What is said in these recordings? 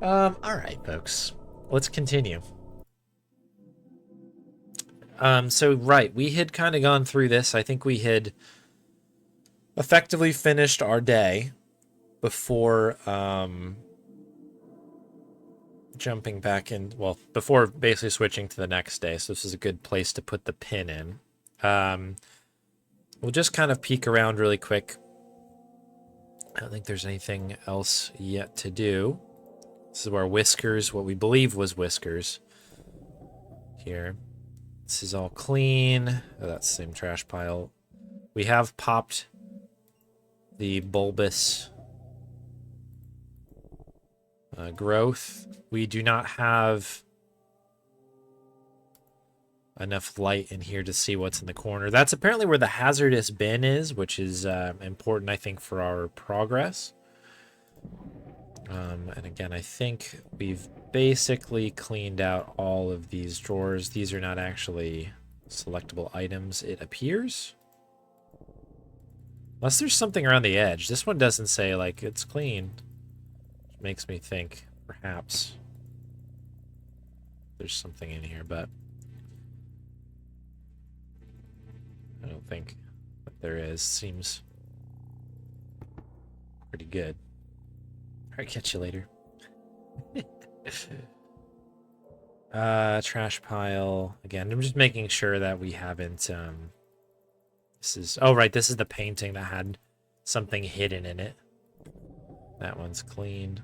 All right, folks. Let's continue. Right, we had kind of gone through this. I think we had effectively finished our day before jumping back in. Well, before basically switching to the next day. So this is a good place to put the pin in. Um, we'll just kind of peek around really quick. I don't think there's anything else yet to do. This is where Whiskers, what we believe was Whiskers, here. This is all clean. Oh, that's the same trash pile. We have popped the bulbous growth. We do not have enough light in here to see what's in the corner. That's apparently where the hazardous bin is, which is important, I think, for our progress. And again, I think we've basically cleaned out all of these drawers. These are not actually selectable items, it appears. Unless there's something around the edge. This one doesn't say, like, it's clean. Which makes me think, perhaps, there's something in here, but I don't think that there is. Seems pretty good. Alright, catch you later. Trash pile. Again, I'm just making sure that we haven't, this is... Oh, right, this is the painting that had something hidden in it. That one's clean.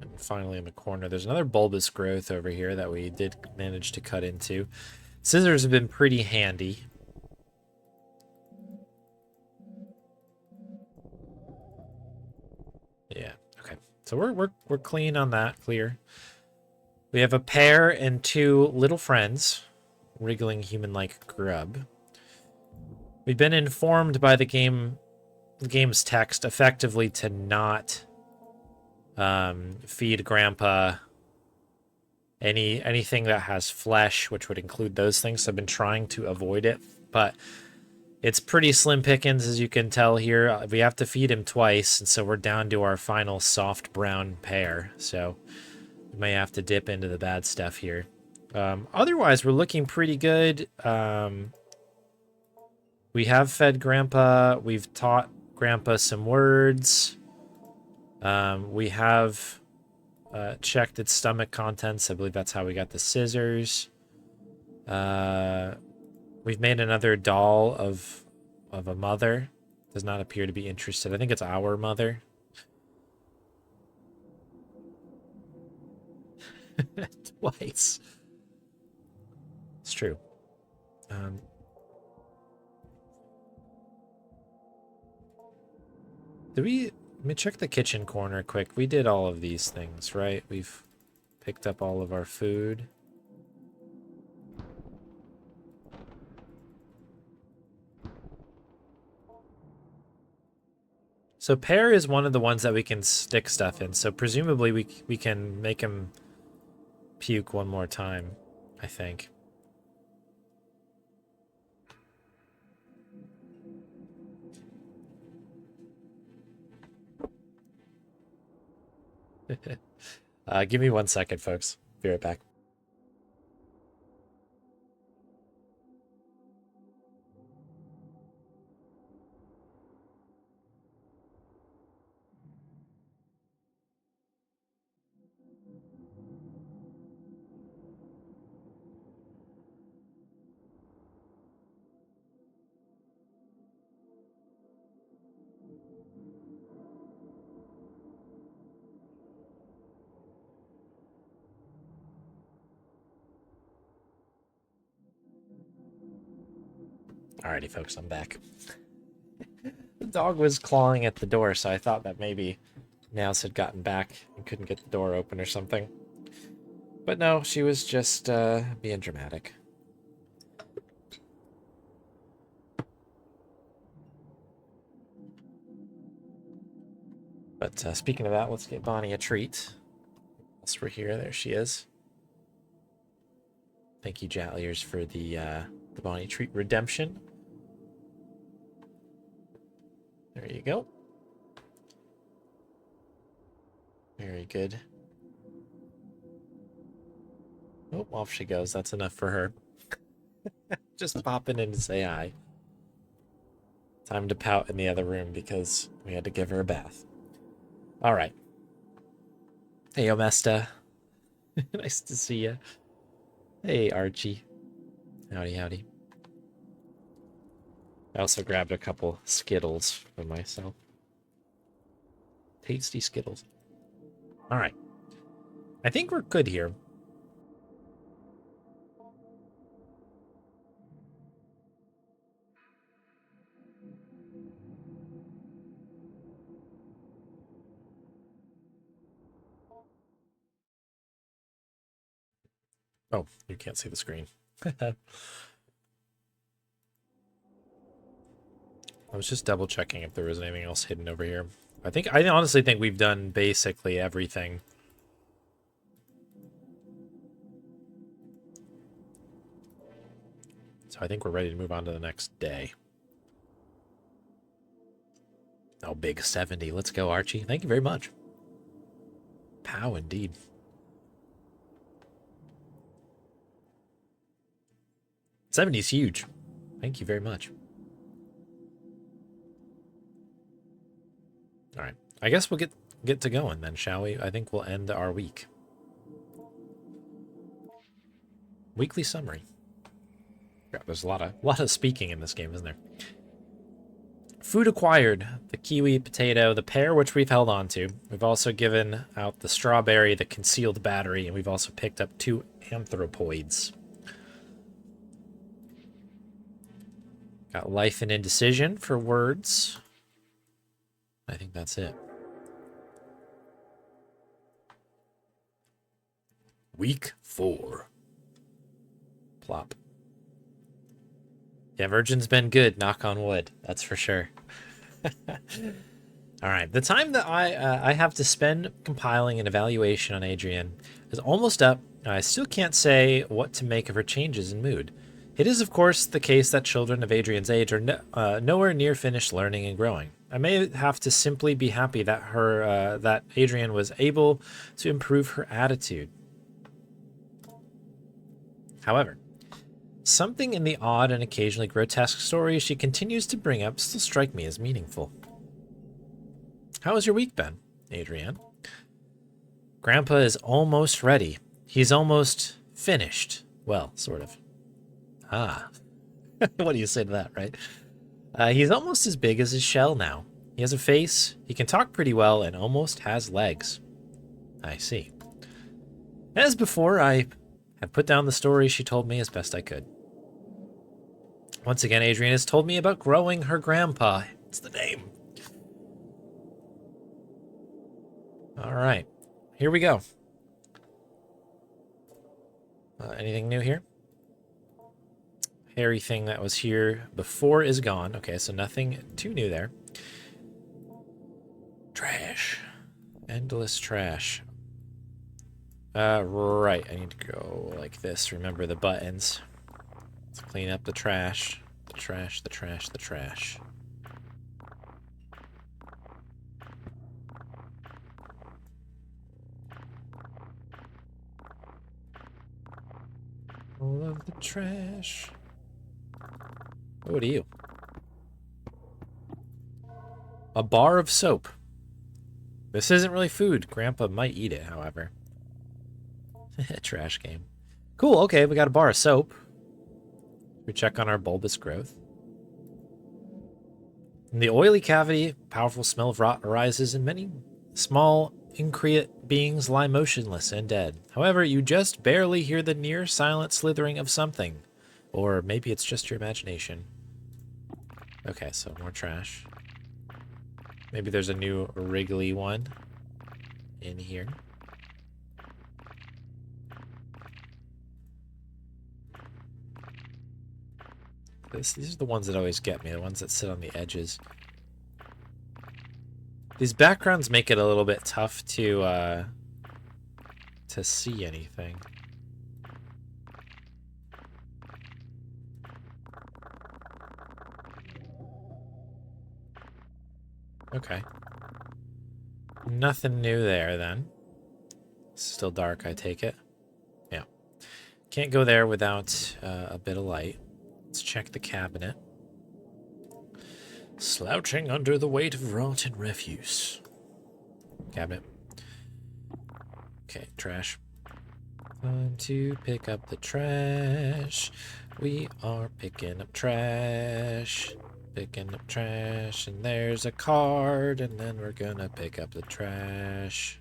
And finally in the corner, there's another bulbous growth over here that we did manage to cut into. Scissors have been pretty handy. Yeah, okay. So we're clean on that, clear. We have a pair and two little friends, wriggling human-like grub. We've been informed by the game's text effectively to not feed Grandpa anything that has flesh, which would include those things. So I've been trying to avoid it, but it's pretty slim pickings, as you can tell here. We have to feed him twice, and so we're down to our final soft brown pair. So we may have to dip into the bad stuff here. Otherwise, we're looking pretty good. We have fed Grandpa. We've taught Grandpa some words. We have checked its stomach contents. I believe that's how we got the scissors. We've made another doll of a mother. Does not appear to be interested. I think it's our mother. Twice. It's true. Let me check the kitchen corner quick. We did all of these things, right? We've picked up all of our food. So pear is one of the ones that we can stick stuff in. So presumably we can make him puke one more time, I think. Give me 1 second, folks. Be right back. Alrighty, folks, I'm back. The dog was clawing at the door, so I thought that maybe Mouse had gotten back and couldn't get the door open or something. But no, she was just being dramatic. But speaking of that, let's get Bonnie a treat. Once we're here, there she is. Thank you, Jatliers, for the Bonnie treat redemption. There you go. Very good. Oh, off she goes. That's enough for her. Just popping in to say hi. Time to pout in the other room because we had to give her a bath. All right. Hey, Omesta. Nice to see you. Hey, Archie. Howdy, howdy. I also grabbed a couple Skittles for myself. Tasty Skittles. All right. I think we're good here. Oh, you can't see the screen. I was just double checking if there was anything else hidden over here. I honestly think we've done basically everything. So I think we're ready to move on to the next day. Oh, big 70. Let's go, Archie. Thank you very much. Pow, indeed. '70's huge. Thank you very much. All right. I guess we'll get to going then, shall we? I think we'll end our week. Weekly summary. Yeah, there's a lot of speaking in this game, isn't there? Food acquired. The kiwi, potato, the pear, which we've held on to. We've also given out the strawberry, the concealed battery, and we've also picked up 2 anthropoids. Got life and indecision for words. I think that's it. Week 4. Plop. Yeah, Virgin's been good, knock on wood. That's for sure. All right, the time that I have to spend compiling an evaluation on Adrienne is almost up. I still can't say what to make of her changes in mood. It is, of course, the case that children of Adrienne's age are nowhere near finished learning and growing. I may have to simply be happy that that Adrienne was able to improve her attitude. However, something in the odd and occasionally grotesque stories she continues to bring up still strike me as meaningful. How has your week been, Adrienne? Grandpa is almost ready. He's almost finished. Well, sort of. Ah. What do you say to that, right? He's almost as big as his shell now. He has a face, he can talk pretty well, and almost has legs. I see. As before, I have put down the story she told me as best I could. Once again, Adrienne has told me about growing her grandpa. It's the name. All right, here we go. Anything new here? Hairy thing that was here before is gone. Okay, so nothing too new there. Trash. Endless trash. Right, I need to go like this. Remember the buttons. Let's clean up the trash. The trash, the trash, the trash. All of the trash. What are you? A bar of soap. This isn't really food. Grandpa might eat it, however. Trash game. Cool, okay, we got a bar of soap. We check on our bulbous growth. In the oily cavity, powerful smell of rot arises, and many small, increate beings lie motionless and dead. However, you just barely hear the near silent slithering of something. Or maybe it's just your imagination. Okay, so more trash. Maybe there's a new wriggly one in here. These are the ones that always get me, the ones that sit on the edges. These backgrounds make it a little bit tough to see anything. Okay. Nothing new there, then. Still dark, I take it. Yeah. Can't go there without a bit of light. Let's check the cabinet. Slouching under the weight of rotten refuse. Cabinet. Okay, trash. Time to pick up the trash. We are picking up trash. Picking up trash, and there's a card, and then we're gonna pick up the trash.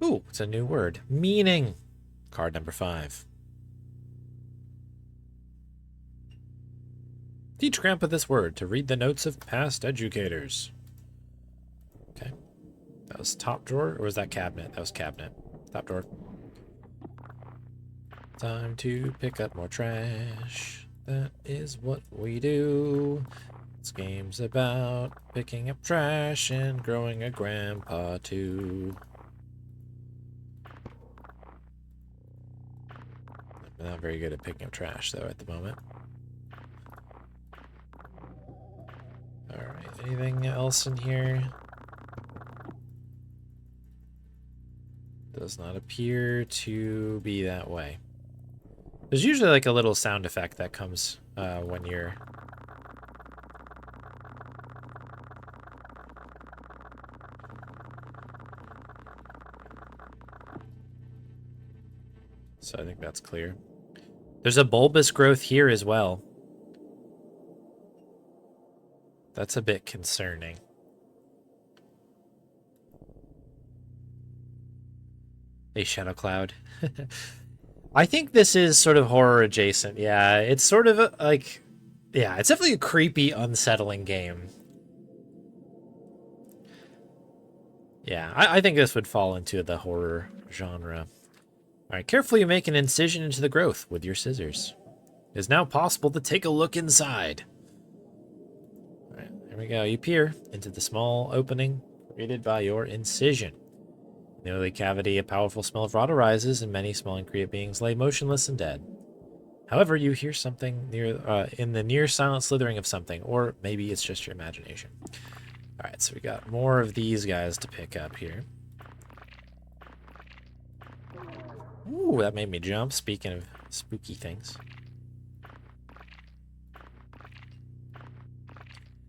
Ooh, it's a new word. Meaning. Card number 5. Teach Grandpa this word to read the notes of past educators. Okay. That was top drawer, or was that cabinet? That was cabinet. Top drawer. Time to pick up more trash. That is what we do. This game's about picking up trash and growing a grandpa too. I'm not very good at picking up trash though at the moment. Alright, anything else in here? Does not appear to be that way. There's usually like a little sound effect that comes when you're... So I think that's clear. There's a bulbous growth here as well. That's a bit concerning. A shadow cloud. I think this is sort of horror adjacent. Yeah, it's sort of like... Yeah, it's definitely a creepy, unsettling game. Yeah, I think this would fall into the horror genre. Alright, carefully make an incision into the growth with your scissors. It is now possible to take a look inside. Alright, there we go. You peer into the small opening created by your incision. In the early cavity, a powerful smell of rot arises, and many small and create beings lay motionless and dead. However, you hear something near in the near silent slithering of something, or maybe it's just your imagination. Alright, so we got more of these guys to pick up here. Ooh, that made me jump, speaking of spooky things.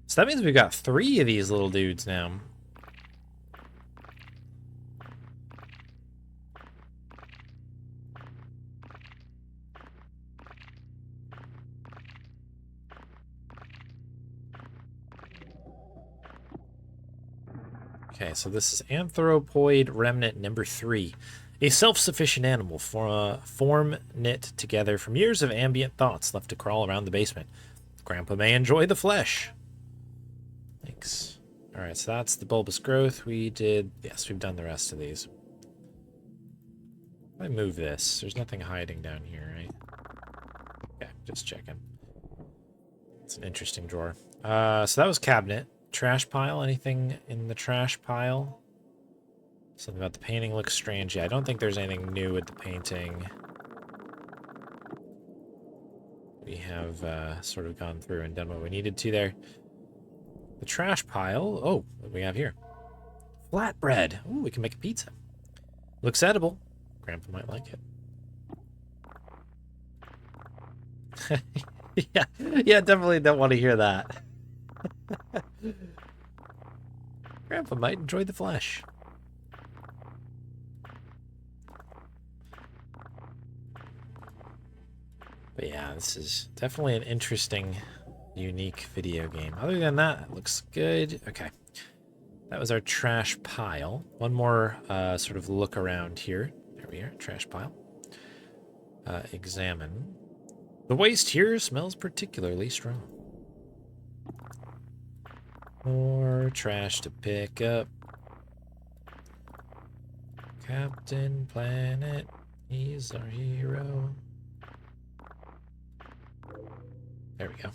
So that means we've got 3 of these little dudes now. Okay, so this is Anthropoid Remnant number 3. A self-sufficient animal form knit together from years of ambient thoughts left to crawl around the basement. Grandpa may enjoy the flesh. Thanks. Alright, so that's the bulbous growth. We did... Yes, we've done the rest of these. If I move this, there's nothing hiding down here, right? Okay, just checking. It's an interesting drawer. So that was cabinet. Trash pile? Anything in the trash pile? Something about the painting looks strange. Yeah, I don't think there's anything new with the painting. We have sort of gone through and done what we needed to there. The trash pile. Oh, what do we have here? Flatbread. Ooh, we can make a pizza. Looks edible. Grandpa might like it. Yeah, definitely don't want to hear that. Grandpa might enjoy the flesh. But yeah, this is definitely an interesting, unique video game. Other than that, it looks good. Okay. That was our trash pile. One more sort of look around here. There we are, trash pile. Examine. The waste here smells particularly strong. More trash to pick up. Captain Planet, he's our hero. There we go.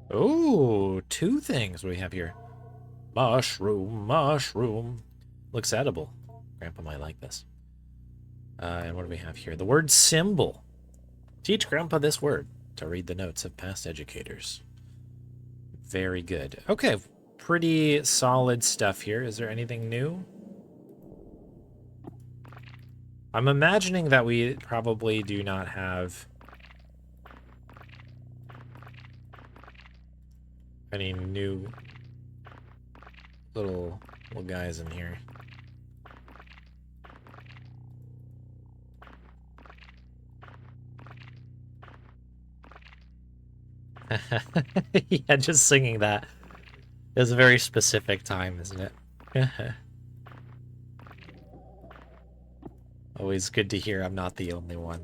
Oh, 2 things we have here. Mushroom, mushroom. Looks edible. Grandpa might like this. And what do we have here? The word symbol. Teach Grandpa this word to read the notes of past educators. Very good. Okay, pretty solid stuff here. Is there anything new? I'm imagining that we probably do not have any new little guys in here. Yeah, just singing that is a very specific time, isn't it? Always good to hear I'm not the only one.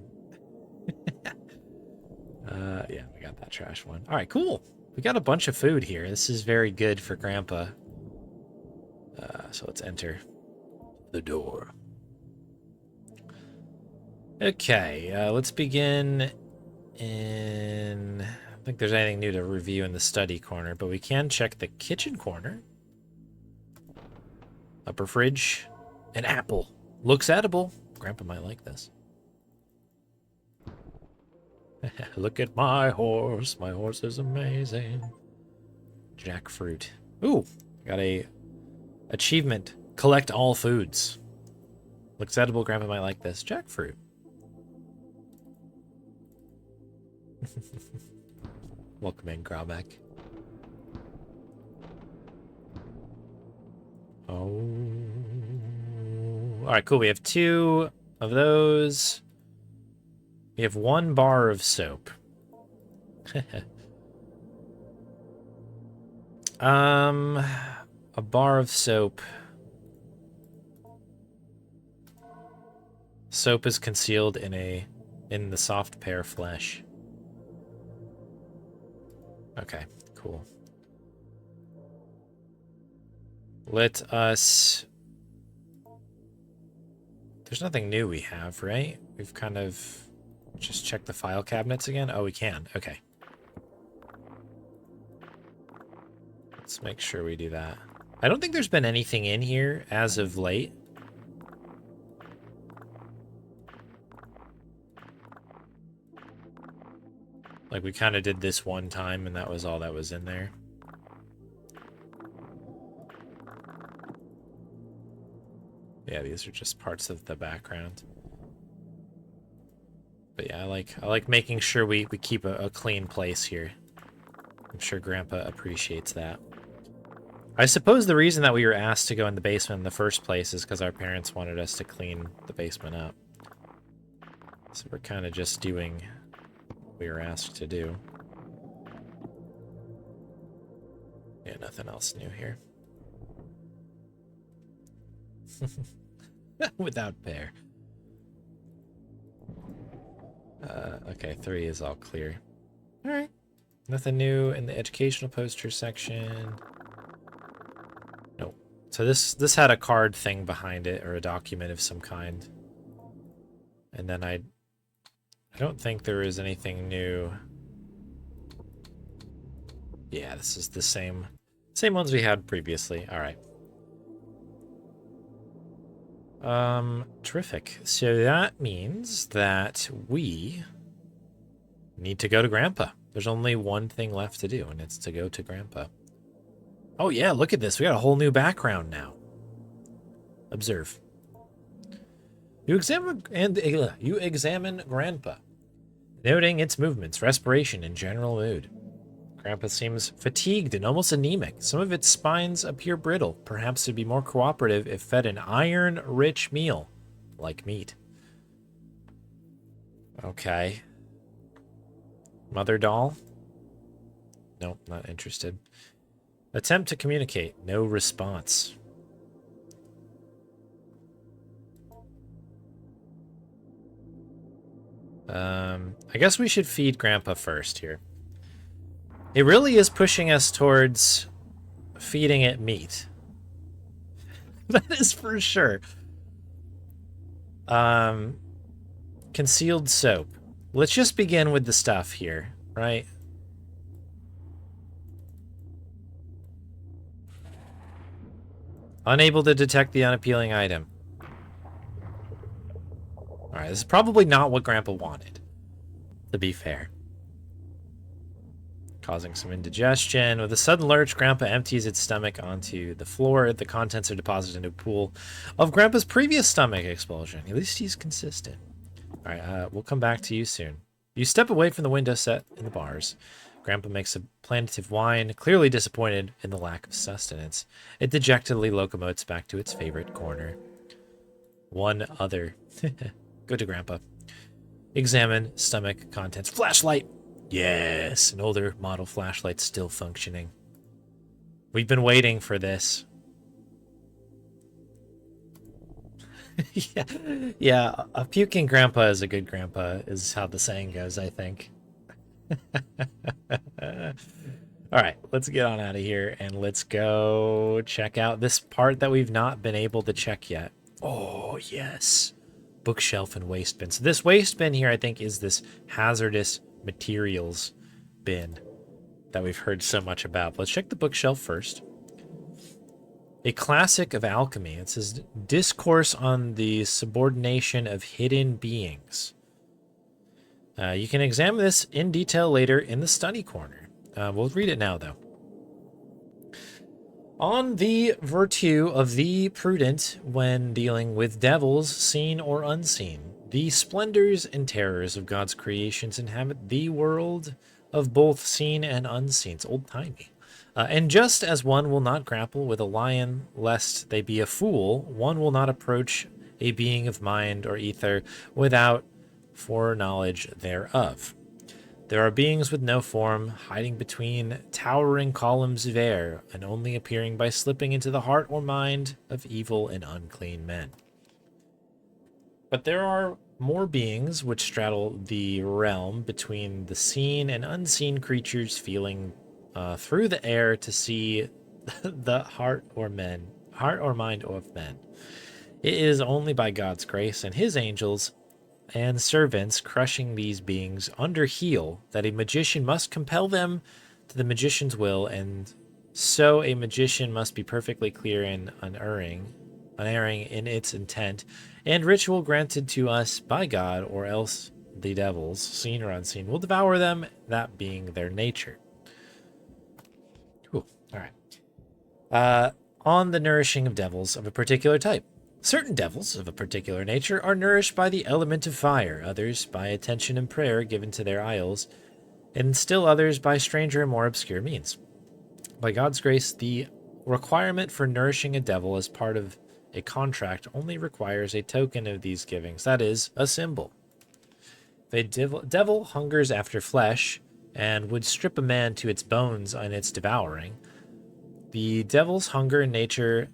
Yeah, we got that trash one. All right, cool. We got a bunch of food here. This is very good for Grandpa. So let's enter the door. Okay, let's begin in... I don't think there's anything new to review in the study corner, but we can check the kitchen corner. Upper fridge. An apple. Looks edible. Grandpa might like this. Look at my horse. My horse is amazing. Jackfruit. Ooh, got a achievement. Collect all foods. Looks edible. Grandpa might like this. Jackfruit. Welcome in, Graubeck. Oh. Alright, cool. We have 2 of those. We have 1 bar of soap. A bar of soap. Soap is concealed in the soft pear flesh. Okay, cool. Let us... There's nothing new we have, right? We've kind of just checked the file cabinets again. Oh, we can. Okay. Let's make sure we do that. I don't think there's been anything in here as of late. Like, we kind of did this one time, and that was all that was in there. Yeah, these are just parts of the background. But yeah, I like making sure we keep a clean place here. I'm sure Grandpa appreciates that. I suppose the reason that we were asked to go in the basement in the first place is because our parents wanted us to clean the basement up. So we're kind of just doing what we were asked to do. Yeah, nothing else new here. Without pear. Okay, 3 is all clear. Alright. Nothing new in the educational poster section. Nope. So this had a card thing behind it, or a document of some kind. And then I don't think there is anything new. Yeah, this is the same ones we had previously. Alright. Terrific. So that means that we need to go to Grandpa. There's only one thing left to do, and it's to go to Grandpa. Oh yeah, look at this. We got a whole new background now. Observe. You examine Grandpa, noting its movements, respiration, and general mood. Grandpa seems fatigued and almost anemic. Some of its spines appear brittle. Perhaps it'd be more cooperative if fed an iron-rich meal, like meat. Okay. Mother doll? Nope, not interested. Attempt to communicate. No response. I guess we should feed Grandpa first here. It really is pushing us towards feeding it meat. That is for sure. Concealed soap. Let's just begin with the stuff here, right? Unable to detect the unappealing item. Alright, this is probably not what Grandpa wanted, to be fair. Causing some indigestion. With a sudden lurch, Grandpa empties its stomach onto the floor. The contents are deposited into a pool of Grandpa's previous stomach expulsion. At least he's consistent. Alright, we'll come back to you soon. You step away from the window set in the bars. Grandpa makes a plaintive whine, clearly disappointed in the lack of sustenance. It dejectedly locomotes back to its favorite corner. One other. Go to Grandpa. Examine stomach contents. Flashlight! Yes, an older model flashlight still functioning. We've been waiting for this. yeah, a puking grandpa is a good grandpa, is how the saying goes, I think. Alright, let's get on out of here and let's go check out this part that we've not been able to check yet. Oh, yes. Bookshelf and waste bin. So this waste bin here, I think, is this hazardous materials bin that we've heard so much about. Let's check the bookshelf first. A classic of alchemy. It says Discourse on the Subordination of Hidden Beings. You can examine this in detail later in the study corner. We'll read it now, though. On the virtue of the prudent when dealing with devils, seen or unseen, the splendors and terrors of God's creations inhabit the world of both seen and unseen. It's old-timey. And just as one will not grapple with a lion lest they be a fool, one will not approach a being of mind or ether without foreknowledge thereof. There are beings with no form, hiding between towering columns of air, and only appearing by slipping into the heart or mind of evil and unclean men. But there are more beings which straddle the realm between the seen and unseen creatures, feeling through the air to see the heart or mind of men. It is only by God's grace and his angels and servants crushing these beings under heel that a magician must compel them to the magician's will, and so a magician must be perfectly clear and unerring in its intent and ritual granted to us by God, or else the devils, seen or unseen, will devour them, that being their nature. Cool. All right. On the nourishing of devils of a particular type. Certain devils of a particular nature are nourished by the element of fire, others by attention and prayer given to their isles, and still others by stranger and more obscure means. By God's grace, the requirement for nourishing a devil as part of a contract only requires a token of these givings, that is, a symbol. If a devil hungers after flesh and would strip a man to its bones on its devouring, the devil's hunger in nature,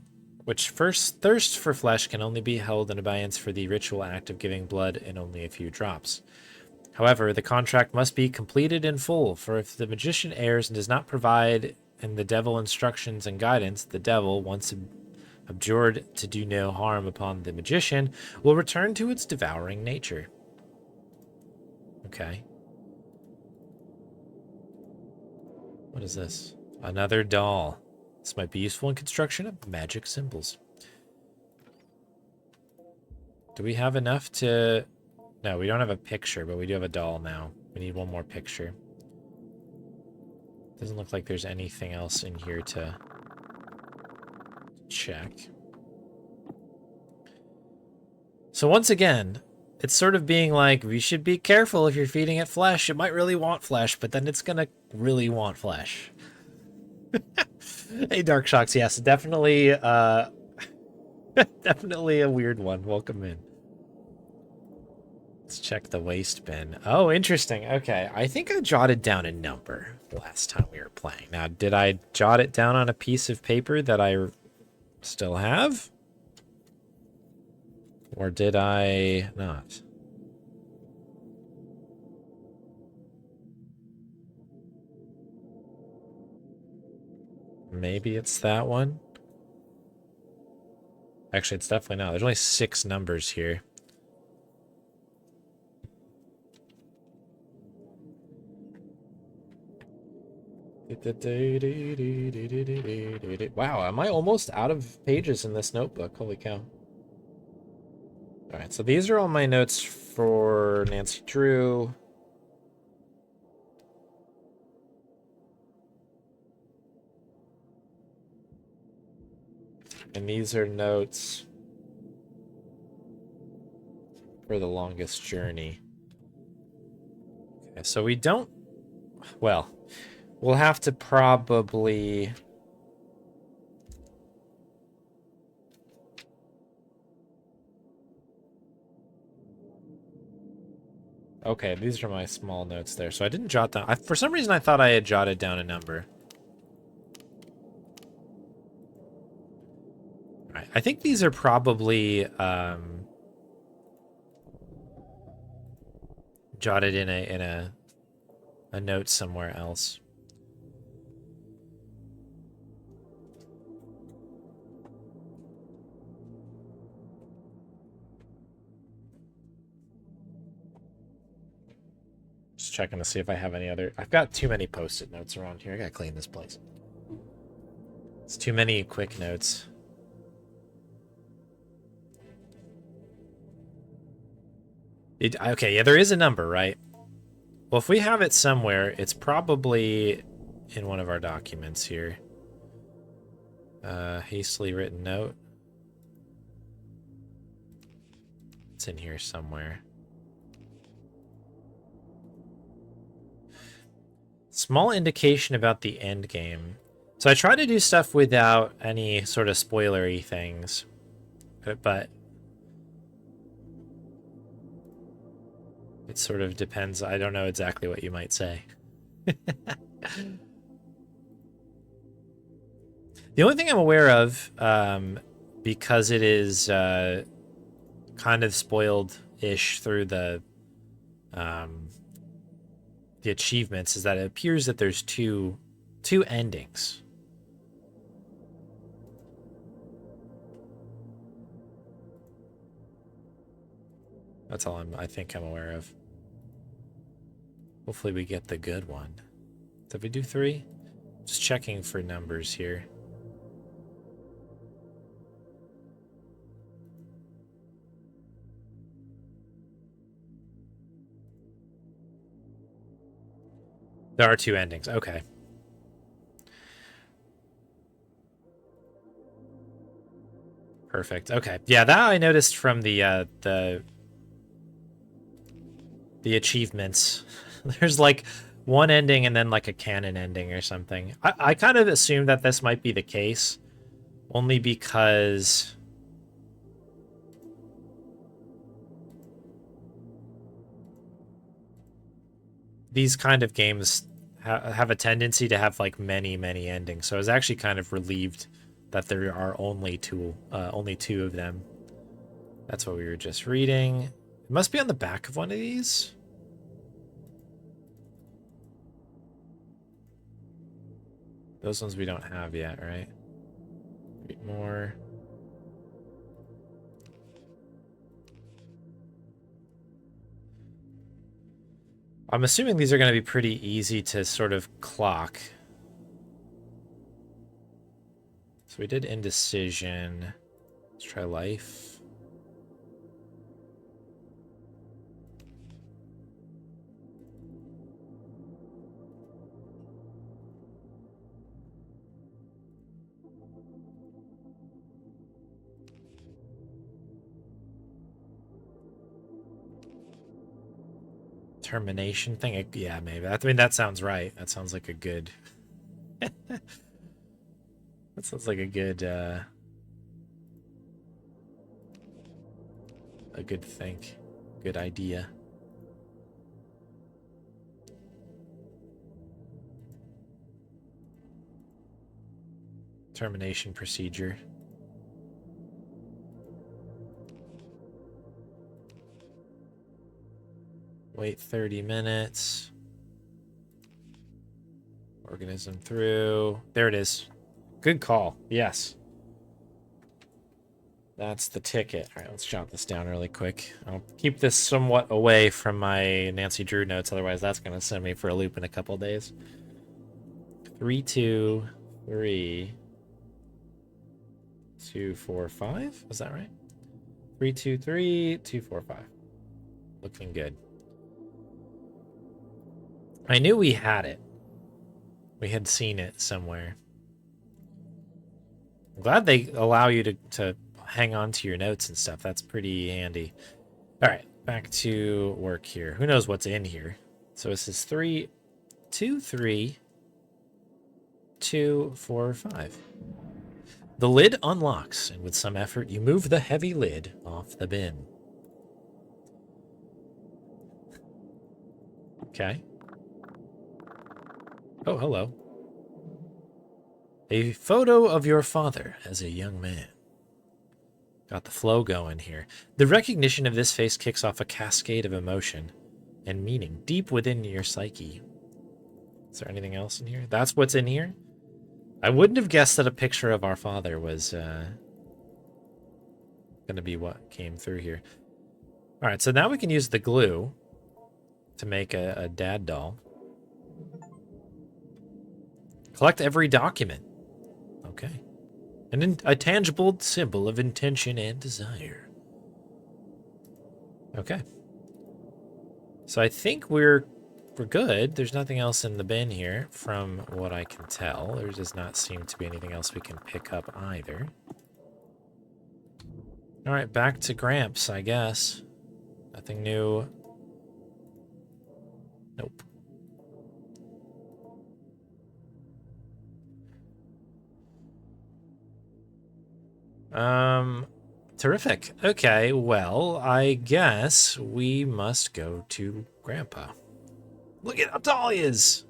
which first thirst for flesh, can only be held in abeyance for the ritual act of giving blood in only a few drops. However, the contract must be completed in full, for if the magician errs and does not provide in the devil instructions and guidance, the devil, once abjured to do no harm upon the magician, will return to its devouring nature. Okay. What is this? Another doll. This might be useful in construction of magic symbols. Do we have enough to... No, we don't have a picture, but we do have a doll now. We need one more picture. Doesn't look like there's anything else in here to check. So once again, it's sort of being like, we should be careful if you're feeding it flesh. It might really want flesh, but then it's gonna really want flesh. Hey, Dark Shocks, yes, definitely, definitely a weird one. Welcome in. Let's check the waste bin. Oh, interesting. Okay, I think I jotted down a number last time we were playing. Now, did I jot it down on a piece of paper that I still have? Or did I not? Maybe it's that one. Actually, it's definitely not. There's only 6 numbers here. Wow, am I almost out of pages in this notebook? Holy cow. All right, so these are all my notes for Nancy Drew. And these are notes for the longest journey. Okay, so we don't... Well, we'll have to probably... Okay, these are my small notes there. So I didn't jot down... for some reason, I thought I had jotted down a number. All right, I think these are probably jotted in a note somewhere else. Just checking to see if I have any other... I've got too many post-it notes around here. I gotta clean this place. It's too many quick notes. Okay, yeah, there is a number, right? Well, if we have it somewhere, it's probably in one of our documents here. Hastily written note. It's in here somewhere. Small indication about the end game. So I try to do stuff without any sort of spoilery things, but it sort of depends. I don't know exactly what you might say. The only thing I'm aware of, because it is kind of spoiled-ish through the achievements, is that it appears that there's two endings. That's all I think I'm aware of. Hopefully we get the good one. Did we do 3? Just checking for numbers here. There are 2 endings. Okay. Perfect. Okay. Yeah, that I noticed from the achievements. There's like one ending and then like a canon ending or something. I kind of assumed that this might be the case, only because these kind of games have a tendency to have like many endings. So I was actually kind of relieved that there are only two of them. That's what we were just reading. It must be on the back of one of these. Those ones we don't have yet, right? Read more. I'm assuming these are going to be pretty easy to sort of clock. So we did indecision. Let's try life. Termination thing? Yeah, maybe. I mean, that sounds right. That sounds like a good... that sounds like a good think. Good idea. Termination procedure. Wait 30 minutes. Organism through. There it is. Good call. Yes. That's the ticket. All right, let's jot this down really quick. I'll keep this somewhat away from my Nancy Drew notes. Otherwise, that's going to send me for a loop in a couple days. 3, 2, 3, 2, 4, 5. Is that right? 323 245. Looking good. I knew we had it. We had seen it somewhere. I'm glad they allow you to hang on to your notes and stuff. That's pretty handy. All right, back to work here. Who knows what's in here? So this is 3 2 3 2 4 5. The lid unlocks, and with some effort, you move the heavy lid off the bin. Okay. Oh, hello. A photo of your father as a young man. Got the flow going here. The recognition of this face kicks off a cascade of emotion and meaning deep within your psyche. Is there anything else in here? That's what's in here? I wouldn't have guessed that a picture of our father was going to be what came through here. All right, so now we can use the glue to make a dad doll. Collect every document. Okay. A tangible symbol of intention and desire. Okay. So I think we're good. There's nothing else in the bin here from what I can tell. There does not seem to be anything else we can pick up either. All right, back to Gramps, I guess. Nothing new. Nope. Terrific. Okay, well, I guess we must go to Grandpa. Look at how tall he is.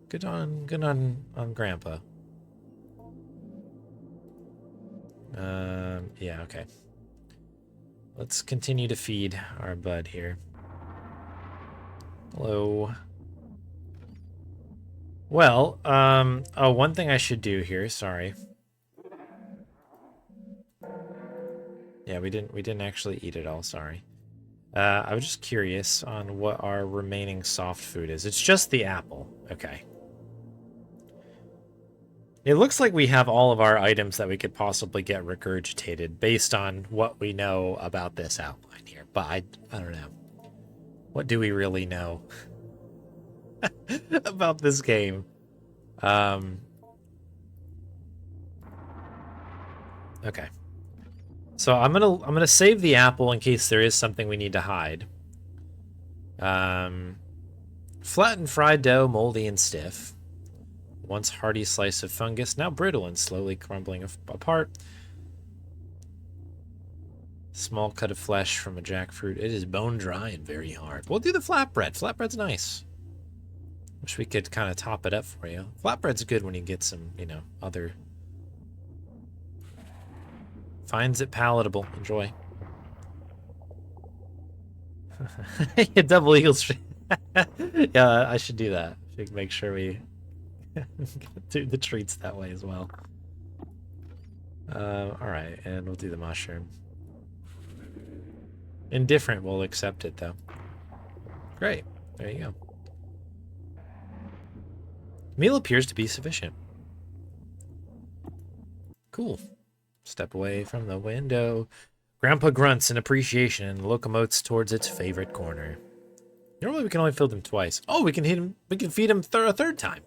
Good on Grandpa. Yeah, okay. Let's continue to feed our bud here. Hello. Well, oh, one thing I should do here, sorry. Yeah, we didn't actually eat it all, sorry. I was just curious on what our remaining soft food is. It's just the apple. Okay. It looks like we have all of our items that we could possibly get regurgitated based on what we know about this outline here. But I don't know. What do we really know about this game? Okay. So I'm gonna save the apple in case there is something we need to hide. Flattened fried dough, moldy and stiff. Once hearty slice of fungus, now brittle and slowly crumbling apart. Small cut of flesh from a jackfruit. It is bone dry and very hard. We'll do the flatbread. Flatbread's nice. Wish we could kind of top it up for you. Flatbread's good when you get some, you know, other... Finds it palatable. Enjoy. Double Eagles. Yeah, I should do that. Should make sure we do the treats that way as well. Alright, and we'll do the mushroom. Indifferent, we'll accept it though. Great. There you go. Meal appears to be sufficient. Cool. Step away from the window. Grandpa grunts in appreciation and locomotes towards its favorite corner. Normally we can only feed him twice. Oh, we can hit him. We can feed him a third time.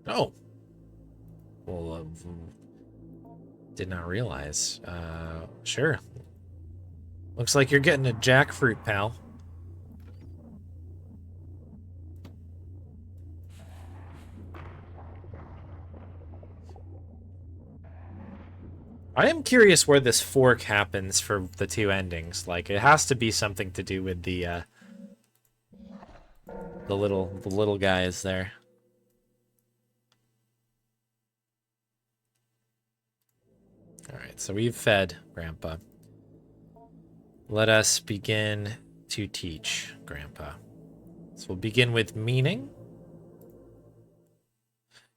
Oh. Well, did not realize. Sure. Looks like you're getting a jackfruit, pal. I am curious where this fork happens for the two endings. Like, it has to be something to do with the little guys there. Alright, so we've fed Grandpa. Let us begin to teach Grandpa. So we'll begin with meaning.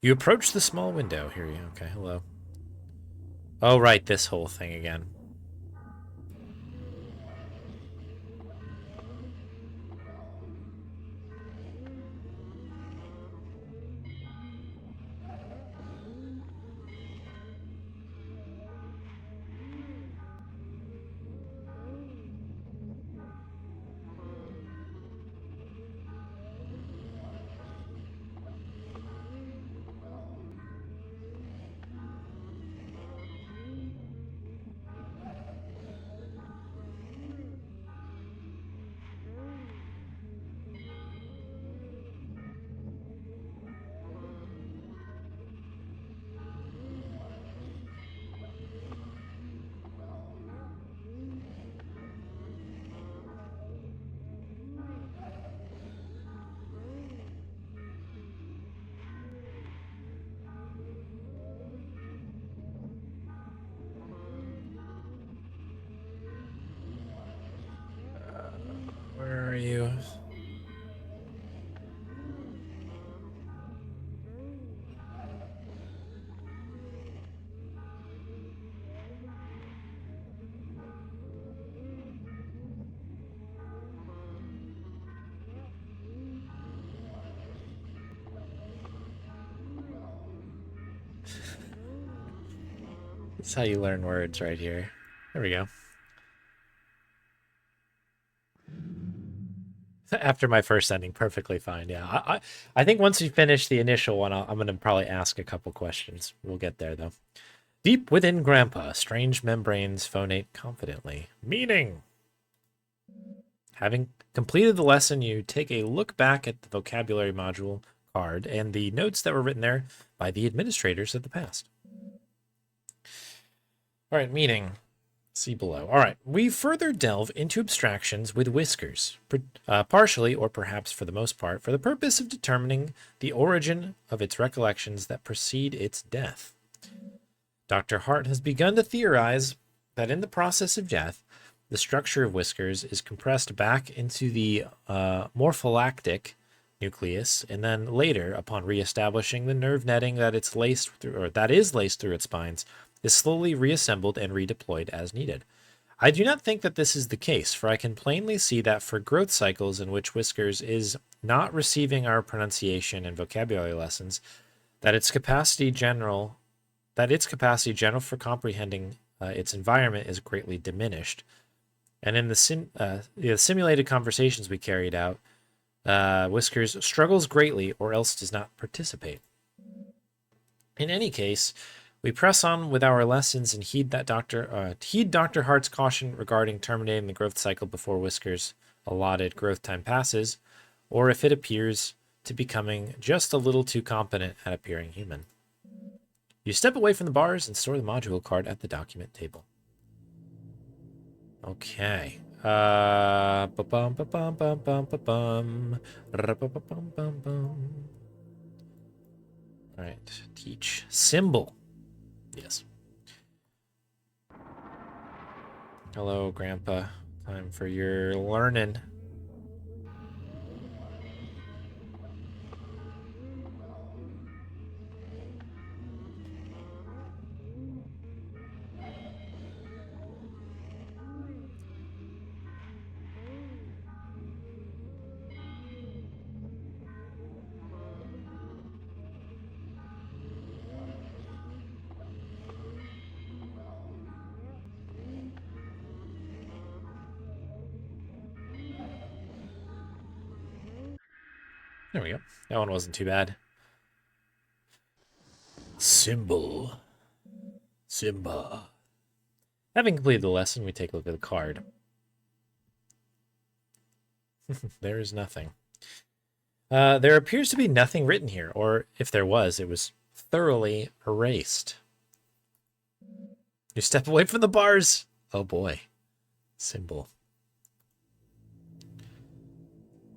You approach the small window. Here you go. Okay, hello. Oh, right, this whole thing again. That's how you learn words right here. There we go. After my first ending, perfectly fine. Yeah, I think once we finish the initial one, I'm going to probably ask a couple questions. We'll get there, though. Deep within Grandpa, strange membranes phonate confidently. Meaning. Having completed the lesson, you take a look back at the vocabulary module card and the notes that were written there by the administrators of the past. All right, meaning. See below. All right, we further delve into abstractions with whiskers, partially, or perhaps for the most part, for the purpose of determining the origin of its recollections that precede its death. Dr. Hart has begun to theorize that in the process of death, the structure of whiskers is compressed back into the morpholactic nucleus, and then later, upon reestablishing the nerve netting that it's laced through, or that is laced through its spines, is slowly reassembled and redeployed as needed. I do not think that this is the case, for I can plainly see that for growth cycles in which whiskers is not receiving our pronunciation and vocabulary lessons, that its capacity general for comprehending its environment is greatly diminished. And in the simulated conversations we carried out, Whiskers struggles greatly or else does not participate. In any case, we press on with our lessons and heed Dr. Hart's caution regarding terminating the growth cycle before Whiskers' allotted growth time passes, or if it appears to becoming just a little too competent at appearing human. You step away from the bars and store the module card at the document table. Okay. All right. Teach. Symbol. Yes. Hello, Grandpa. Time for your learning. There we go. That one wasn't too bad. Symbol. Simba. Having completed the lesson, we take a look at the card. There is nothing. There appears to be nothing written here, or if there was, it was thoroughly erased. You step away from the bars. Oh boy. Symbol.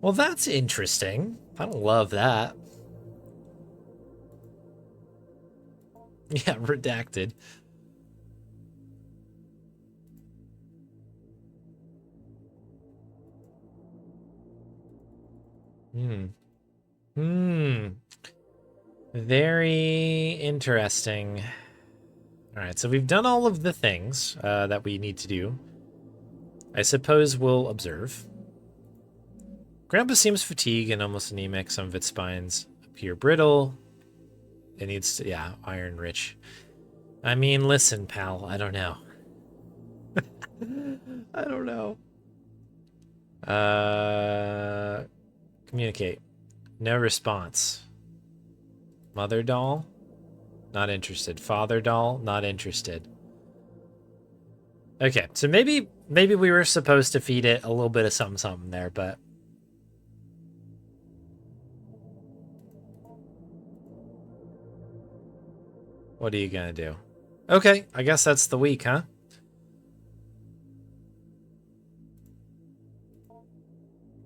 Well, that's interesting. I don't love that. Yeah, redacted. Very interesting. All right, so we've done all of the things that we need to do. I suppose we'll observe. Grandpa seems fatigued and almost anemic. Some of its spines appear brittle. It needs to, yeah, iron rich. I mean, listen, pal, I don't know. I don't know. Communicate. No response. Mother doll? Not interested. Father doll? Not interested. Okay, so maybe we were supposed to feed it a little bit of something there, but what are you gonna do? Okay, I guess that's the week, huh?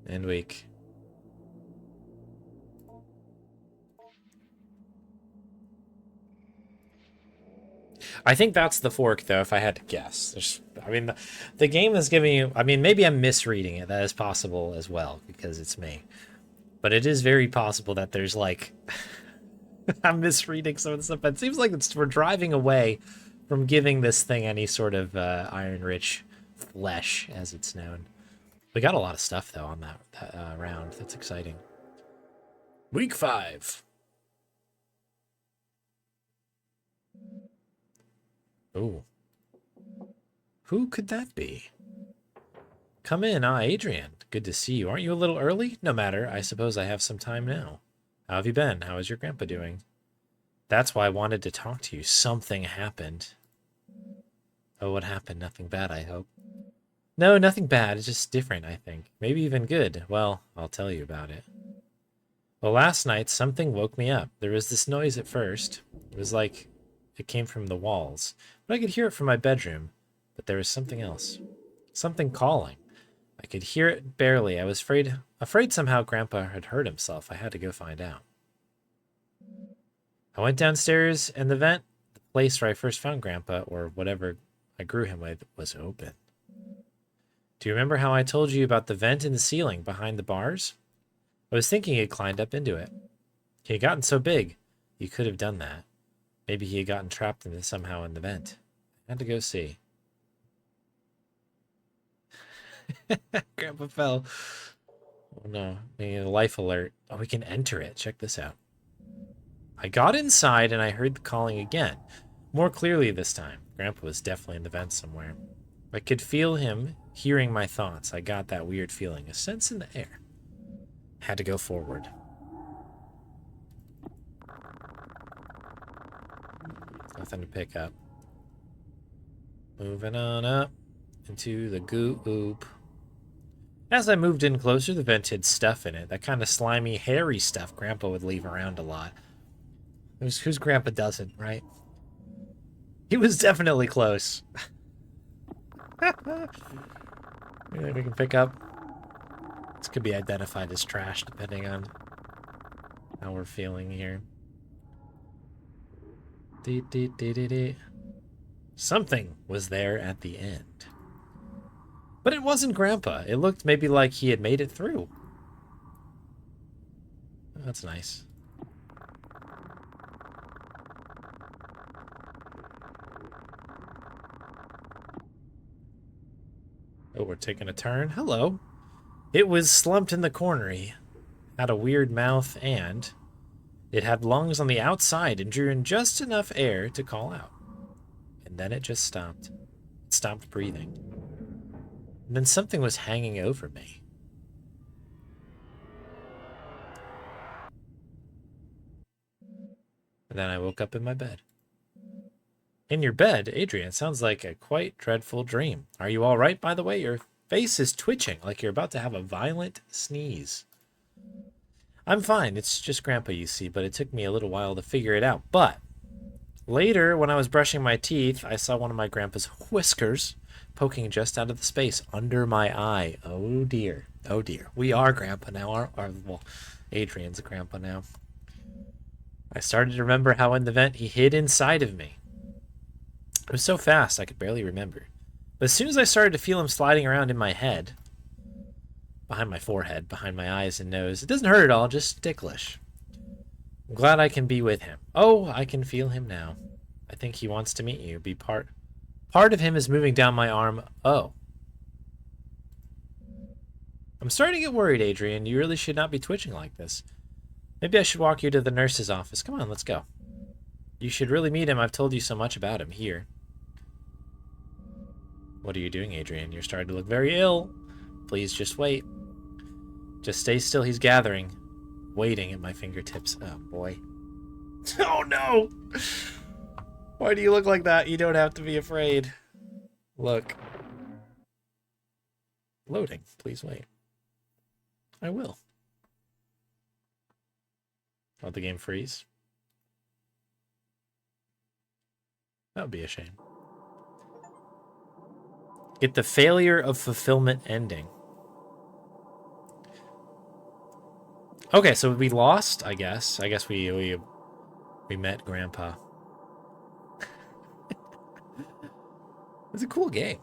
End week. I think that's the fork, though, if I had to guess. I mean, the game is giving you... I mean, maybe I'm misreading it. That is possible as well, because it's me. But it is very possible that there's, like... I'm misreading some of the stuff. But it seems like we're driving away from giving this thing any sort of iron-rich flesh, as it's known. We got a lot of stuff, though, on that round. That's exciting. Week 5. Ooh. Who could that be? Come in, Adrian. Good to see you. Aren't you a little early? No matter. I suppose I have some time now. How have you been? How is your grandpa doing? That's why I wanted to talk to you. Something happened. Oh, what happened? Nothing bad, I hope. No, nothing bad. It's just different, I think. Maybe even good. Well, I'll tell you about it. Well, last night, something woke me up. There was this noise at first. It was like it came from the walls. But I could hear it from my bedroom. But there was something else. Something calling. I could hear it barely. I was afraid somehow Grandpa had hurt himself. I had to go find out. I went downstairs, and the vent, the place where I first found Grandpa, or whatever I grew him with, was open. Do you remember how I told you about the vent in the ceiling behind the bars? I was thinking he had climbed up into it. He had gotten so big, he could have done that. Maybe he had gotten trapped somehow in the vent. I had to go see. Grandpa fell. Oh no, we need a life alert. Oh, we can enter it. Check this out. I got inside and I heard the calling again. More clearly this time. Grandpa was definitely in the vent somewhere. I could feel him hearing my thoughts. I got that weird feeling, a sense in the air. Had to go forward. Nothing to pick up. Moving on up into the goop. As I moved in closer, the vent had stuff in it. That kind of slimy, hairy stuff Grandpa would leave around a lot. Whose Grandpa doesn't, right? He was definitely close. Maybe we can pick up. This could be identified as trash, depending on how we're feeling here. Something was there at the end. But it wasn't Grandpa. It looked maybe like he had made it through. Oh, that's nice. Oh, we're taking a turn. Hello. It was slumped in the corner. He had a weird mouth, and it had lungs on the outside and drew in just enough air to call out. And then it just stopped. It stopped breathing. And then something was hanging over me. And then I woke up in my bed. In your bed? Adrian, sounds like a quite dreadful dream. Are you all right, by the way? Your face is twitching like you're about to have a violent sneeze. I'm fine. It's just Grandpa, you see, but it took me a little while to figure it out. But later, when I was brushing my teeth, I saw one of my Grandpa's whiskers poking just out of the space under my eye. Oh, dear. Oh, dear. We are Grandpa now. Well, Adrian's a Grandpa now. I started to remember how in the vent he hid inside of me. It was so fast I could barely remember. But as soon as I started to feel him sliding around in my head, behind my forehead, behind my eyes and nose, it doesn't hurt at all, just ticklish. I'm glad I can be with him. Oh, I can feel him now. I think he wants to meet you. Be part of him is moving down my arm. Oh. I'm starting to get worried, Adrian. You really should not be twitching like this. Maybe I should walk you to the nurse's office. Come on, let's go. You should really meet him. I've told you so much about him here. What are you doing, Adrian? You're starting to look very ill. Please just wait. Just stay still. He's gathering. Waiting at my fingertips. Oh, boy. Oh, no! Why do you look like that? You don't have to be afraid. Look. Loading. Please wait. I will. Let the game freeze. That would be a shame. Get the failure of fulfillment ending. Okay, so we lost, I guess. I guess we met Grandpa. It's a cool game.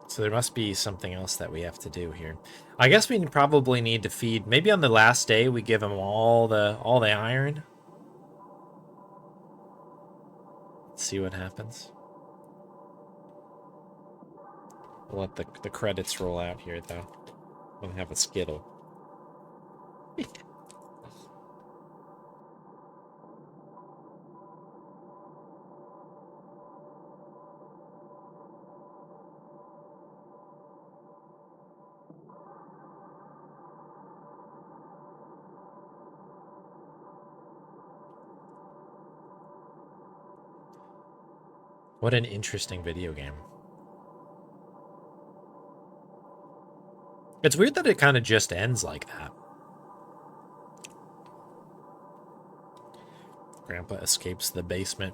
So there must be something else that we have to do here. I guess we probably need to feed. Maybe on the last day we give him all the iron. Let's see what happens. We'll let the credits roll out here, though. We'll have a Skittle. What an interesting video game. It's weird that it kind of just ends like that. Grandpa escapes the basement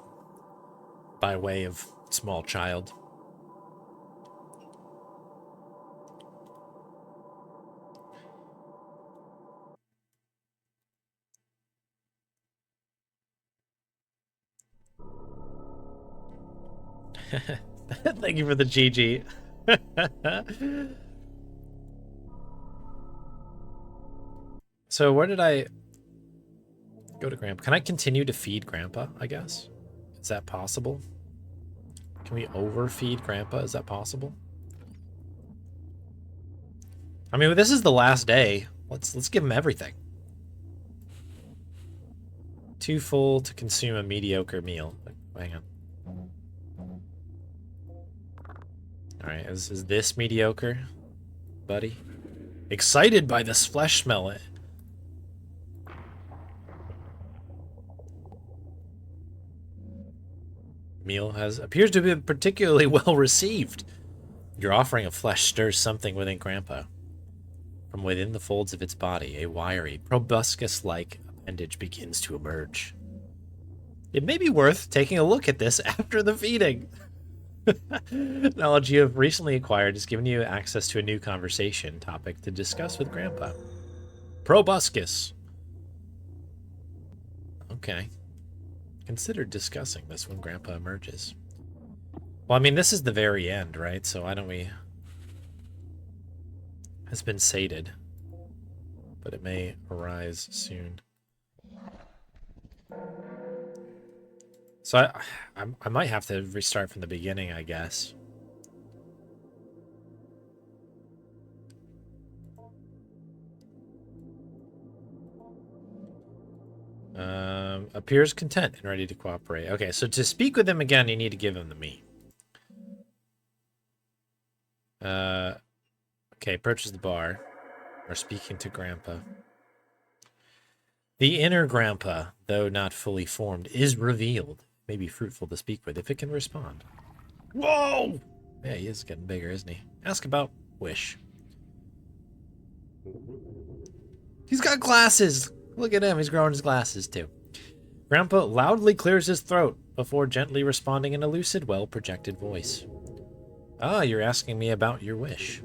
by way of small child. Thank you for the GG. So where did I go to Grandpa? Can I continue to feed Grandpa, I guess? Is that possible? Can we overfeed Grandpa? Is that possible? I mean, this is the last day. Let's give him everything. Too full to consume a mediocre meal. Hang on. Alright, is this mediocre, buddy? Excited by this flesh smell. Meal appears to be particularly well received. Your offering of flesh stirs something within Grandpa. From within the folds of its body, a wiry, proboscis-like appendage begins to emerge. It may be worth taking a look at this after the feeding. Knowledge you have recently acquired has given you access to a new conversation topic to discuss with Grandpa. Proboscis. Okay. Consider discussing this when Grandpa emerges. Well, I mean, this is the very end, right? So why don't we... Has been sated. But it may arise soon. So I might have to restart from the beginning, I guess. Appears content and ready to cooperate. Okay, so to speak with him again, you need to give him the meat. Okay, purchase the bar. Or speaking to Grandpa. The inner Grandpa, though not fully formed, is revealed. May be fruitful to speak with if it can respond. Whoa! Yeah, he is getting bigger, isn't he? Ask about Wish. He's got glasses! Look at him, he's growing his glasses too. Grandpa loudly clears his throat before gently responding in a lucid, well-projected voice. Ah, you're asking me about your wish.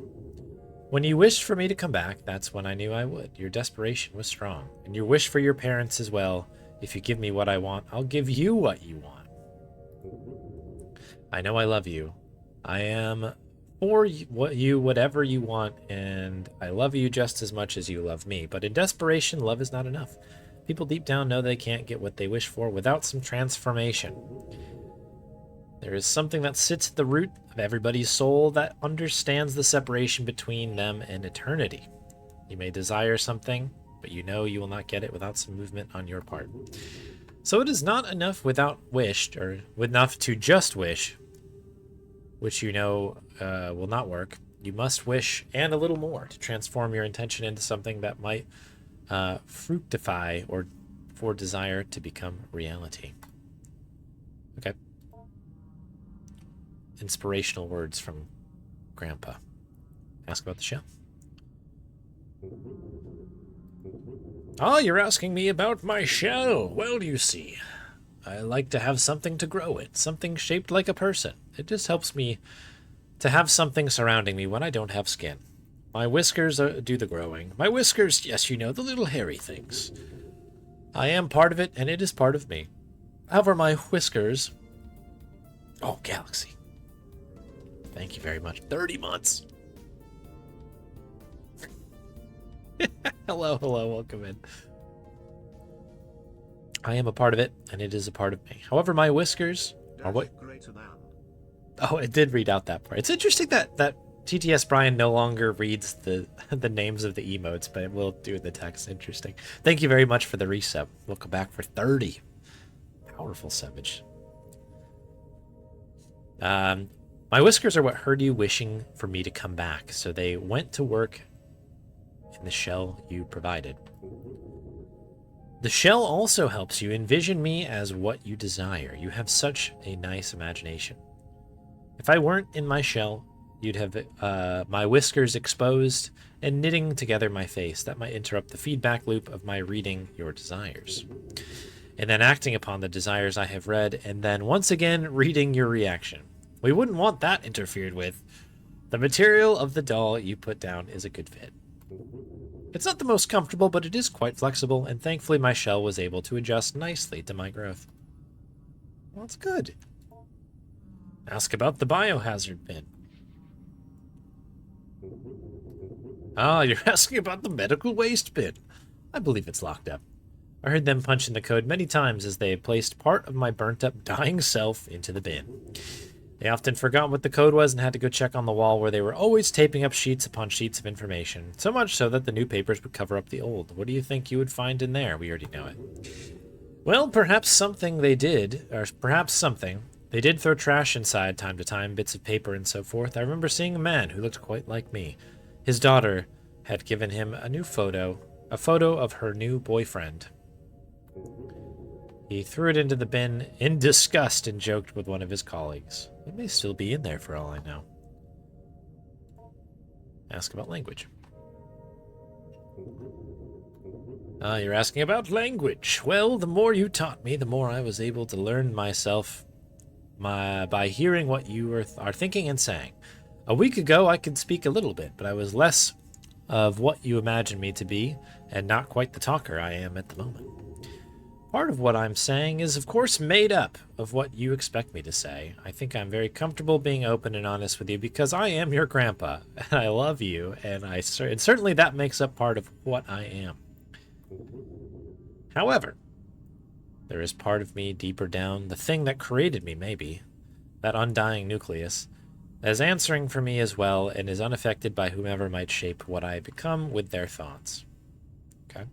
When you wished for me to come back, that's when I knew I would. Your desperation was strong, and your wish for your parents as well. If you give me what I want, I'll give you what you want. I know I love you. I am for you whatever you want, and I love you just as much as you love me. But in desperation, love is not enough. People deep down know they can't get what they wish for without some transformation. There is something that sits at the root of everybody's soul that understands the separation between them and eternity. You may desire something, but you know you will not get it without some movement on your part. So it is not enough without wished, or enough to just wish, which you know will not work. You must wish and a little more to transform your intention into something that might fructify or for desire to become reality. Okay. Inspirational words from Grandpa. Ask about the show. Oh, you're asking me about my show. Well, you see, I like to have something to grow it, something shaped like a person. It just helps me to have something surrounding me when I don't have skin. My whiskers do the growing. My whiskers, yes, you know, the little hairy things. I am part of it, and it is part of me. However, my whiskers... Oh, Galaxy. Thank you very much. 30 months. Hello, welcome in. I am a part of it, and it is a part of me. However, my whiskers are what... Oh, it did read out that part. It's interesting that TTS Brian no longer reads the the names of the emotes, but it will do the text. Interesting. Thank you very much for the resub. Welcome back for 30. Powerful savage. My whiskers are what heard you wishing for me to come back, so they went to work in the shell you provided. The shell also helps you envision me as what you desire. You have such a nice imagination. If I weren't in my shell, you'd have my whiskers exposed and knitting together my face. That might interrupt the feedback loop of my reading your desires. And then acting upon the desires I have read, and then once again reading your reaction. We wouldn't want that interfered with. The material of the doll you put down is a good fit. It's not the most comfortable, but it is quite flexible, and thankfully my shell was able to adjust nicely to my growth. Well, that's good. Ask about the biohazard bin. Ah, you're asking about the medical waste bin. I believe it's locked up. I heard them punch in the code many times as they placed part of my burnt-up, dying self into the bin. They often forgot what the code was and had to go check on the wall, where they were always taping up sheets upon sheets of information, so much so that the new papers would cover up the old. What do you think you would find in there? We already know it. Well, perhaps something they did, or perhaps something. They did throw trash inside time to time, bits of paper and so forth. I remember seeing a man who looked quite like me. His daughter had given him a photo of her new boyfriend. He threw it into the bin in disgust and joked with one of his colleagues. It may still be in there for all I know. Ask about language. You're asking about language. Well, the more you taught me, the more I was able to learn myself by hearing what you are thinking and saying. A week ago, I could speak a little bit, but I was less of what you imagined me to be, and not quite the talker I am at the moment. Part of what I'm saying is, of course, made up of what you expect me to say. I think I'm very comfortable being open and honest with you because I am your grandpa, and I love you, and certainly that makes up part of what I am. However, there is part of me deeper down, the thing that created me, maybe, that undying nucleus, that is answering for me as well and is unaffected by whomever might shape what I become with their thoughts. Okay?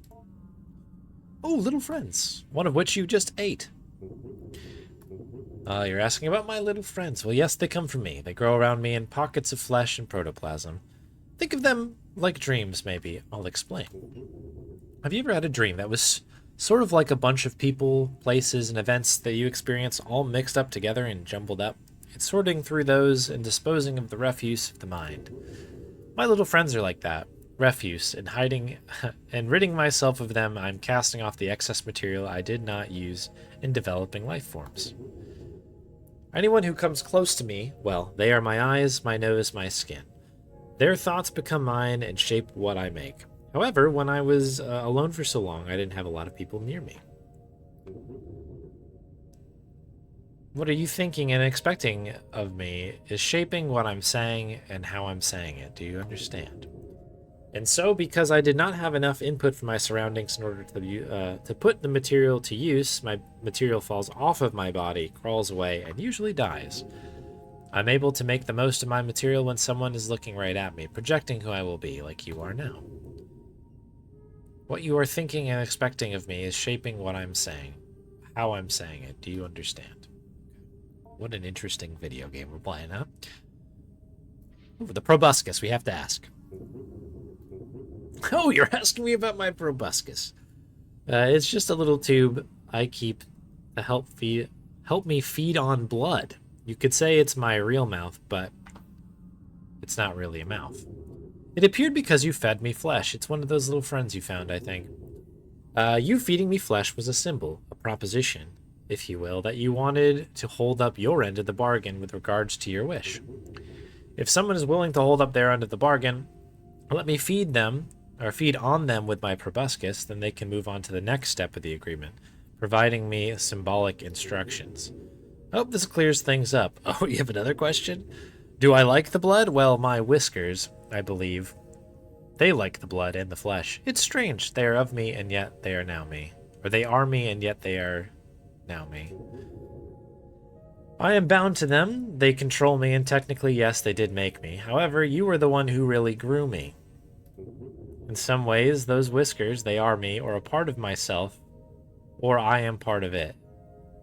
Oh, little friends, one of which you just ate. You're asking about my little friends. Well, yes, they come from me. They grow around me in pockets of flesh and protoplasm. Think of them like dreams, maybe. I'll explain. Have you ever had a dream that was sort of like a bunch of people, places, and events that you experience all mixed up together and jumbled up? It's sorting through those and disposing of the refuse of the mind. My little friends are like that. Refuse, and hiding and ridding myself of them, I'm casting off the excess material I did not use in developing life forms. Anyone who comes close to me, well, they are my eyes, my nose, my skin. Their thoughts become mine and shape what I make. However, when I was alone for so long, I didn't have a lot of people near me. What are you thinking and expecting of me is shaping what I'm saying and how I'm saying it. Do you understand? And so, because I did not have enough input from my surroundings in order to put the material to use, my material falls off of my body, crawls away, and usually dies. I'm able to make the most of my material when someone is looking right at me, projecting who I will be, like you are now. What you are thinking and expecting of me is shaping what I'm saying, how I'm saying it. Do you understand? What an interesting video game we're playing, huh? Ooh, the proboscis, we have to ask. Oh, you're asking me about my proboscis. It's just a little tube I keep to help me feed on blood. You could say it's my real mouth, but it's not really a mouth. It appeared because you fed me flesh. It's one of those little friends you found, I think. You feeding me flesh was a symbol, a proposition, if you will, that you wanted to hold up your end of the bargain with regards to your wish. If someone is willing to hold up their end of the bargain, let me feed them, or feed on them with my proboscis, then they can move on to the next step of the agreement, providing me symbolic instructions. I hope this clears things up. Oh, you have another question? Do I like the blood? Well, my whiskers, I believe, they like the blood and the flesh. It's strange. They are of me, and yet they are now me. Or they are me, and yet they are now me. I am bound to them. They control me, and technically, yes, they did make me. However, you were the one who really grew me. In some ways, those whiskers, they are me, or a part of myself, or I am part of it.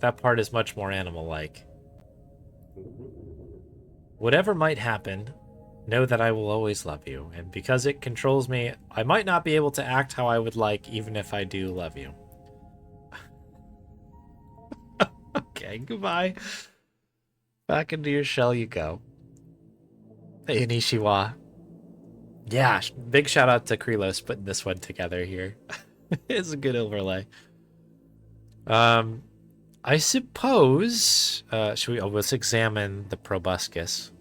That part is much more animal-like. Whatever might happen, know that I will always love you, and because it controls me, I might not be able to act how I would like, even if I do love you. Okay, goodbye. Back into your shell you go. Hey, Nishiwa. Yeah, big shout out to Krelos putting this one together here. It's a good overlay. I suppose, let's examine the proboscis.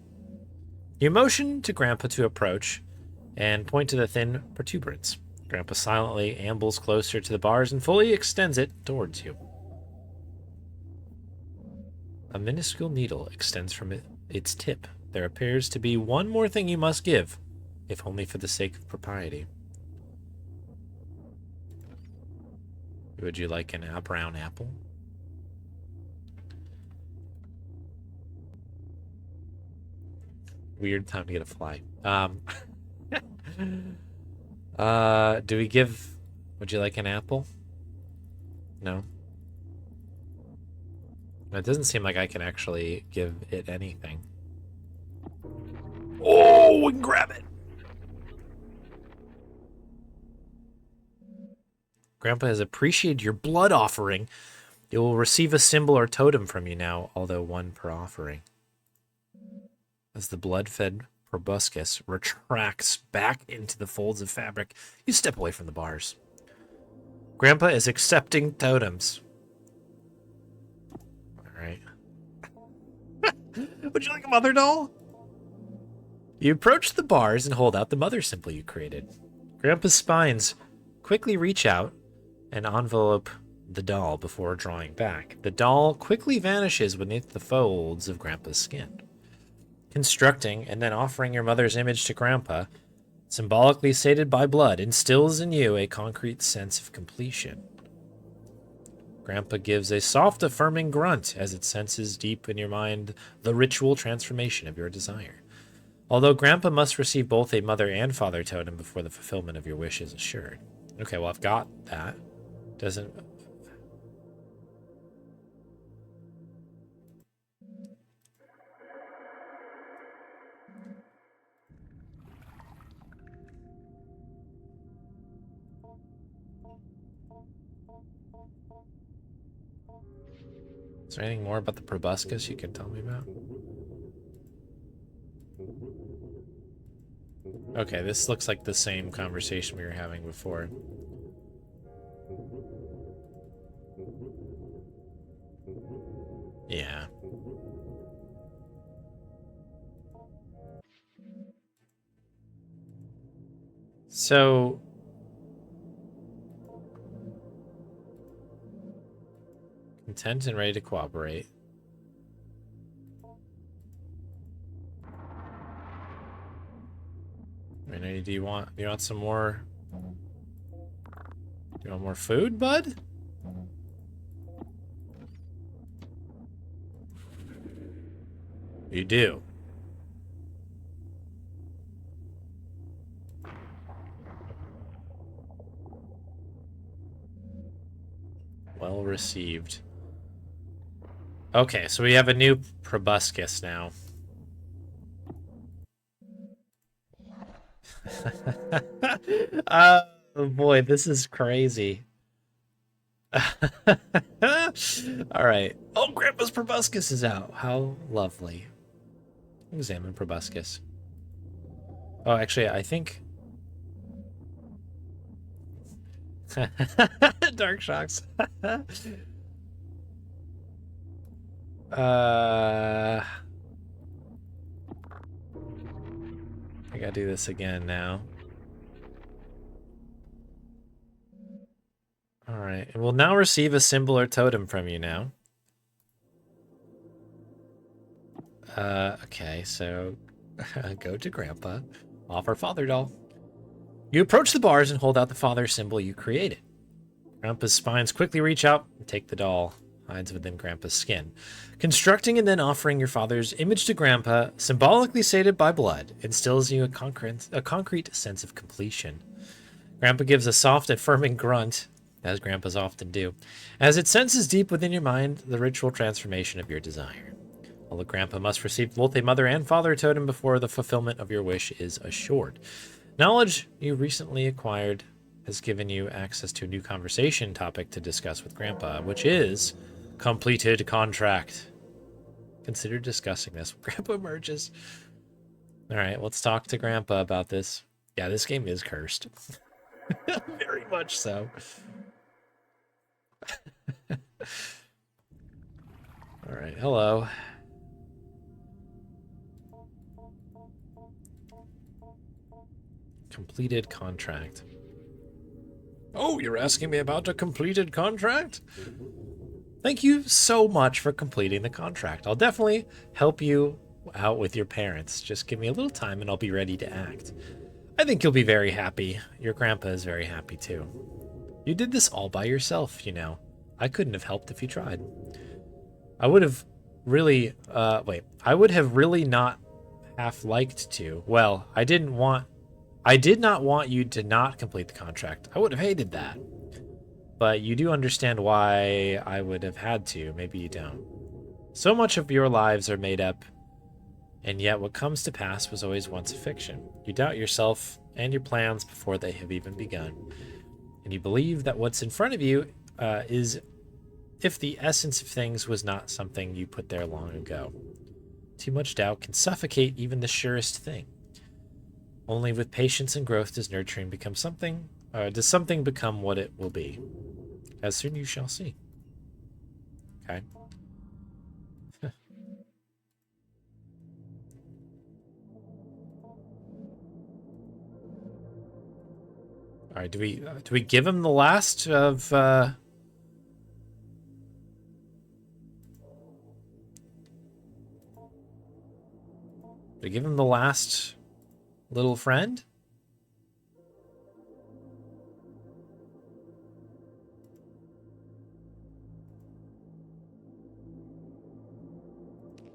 You motion to Grandpa to approach and point to the thin protuberance. Grandpa silently ambles closer to the bars and fully extends it towards you. A minuscule needle extends from its tip. There appears to be one more thing you must give, if only for the sake of propriety. Would you like a brown apple? Weird time to get a fly. Do we give... Would you like an apple? No? It doesn't seem like I can actually give it anything. Oh, we can grab it! Grandpa has appreciated your blood offering. It will receive a symbol or totem from you now, although one per offering. As the blood-fed proboscis retracts back into the folds of fabric, you step away from the bars. Grandpa is accepting totems. Alright. Would you like a mother doll? You approach the bars and hold out the mother symbol you created. Grandpa's spines quickly reach out and envelope the doll before drawing back. The doll quickly vanishes beneath the folds of Grandpa's skin. Constructing and then offering your mother's image to Grandpa, symbolically sated by blood, instills in you a concrete sense of completion. Grandpa gives a soft, affirming grunt as it senses deep in your mind the ritual transformation of your desire. Although Grandpa must receive both a mother and father totem before the fulfillment of your wish is assured. Okay, well, I've got that. Doesn't... Is there anything more about the proboscis you can tell me about? Okay, this looks like the same conversation we were having before. Yeah. So... Content and ready to cooperate. I mean, do you want some more? Do you want more food, bud? You do. Well received. Okay, so we have a new proboscis now. Oh boy, this is crazy. Alright. Oh, Grandpa's proboscis is out. How lovely. Examine proboscis. Oh, actually, I think... Dark shocks. I gotta do this again now. Alright, and we'll now receive a symbol or totem from you now. Okay, so go to Grandpa, offer father doll. You approach the bars and hold out the father symbol you created. Grandpa's spines quickly reach out and take the doll. hides within Grandpa's skin. Constructing and then offering your father's image to Grandpa, symbolically sated by blood, instills you a concrete sense of completion. Grandpa gives a soft, affirming grunt, as Grandpas often do, as it senses deep within your mind the ritual transformation of your desire. Although Grandpa must receive both a mother and father totem before the fulfillment of your wish is assured. Knowledge you recently acquired has given you access to a new conversation topic to discuss with Grandpa, which is completed contract. Consider discussing this when Grandpa emerges. All right, let's talk to Grandpa about this. Yeah, this game is cursed. Very much so. All right, hello. Completed contract. Oh, you're asking me about a completed contract? Thank you so much for completing the contract. I'll definitely help you out with your parents. Just give me a little time and I'll be ready to act. I think you'll be very happy. Your grandpa is very happy too. You did this all by yourself, you know. I couldn't have helped if you tried. I would have really, I would have really not half liked to. Well, I did not want you to not complete the contract. I would have hated that. But you do understand why I would have had to. Maybe you don't. So much of your lives are made up, and yet what comes to pass was always once a fiction. You doubt yourself and your plans before they have even begun. And you believe that what's in front of you is if the essence of things was not something you put there long ago. Too much doubt can suffocate even the surest thing. Only with patience and growth does nurturing become something, does something become what it will be. As soon you shall see. Okay. All right. Do we give him the last of? Do we give him the last little friend?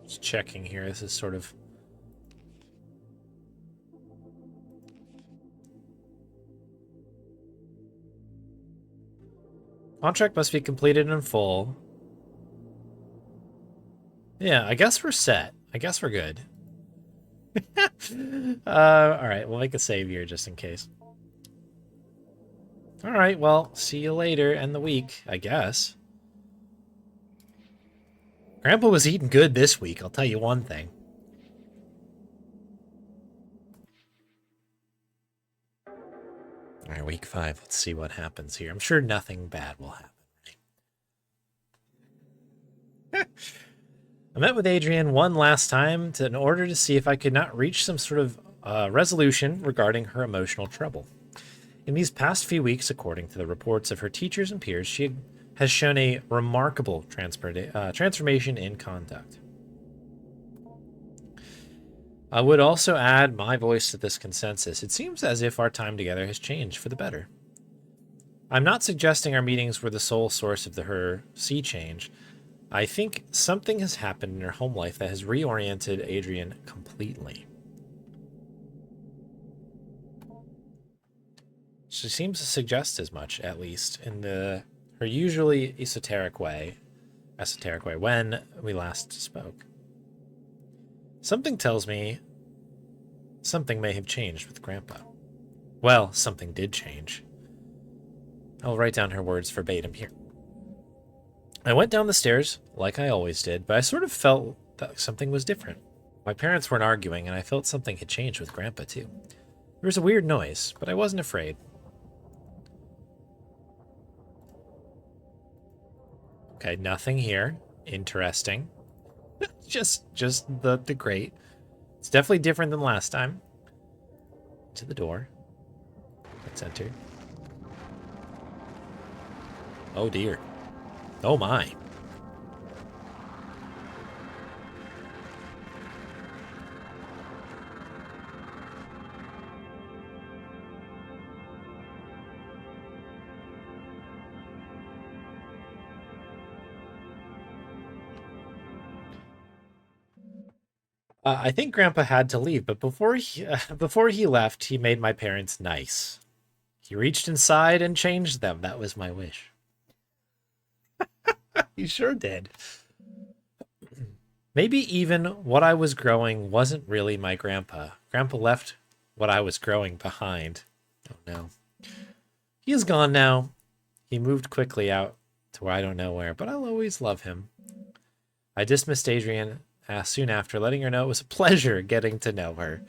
Just checking here. This is sort of. Contract must be completed in full. Yeah, I guess we're set. I guess we're good. All right, we'll make a save here just in case. All right, well, see you later in the week, I guess. Grandpa was eating good this week, I'll tell you one thing. All right, week 5. Let's see what happens here. I'm sure nothing bad will happen. Right? I met with Adrian one last time in order to see if I could not reach some sort of resolution regarding her emotional trouble. In these past few weeks, according to the reports of her teachers and peers, she has shown a remarkable transformation in conduct. I would also add my voice to this consensus. It seems as if our time together has changed for the better. I'm not suggesting our meetings were the sole source of her sea change. I think something has happened in her home life that has reoriented Adrian completely. She seems to suggest as much, at least, in her usually esoteric way when we last spoke. Something tells me something may have changed with Grandpa. Well, something did change. I'll write down her words verbatim here. I went down the stairs, like I always did, but I sort of felt that something was different. My parents weren't arguing, and I felt something had changed with Grandpa, too. There was a weird noise, but I wasn't afraid. Okay, nothing here. Interesting. just the grate. It's definitely different than last time. To the door. Let's enter. Oh dear. Oh my. I think Grandpa had to leave, but before he left, he made my parents nice. He reached inside and changed them. That was my wish. He sure did. Maybe even what I was growing wasn't really my grandpa. Grandpa left what I was growing behind. Oh no. He is gone now. He moved quickly out to where I don't know where, but I'll always love him. I dismissed Adrian soon after, letting her know it was a pleasure getting to know her.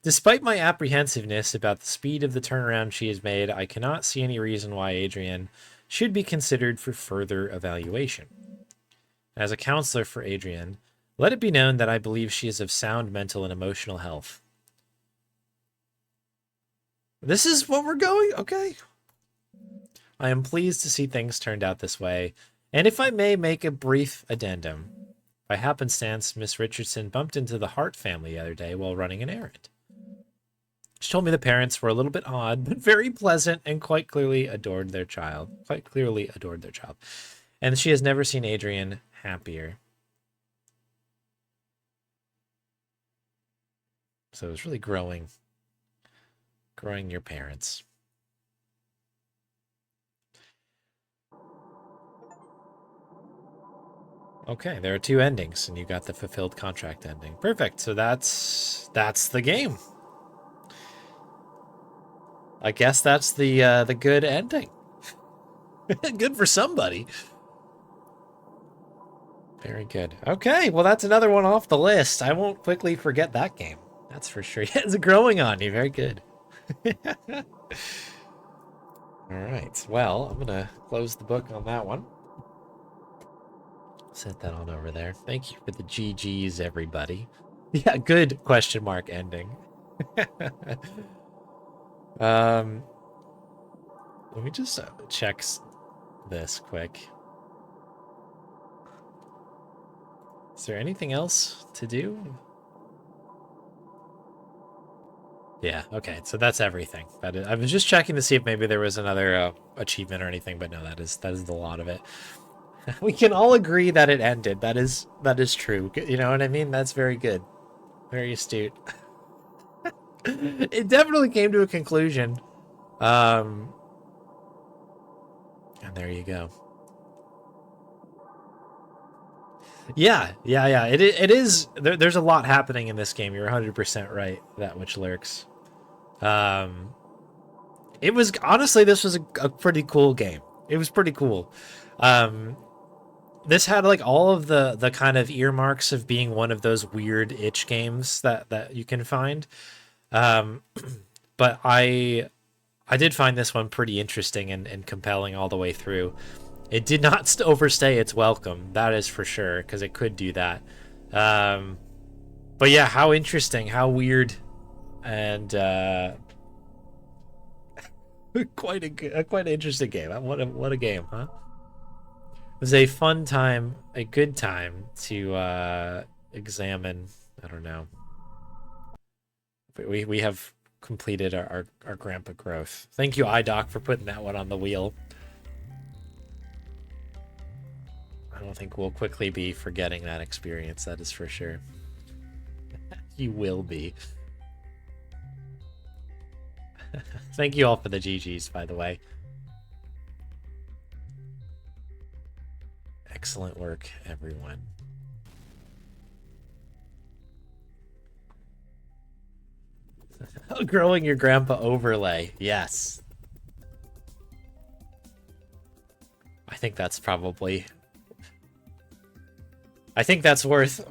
Despite my apprehensiveness about the speed of the turnaround she has made, I cannot see any reason why Adrian should be considered for further evaluation. As a counselor for Adrian, let it be known that I believe she is of sound mental and emotional health. This is what we're going? Okay. I am pleased to see things turned out this way, and if I may make a brief addendum. By happenstance, Miss Richardson bumped into the Hart family the other day while running an errand. She told me the parents were a little bit odd, but very pleasant and quite clearly adored their child. And she has never seen Adrian happier. So it was really growing your parents. Okay, there are two endings, and you got the fulfilled contract ending. Perfect. So that's the game. I guess that's the good ending. Good for somebody. Very good. Okay, well that's another one off the list. I won't quickly forget that game. That's for sure. Yeah, it's growing on you. Very good. All right. Well, I'm gonna close the book on that one. Set that on over there. Thank you for the GGs, everybody. Yeah, good question mark ending. Let me just check this quick. Is there anything else to do? Yeah, okay, so that's everything. That is, I was just checking to see if maybe there was another achievement or anything, but no, that is the lot of it. We can all agree that it ended. That is true. You know what I mean? That's very good. Very astute. It definitely came to a conclusion. And there you go. Yeah. It is. There's a lot happening in this game. You're 100% right. That which lurks. It was honestly, this was a pretty cool game. It was pretty cool. This had like all of the kind of earmarks of being one of those weird itch games that you can find. But I did find this one pretty interesting and compelling all the way through. It did not overstay its welcome, that is for sure, because it could do that. But yeah, how interesting, how weird, and quite an interesting game. What a game, huh? It was a fun time, a good time to examine. I don't know. But we have completed our grandpa growth. Thank you, iDoc, for putting that one on the wheel. I don't think we'll quickly be forgetting that experience, that is for sure. You will be. Thank you all for the GGs, by the way. Excellent work, everyone. Growing your grandpa overlay. Yes. I think that's probably... I think that's worth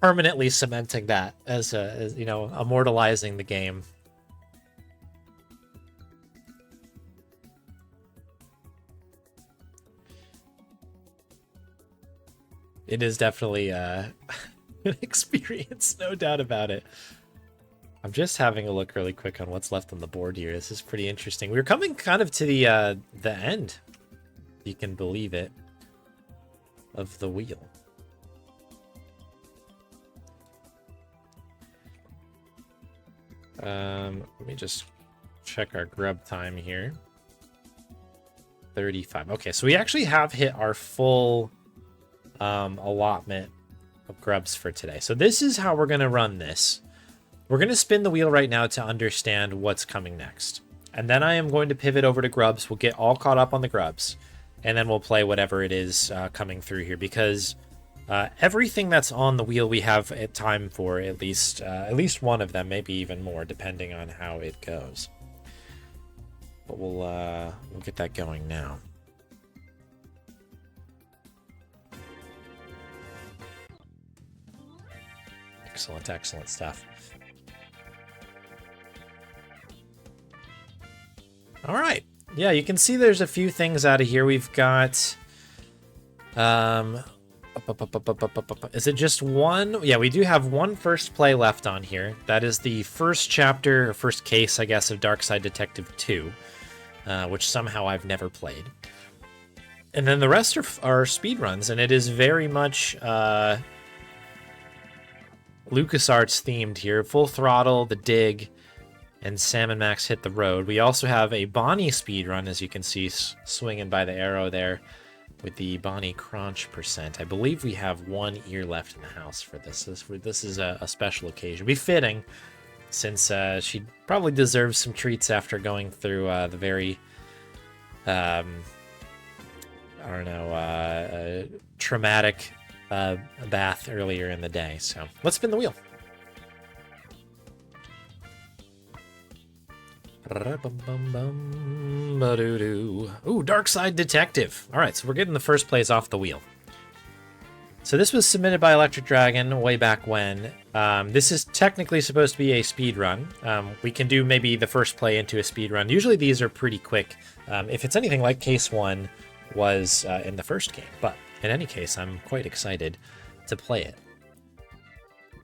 permanently cementing that as you know, immortalizing the game. It is definitely an experience, no doubt about it. I'm just having a look really quick on what's left on the board here. This is pretty interesting. We're coming kind of to the end, if you can believe it, of the wheel. Let me just check our grub time here. 35. Okay, so we actually have hit our full allotment of grubs for today. So this is how we're going to run this. We're going to spin the wheel right now to understand what's coming next. And then I am going to pivot over to grubs. We'll get all caught up on the grubs. And then we'll play whatever it is coming through here. Because everything that's on the wheel we have time for at least one of them, maybe even more, depending on how it goes. But we'll get that going now. Excellent stuff. All right. Yeah, you can see there's a few things out of here. We've got... is it just one? Yeah, we do have one first play left on here. That is the first chapter, or first case, I guess, of Darkside Detective 2, which somehow I've never played. And then the rest are speedruns, and it is very much LucasArts themed here. Full Throttle, The Dig, and Sam and Max Hit the Road. We also have a Bonnie speedrun, as you can see, swinging by the arrow there with the Bonnie Crunch percent. I believe we have one ear left in the house for this. This is a special occasion. Be fitting, since she probably deserves some treats after going through the very, traumatic bath earlier in the day. So let's spin the wheel. Ooh, Darkside Detective. All right, so we're getting the first plays off the wheel. So this was submitted by Electric Dragon way back when. This is technically supposed to be a speed run. We can do maybe the first play into a speed run. Usually these are pretty quick, if it's anything like Case 1 was in the first game. But in any case, I'm quite excited to play it.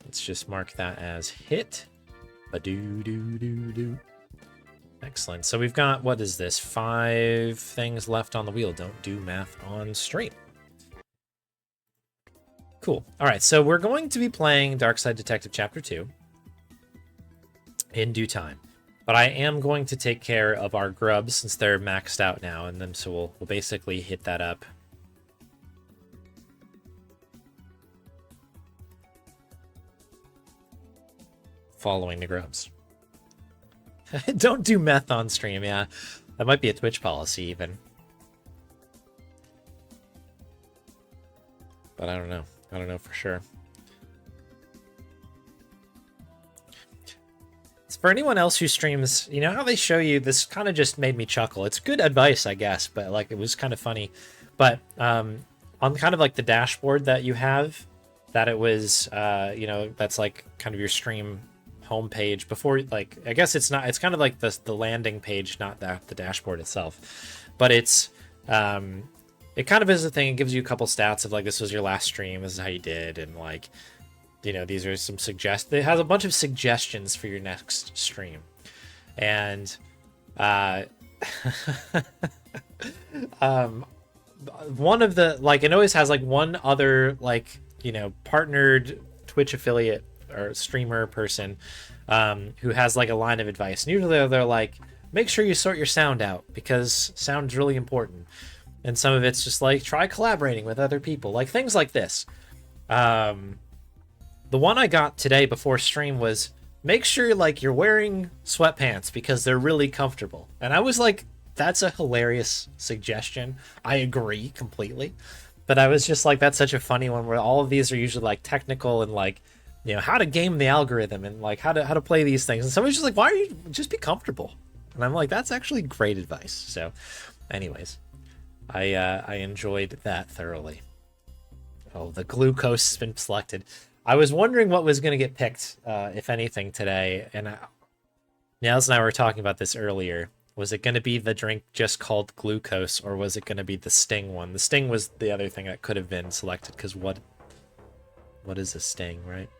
Let's just mark that as hit. Ba-doo-doo-doo-doo. Excellent. So we've got, what is this? 5 things left on the wheel. Don't do math on stream. Cool. All right, so we're going to be playing Darkside Detective Chapter 2 in due time. But I am going to take care of our grubs since they're maxed out now, and then so we'll basically hit that up. Following the grubs. Don't do meth on stream, yeah. That might be a Twitch policy, even. But I don't know. I don't know for sure. For anyone else who streams, you know how they show you, this kind of just made me chuckle. It's good advice, I guess, but like it was kind of funny. But on kind of like the dashboard that you have, that it was, that's like kind of your stream homepage before, like, I guess it's not, it's kind of like the landing page, not the dashboard itself, but it's it kind of is a thing. It gives you a couple stats of like, this was your last stream, this is how you did, and like, you know, these are some it has a bunch of suggestions for your next stream. And one of the, like, it always has like one other, like, you know, partnered Twitch affiliate or streamer person who has like a line of advice, and usually they're like, make sure you sort your sound out because sound's really important. And some of it's just like, try collaborating with other people, like things like this. The one I got today before stream was, make sure like you're wearing sweatpants because they're really comfortable. And I was like, that's a hilarious suggestion. I agree completely. But I was just like, that's such a funny one where all of these are usually like technical and like, you know, how to game the algorithm and like how to play these things. And somebody's just like, why are you, just be comfortable? And I'm like, that's actually great advice. So anyways, I enjoyed that thoroughly. Oh, the glucose has been selected. I was wondering what was going to get picked, if anything, today. And Niels and I were talking about this earlier. Was it going to be the drink just called glucose, or was it going to be the Sting one? The Sting was the other thing that could have been selected, because what is a Sting, right?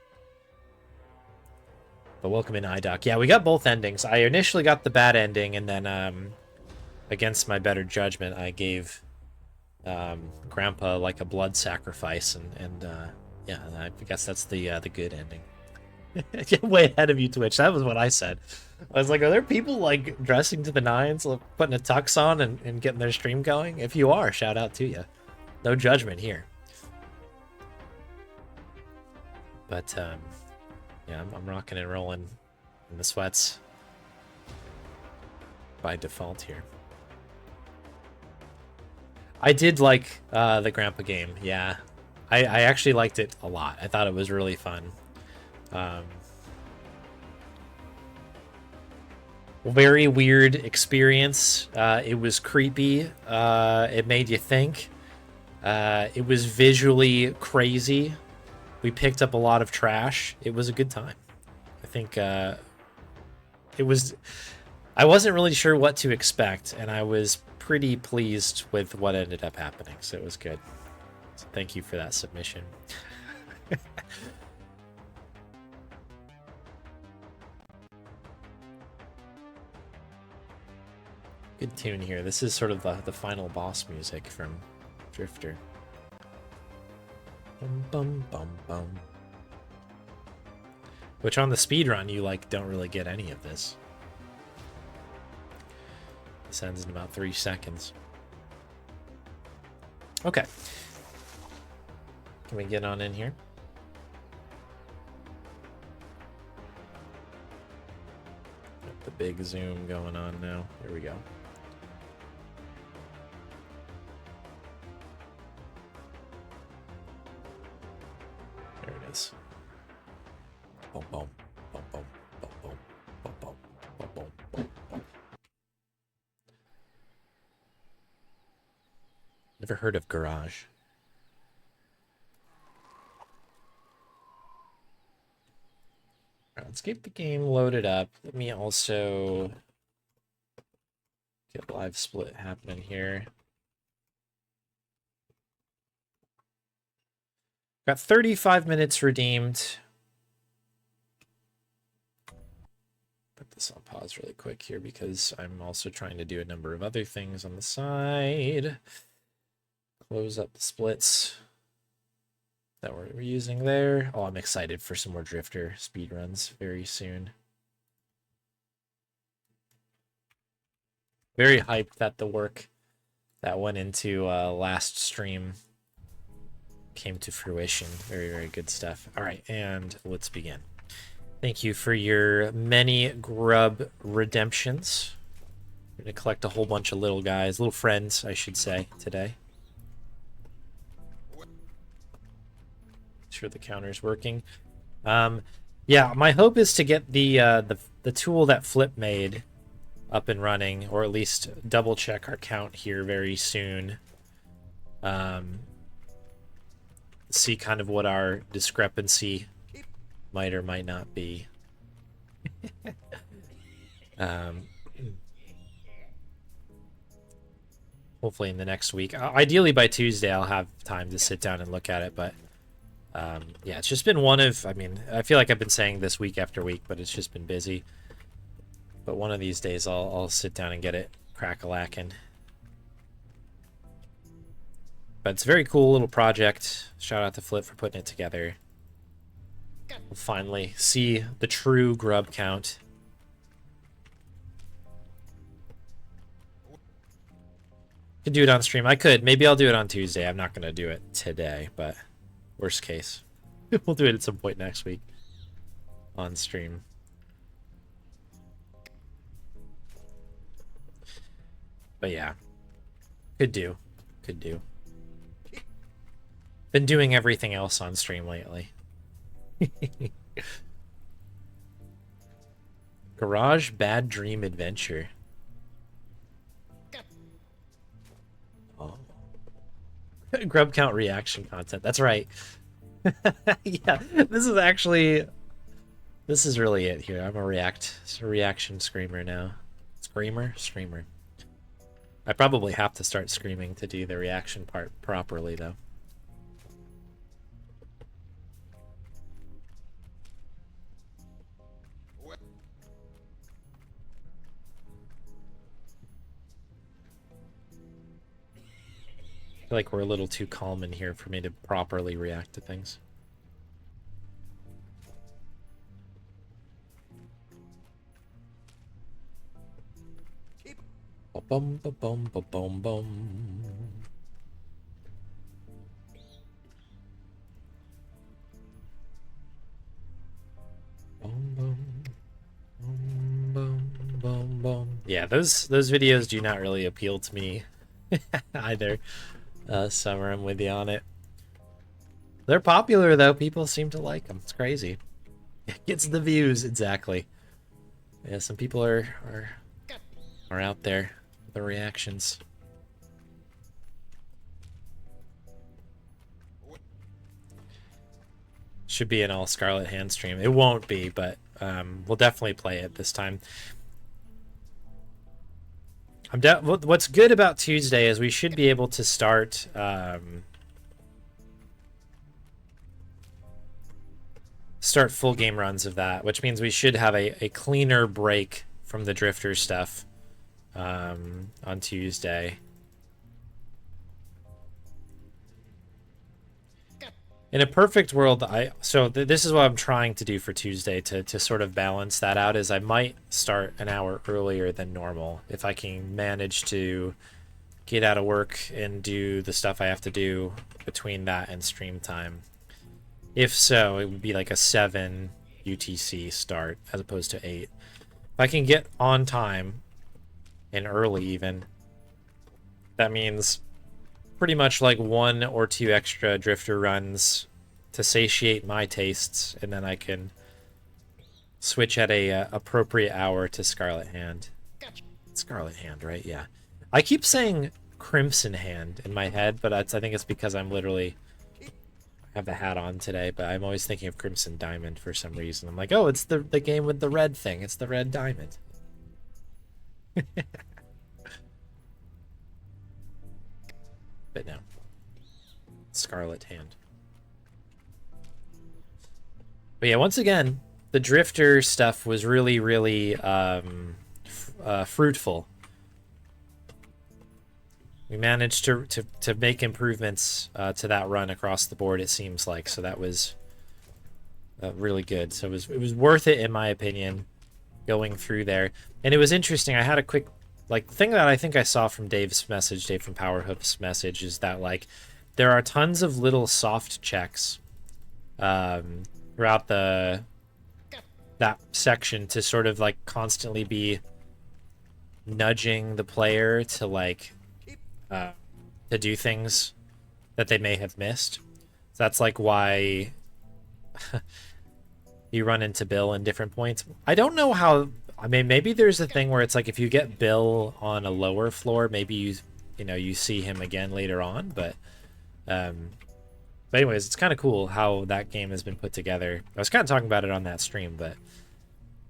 But welcome in, iDoc. Yeah, we got both endings. I initially got the bad ending, and then against my better judgment, I gave Grandpa like a blood sacrifice, and yeah, I guess that's the good ending. Get way ahead of you, Twitch. That was what I said. I was like, are there people like dressing to the nines, like, putting a tux on and getting their stream going? If you are, shout out to you. No judgment here. But yeah, I'm rocking and rolling in the sweats by default here. I did like the Grandpa game. Yeah, I actually liked it a lot. I thought it was really fun. Very weird experience. It was creepy. It made you think. It was visually crazy. We picked up a lot of trash. It was a good time. I think it was. I wasn't really sure what to expect, and I was pretty pleased with what ended up happening. So it was good. So thank you for that submission. Good tune here. This is sort of the final boss music from Drifter. Bum bum bum bum. Which on the speedrun you like don't really get any of this. This ends in about 3 seconds. Okay. Can we get on in here? Got the big zoom going on now. Here we go. There it is. Boom, boom, boom, boom, boom, boom, boom, boom, boom, boom, boom, boom. Never heard of Garage. Let's get the game loaded up. Let me also get live split happening here. Got 35 minutes redeemed. Put this on pause really quick here because I'm also trying to do a number of other things on the side. Close up the splits that we're using there. Oh, I'm excited for some more Drifter speedruns very soon. Very hyped that the work that went into last stream came to fruition. Very, very good stuff. All right, and let's begin. Thank you for your many grub redemptions. We're going to collect a whole bunch of little guys, little friends, I should say, today. Sure the counter's working. Yeah, my hope is to get the tool that Flip made up and running, or at least double check our count here very soon. See kind of what our discrepancy might or might not be. Hopefully in the next week. Ideally by Tuesday I'll have time to sit down and look at it, but yeah, it's just been one of, I mean, I feel like I've been saying this week after week, but it's just been busy. But one of these days I'll sit down and get it crack-a-lackin'. But it's a very cool little project. Shout out to Flip for putting it together. We'll finally see the true grub count. Could do it on stream. I could. Maybe I'll do it on Tuesday. I'm not going to do it today, but worst case. We'll do it at some point next week on stream. But yeah. Could do. Could do. Been doing everything else on stream lately. Garage Bad Dream Adventure. Oh. Grub count reaction content. That's right. Yeah, this is really it here. I'm a reaction screamer now. Screamer. I probably have to start screaming to do the reaction part properly though. I feel like we're a little too calm in here for me to properly react to things. Ba-bum, ba-bum, ba-bum, bum. Boom, boom, boom, boom, boom, boom. Yeah, those videos do not really appeal to me either. Summer, I'm with you on it. They're popular though. People seem to like them. It's crazy. It gets the views, exactly. Yeah, some people are out there with the reactions. Should be an all Scarlet Hand stream. It won't be, but we'll definitely play it this time. What's good about Tuesday is we should be able to start start full game runs of that, which means we should have a cleaner break from the Drifter stuff on Tuesday. In a perfect world, this is what I'm trying to do for Tuesday to sort of balance that out, is I might start an hour earlier than normal if I can manage to get out of work and do the stuff I have to do between that and stream time. If so, it would be like a 7 UTC start as opposed to 8. If I can get on time and early even, that means pretty much like 1 or 2 extra Drifter runs to satiate my tastes, and then I can switch at a appropriate hour to Scarlet Hand. Scarlet Hand, right? Yeah. I keep saying Crimson Hand in my head, but I think it's because I'm literally have the hat on today, but I'm always thinking of Crimson Diamond for some reason. I'm like, oh, it's the game with the red thing. It's the red diamond. But no. Scarlet Hand. But yeah, once again, the Drifter stuff was really, really fruitful. We managed to make improvements to that run across the board, it seems like. So that was really good. So it was worth it, in my opinion, going through there. And it was interesting. I had a quick thing that I think I saw from Dave's message, Dave from Powerhoof's message, is that there are tons of little soft checks throughout that section to sort of constantly be nudging the player to to do things that they may have missed. So that's why you run into Bill in different points. I don't know how. I mean, maybe there's a thing where it's if you get Bill on a lower floor, maybe you see him again later on. But anyways, it's kind of cool how that game has been put together. I was kind of talking about it on that stream, but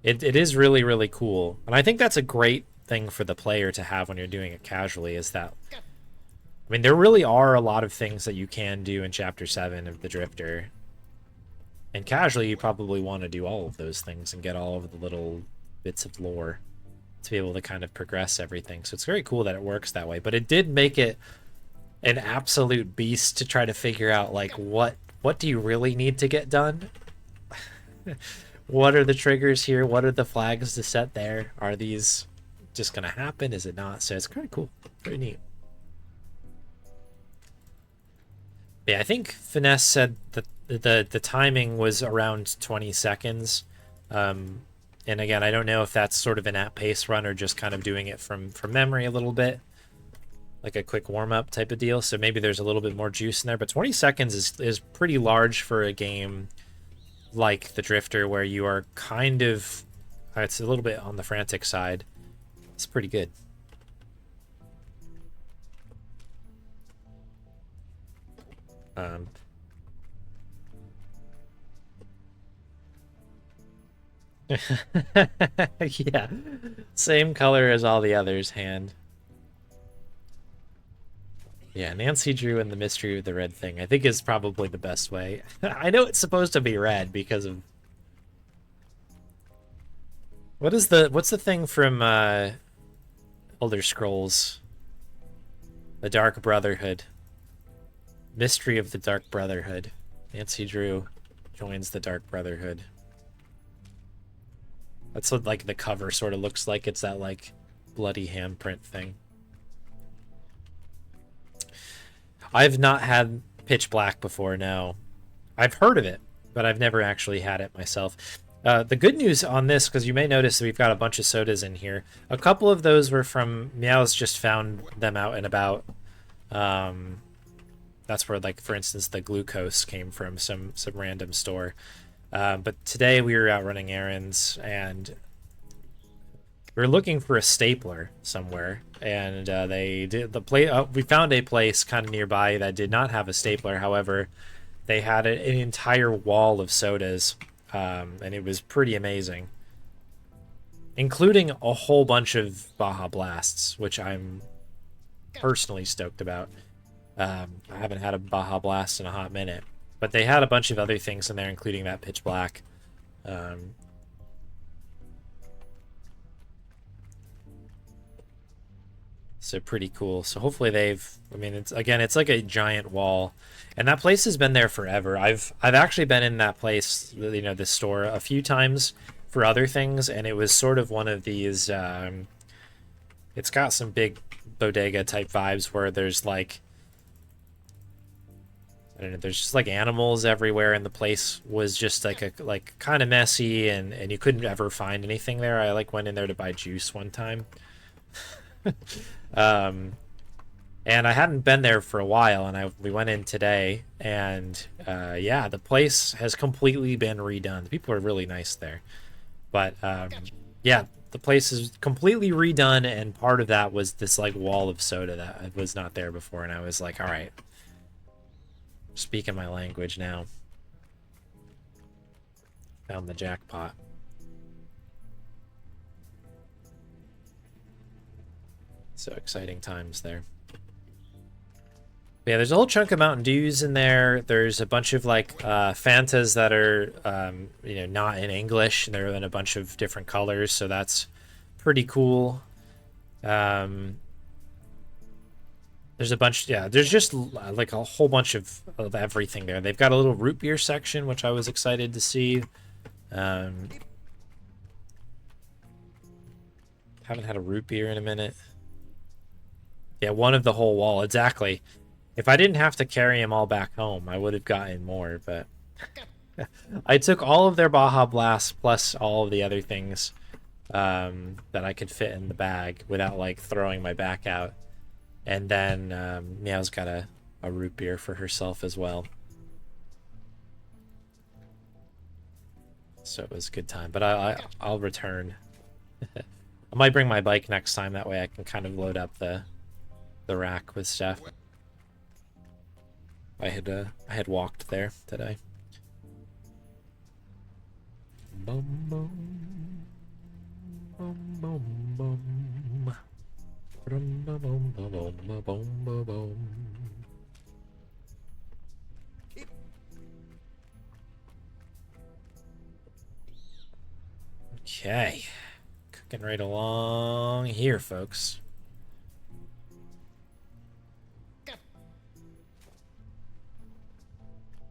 it is really, really cool. And I think that's a great thing for the player to have when you're doing it casually, is that, I mean, there really are a lot of things that you can do in Chapter 7 of the Drifter. And casually, you probably want to do all of those things and get all of the little bits of lore to be able to kind of progress everything. So it's very cool that it works that way. But it did make it an absolute beast to try to figure out, what do you really need to get done? What are the triggers here? What are the flags to set there? Are these just going to happen? Is it not? So it's kind of cool. Very neat. Yeah, I think Finesse said that the timing was around 20 seconds. And again, I don't know if that's sort of an at-pace run or just kind of doing it from memory a little bit, like a quick warm-up type of deal. So maybe there's a little bit more juice in there. But 20 seconds is pretty large for a game like the Drifter, where you are kind of... it's a little bit on the frantic side. It's pretty good. Yeah, same color as all the others' hand. Yeah, Nancy Drew and the Mystery of the Red Thing, I think, is probably the best way. I know it's supposed to be red because of... what's the thing from Elder Scrolls? The Dark Brotherhood. Mystery of the Dark Brotherhood. Nancy Drew joins the Dark Brotherhood. That's what the cover sort of looks like. It's that bloody handprint thing. I've not had Pitch Black before, no. I've heard of it, but I've never actually had it myself. The good news on this, because you may notice that we've got a bunch of sodas in here. A couple of those were from Meows, just found them out and about. Um, that's where, like, for instance, the glucose came from some random store. But today we were out running errands and we were looking for a stapler somewhere, and they did the play. We found a place kind of nearby that did not have a stapler. However, they had an entire wall of sodas, and it was pretty amazing, including a whole bunch of Baja Blasts, which I'm personally stoked about. I haven't had a Baja Blast in a hot minute, but they had a bunch of other things in there, including that Pitch Black. Um, So pretty cool. So hopefully I mean, it's like a giant wall, and that place has been there forever. I've actually been in that place, this store a few times for other things, and it was sort of one of these. It's got some big bodega type vibes where there's like, I don't know, there's just like animals everywhere, and the place was just like kind of messy, and you couldn't ever find anything there. I like went in there to buy juice one time. Um, and I hadn't been there for a while, and we went in today, and yeah, the place has completely been redone. The people are really nice there, but yeah, the place is completely redone, and part of that was this like wall of soda that was not there before, and I was like, all right, speaking my language now. Found the jackpot. So exciting times there. But yeah, there's a whole chunk of Mountain Dews in there. There's a bunch of like Fantas that are not in English, and they're in a bunch of different colors, so that's pretty cool. There's a bunch, yeah. There's just like a whole bunch of everything there. They've got a little root beer section, which I was excited to see. Haven't had a root beer in a minute. Yeah, one of the whole wall, exactly. If I didn't have to carry them all back home, I would have gotten more, but I took all of their Baja Blasts plus all of the other things that I could fit in the bag without like throwing my back out. And then Meow's got a root beer for herself as well. So it was a good time, but I'll return. I might bring my bike next time, that way I can kind of load up the rack with stuff. I had walked there today. Boom boom boom boom boom. Boom boom boom boom boom boom boom. Okay, cooking right along here, folks.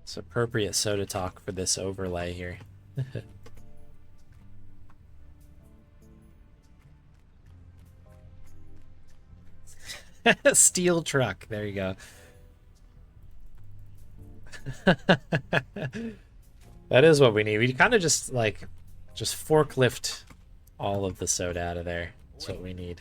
It's appropriate soda talk for this overlay here. Steel truck. There you go. That is what we need. We kind of just forklift all of the soda out of there. That's what we need.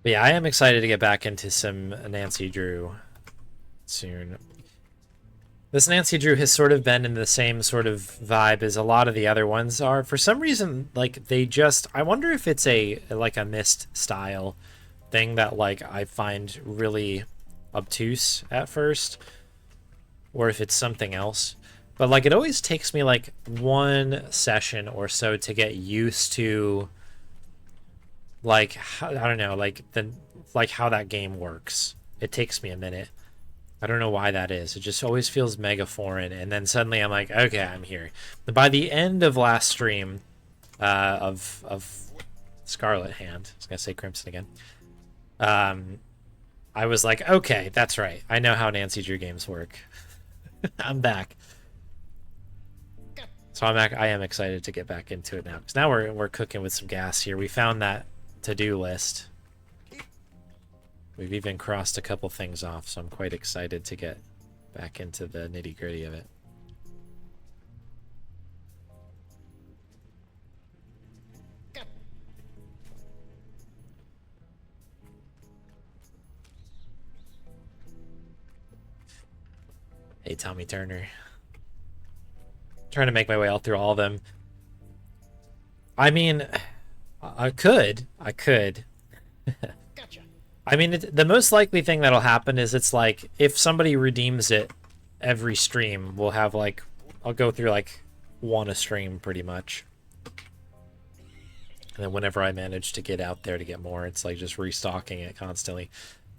But yeah, I am excited to get back into some Nancy Drew soon. This Nancy Drew has sort of been in the same sort of vibe as a lot of the other ones are. For some reason, like I wonder if it's a Myst style thing that like I find really obtuse at first, or if it's something else. But like it always takes me like one session or so to get used to like I don't know, like how that game works. It takes me a minute. I don't know why that is. It just always feels mega foreign, and then suddenly I'm like, okay, I'm here. By the end of last stream of Scarlet Hand, I was gonna say Crimson again. I was like, okay, that's right. I know how Nancy Drew games work. I'm back. So I am excited to get back into it now, because now we're cooking with some gas here. We found that to-do list. We've even crossed a couple things off, so I'm quite excited to get back into the nitty-gritty of it. Hey, Tommy Turner. Trying to make my way all through all of them. I mean, I could. Gotcha. I mean, the most likely thing that'll happen is it's like, if somebody redeems it every stream, we'll have like, I'll go through like one a stream pretty much. And then whenever I manage to get out there to get more, it's like just restocking it constantly.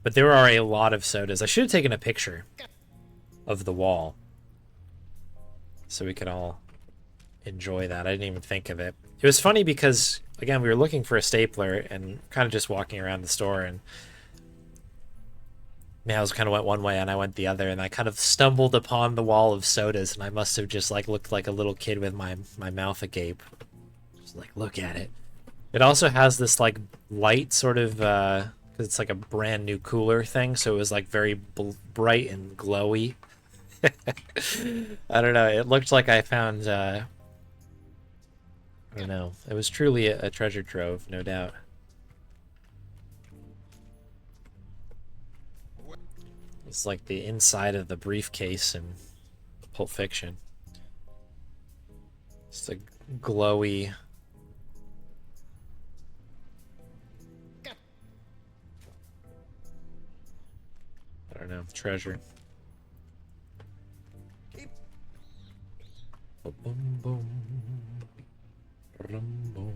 But there are a lot of sodas. I should have taken a picture of the wall so we could all enjoy that. I didn't even think of it. It was funny because, again, we were looking for a stapler and kind of just walking around the store, and nails kind of went one way and I went the other, and I kind of stumbled upon the wall of sodas, and I must have just like looked like a little kid with my mouth agape. Just like, look at it. It also has this like light sort of, because it's like a brand new cooler thing, so it was like very bright and glowy. I don't know, it looked like I found, I don't know, it was truly a treasure trove, no doubt. It's like the inside of the briefcase in Pulp Fiction. It's a glowy... I don't know, treasure. Boom, boom. Boom, boom.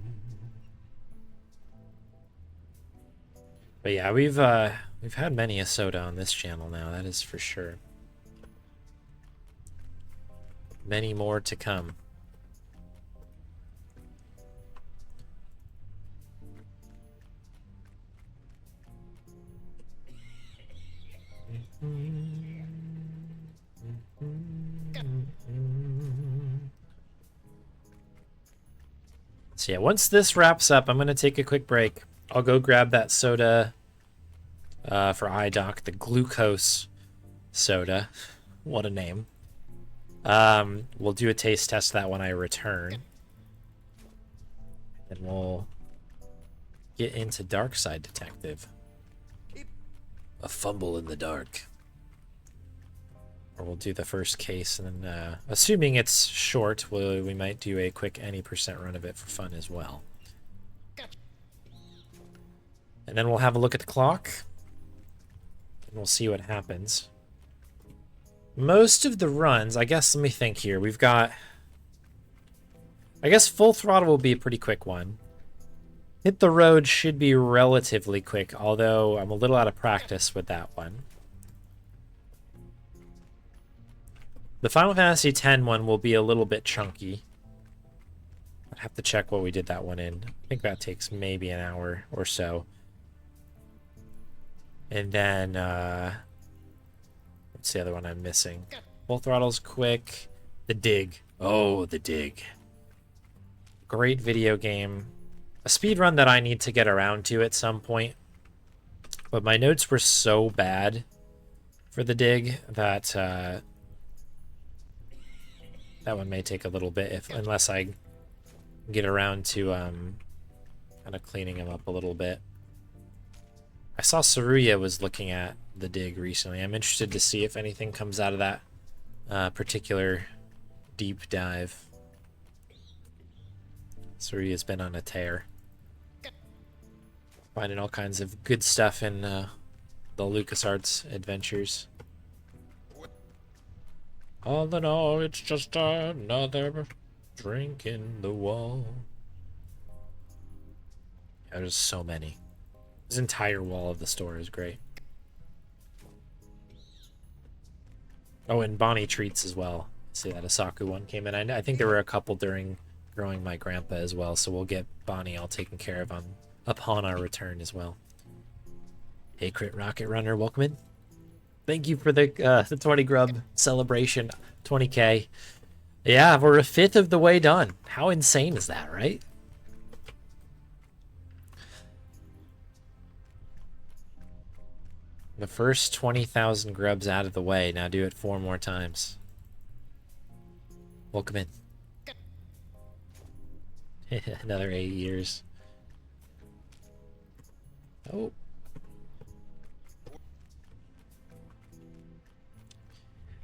But yeah, we've had many a soda on this channel now, that is for sure. Many more to come. So yeah, once this wraps up, I'm going to take a quick break. I'll go grab that soda for iDoc, the glucose soda. What a name. We'll do a taste test of that when I return. And we'll get into Darkside Detective. A fumble in the dark. Or we'll do the first case, and then, assuming it's short, we might do a quick any % run of it for fun as well. And then we'll have a look at the clock, and we'll see what happens. Most of the runs, I guess, let me think here. We've got... I guess Full Throttle will be a pretty quick one. Hit the Road should be relatively quick, although I'm a little out of practice with that one. The Final Fantasy X one will be a little bit chunky. I'd have to check what we did that one in. I think that takes maybe an hour or so. And then, what's the other one I'm missing? Full Throttle's quick. The Dig. Oh, The Dig. Great video game. A speedrun that I need to get around to at some point. But my notes were so bad for The Dig that, that one may take a little bit unless I get around to kind of cleaning them up a little bit. I saw Saruya was looking at The Dig recently. I'm interested to see if anything comes out of that particular deep dive. Saruya's been on a tear. Finding all kinds of good stuff in the LucasArts adventures. All in all, it's just another drink in the wall. Yeah, there's so many. This entire wall of the store is great. Oh, and Bonnie Treats as well. See that Asaku one came in. I think there were a couple during Growing My Grandpa as well, so we'll get Bonnie all taken care of upon our return as well. Hey, Crit Rocket Runner, welcome in. Thank you for the 20 grub celebration, 20k. Yeah, we're a fifth of the way done. How insane is that, right? The first 20,000 grubs out of the way. Now do it 4 more times. Welcome in. Another 8 years. Oh.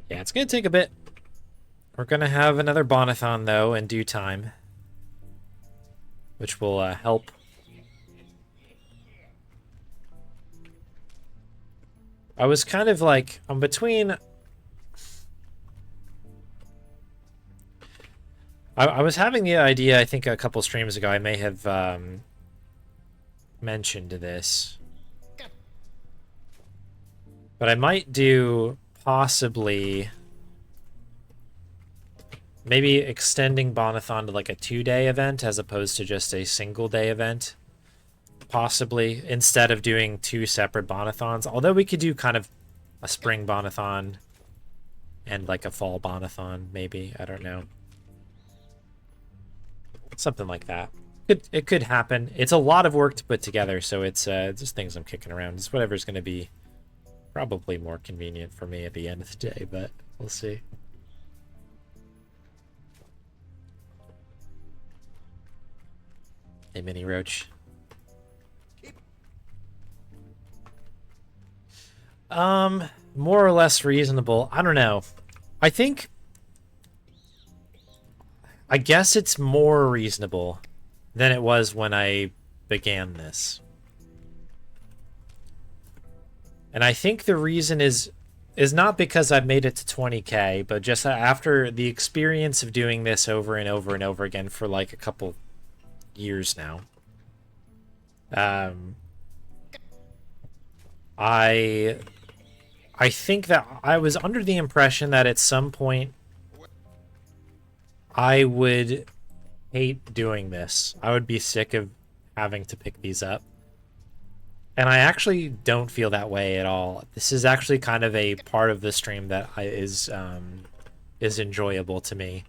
Yeah, it's going to take a bit. We're going to have another Bonathon, though, in due time. Which will help. I was kind of like, I'm between... I was having the idea, I think a couple streams ago, I may have mentioned this. But I might do possibly maybe extending Bonathon to like a 2-day event as opposed to just a single-day event. Possibly, instead of doing 2 separate Bonathons. Although we could do kind of a spring Bonathon and like a fall Bonathon, maybe. I don't know. Something like that. It could happen. It's a lot of work to put together, so it's just things I'm kicking around. It's whatever's going to be probably more convenient for me at the end of the day, but we'll see. Hey, Mini Roach. More or less reasonable. I don't know. I guess it's more reasonable than it was when I began this. And I think the reason is not because I've made it to 20k, but just after the experience of doing this over and over and over again for like a couple years now. I think that I was under the impression that at some point I would hate doing this. I would be sick of having to pick these up. And I actually don't feel that way at all. This is actually kind of a part of the stream that is enjoyable to me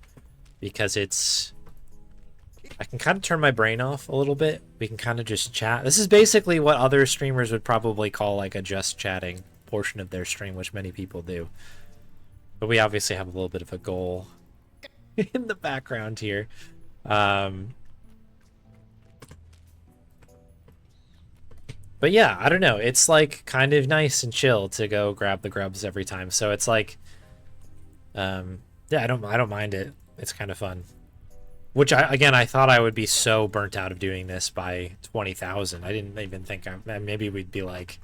because I can kind of turn my brain off a little bit. We can kind of just chat. This is basically what other streamers would probably call like a just chatting portion of their stream, which many people do. But we obviously have a little bit of a goal in the background here. But yeah, I don't know. It's like kind of nice and chill to go grab the grubs every time. So it's like, yeah, I don't mind it. It's kind of fun. Which I thought I would be so burnt out of doing this by 20,000. I didn't even think maybe we'd be like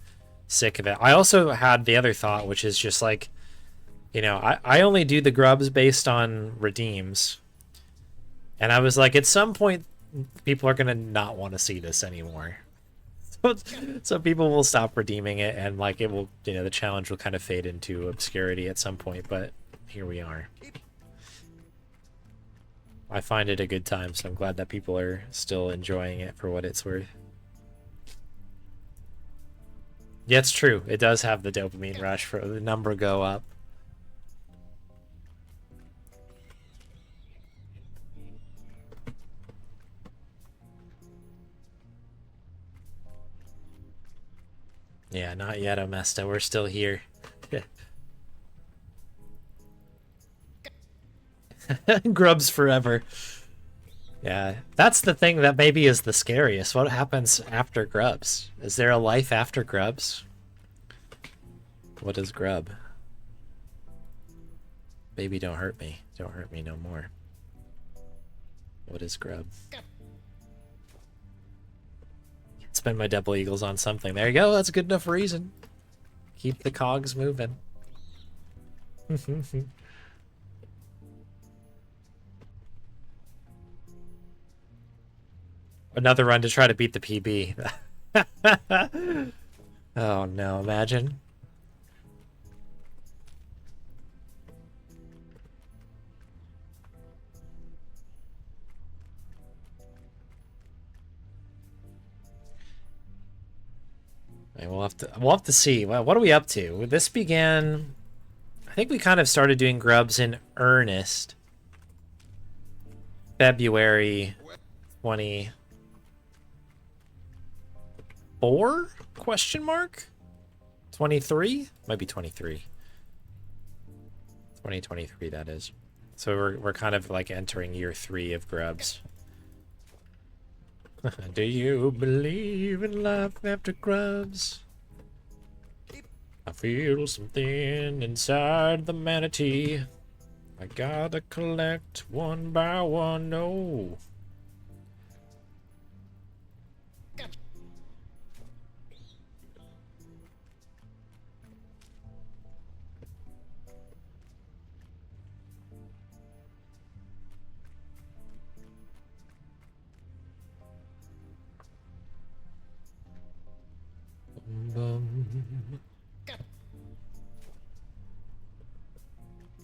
sick of it. I also had the other thought, which is just like, you know, I only do the grubs based on redeems. And I was like, at some point, people are going to not want to see this anymore. So people will stop redeeming it, and like it will, you know, the challenge will kind of fade into obscurity at some point, but here we are. I find it a good time, so I'm glad that people are still enjoying it for what it's worth. Yeah, it's true. It does have the dopamine rush for the number go up. Yeah, not yet, Omesta. We're still here. Grubs forever. Yeah, that's the thing that maybe is the scariest. What happens after grubs? Is there a life after grubs? What is grub? Baby, don't hurt me. Don't hurt me no more. What is grub? Spend my double eagles on something. There you go. That's a good enough reason. Keep the cogs moving. Another run to try to beat the PB. Oh no, imagine. We'll have to see. What are we up to? This began, I think we kind of started doing grubs in earnest February 24? Question mark? 23? Might be 23. 2023, that is. So we're kind of like entering year 3 of Grubs. Do you believe in life after Grubs? I feel something inside the manatee. I gotta collect one by one. No.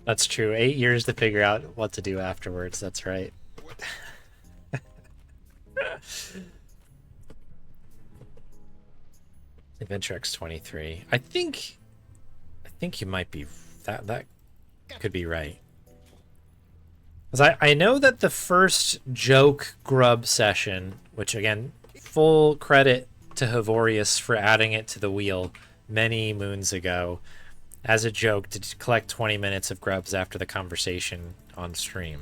That's true. 8 years to figure out what to do afterwards. That's right. Adventure X 23. I think you might be that could be right. Because I know that the first joke grub session, which again, full credit to Havorius for adding it to the wheel many moons ago, as a joke to collect 20 minutes of grubs after the conversation on stream.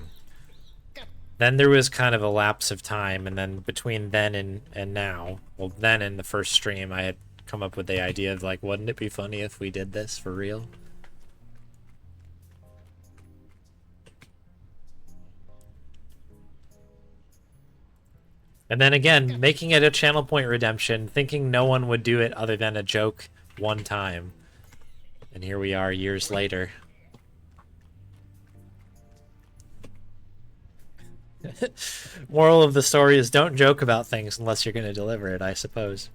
Then there was kind of a lapse of time, and then between then and now, well, then in the first stream, I had come up with the idea of like, wouldn't it be funny if we did this for real? And then again, making it a channel point redemption, thinking no one would do it other than a joke one time. And here we are years later. Moral of the story is don't joke about things unless you're going to deliver it, I suppose.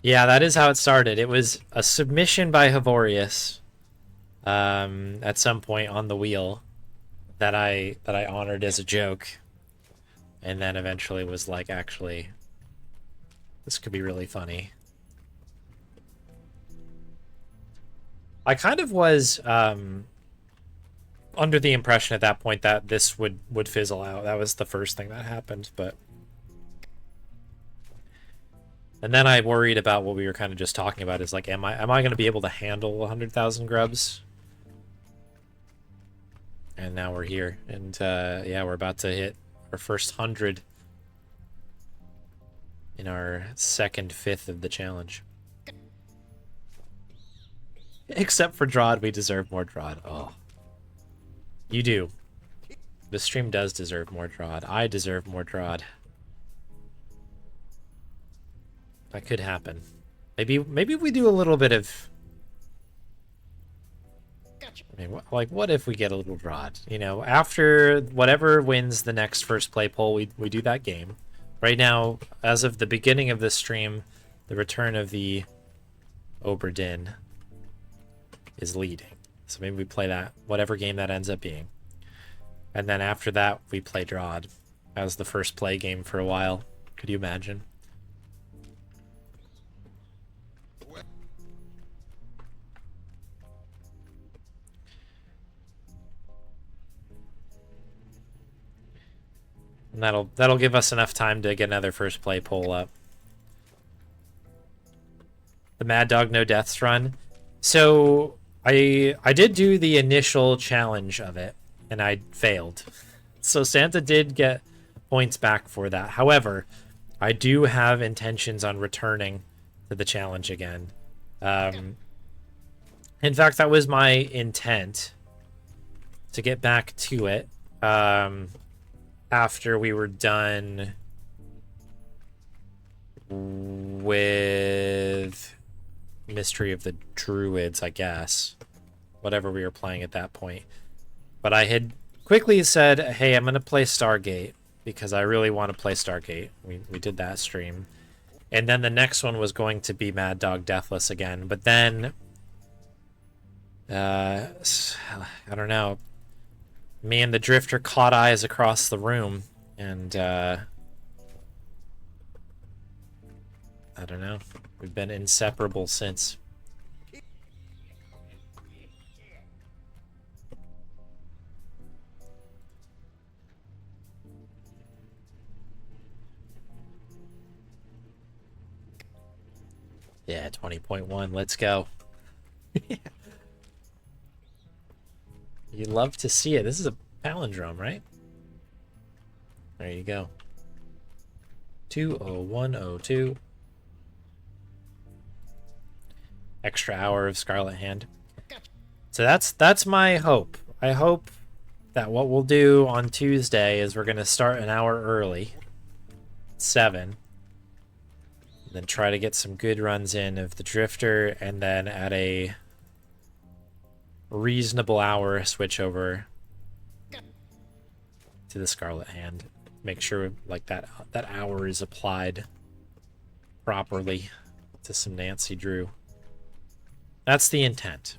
Yeah, that is how it started. It was a submission by Havorius at some point on the wheel that I honored as a joke, and then eventually was like, actually, this could be really funny. I kind of was under the impression at that point that this would fizzle out. That was the first thing that happened, but... And then I worried about what we were kind of just talking about, is like, am I going to be able to handle 100,000 grubs? And now we're here, and yeah, we're about to hit our first 100 in our second fifth of the challenge. Except for Drod, we deserve more Drod. Oh. You do. The stream does deserve more Drod. I deserve more Drod. That could happen. Maybe we do a little bit of... I mean, what if we get a little Drod? You know, after whatever wins the next first play poll, we do that game. Right now, as of the beginning of this stream, the return of the Oberdin is leading. So maybe we play that, whatever game that ends up being. And then after that, we play Drod as the first play game for a while. Could you imagine? And that'll give us enough time to get another first play poll up. The Mad Dog No Deaths run. So I did do the initial challenge of it, and I failed. So Santa did get points back for that. However, I do have intentions on returning to the challenge again. In fact, that was my intent, to get back to it after we were done with Mystery of the Druids, I guess. Whatever we were playing at that point. But I had quickly said, hey, I'm going to play Stargate, because I really want to play Stargate. We did that stream. And then the next one was going to be Mad Dog Deathless again. But then... I don't know. Me and the Drifter caught eyes across the room, and I don't know. We've been inseparable since. Yeah, 20.1. Let's go. You'd love to see it. This is a palindrome, right? There you go. 20102. Extra hour of Scarlet Hand. So that's my hope. I hope that what we'll do on Tuesday is we're gonna start an hour early. 7. Then try to get some good runs in of the Drifter, and then at a reasonable hour switch over to the Scarlet Hand. Make sure like that hour is applied properly to some Nancy Drew. That's the intent.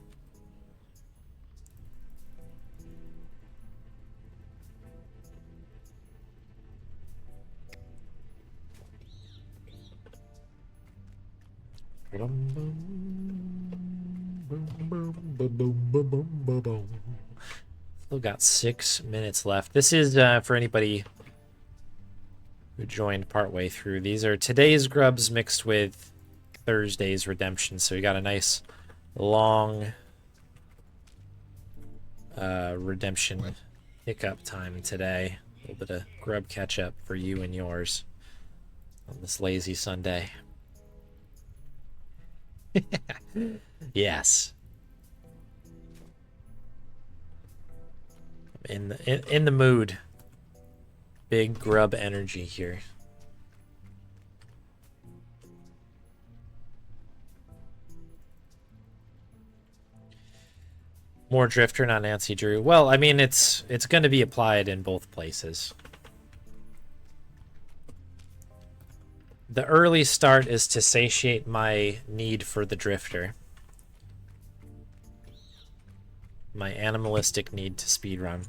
Still got 6 minutes left. This is for anybody who joined partway through. These are today's grubs mixed with Thursday's redemption. So we got a nice long redemption hiccup time today. A little bit of grub catch up for you and yours on this lazy Sunday. Yes. In the mood. Big grub energy here. More Drifter, not Nancy Drew. Well, I mean, it's going to be applied in both places. The early start is to satiate my need for the Drifter. My animalistic need to speedrun.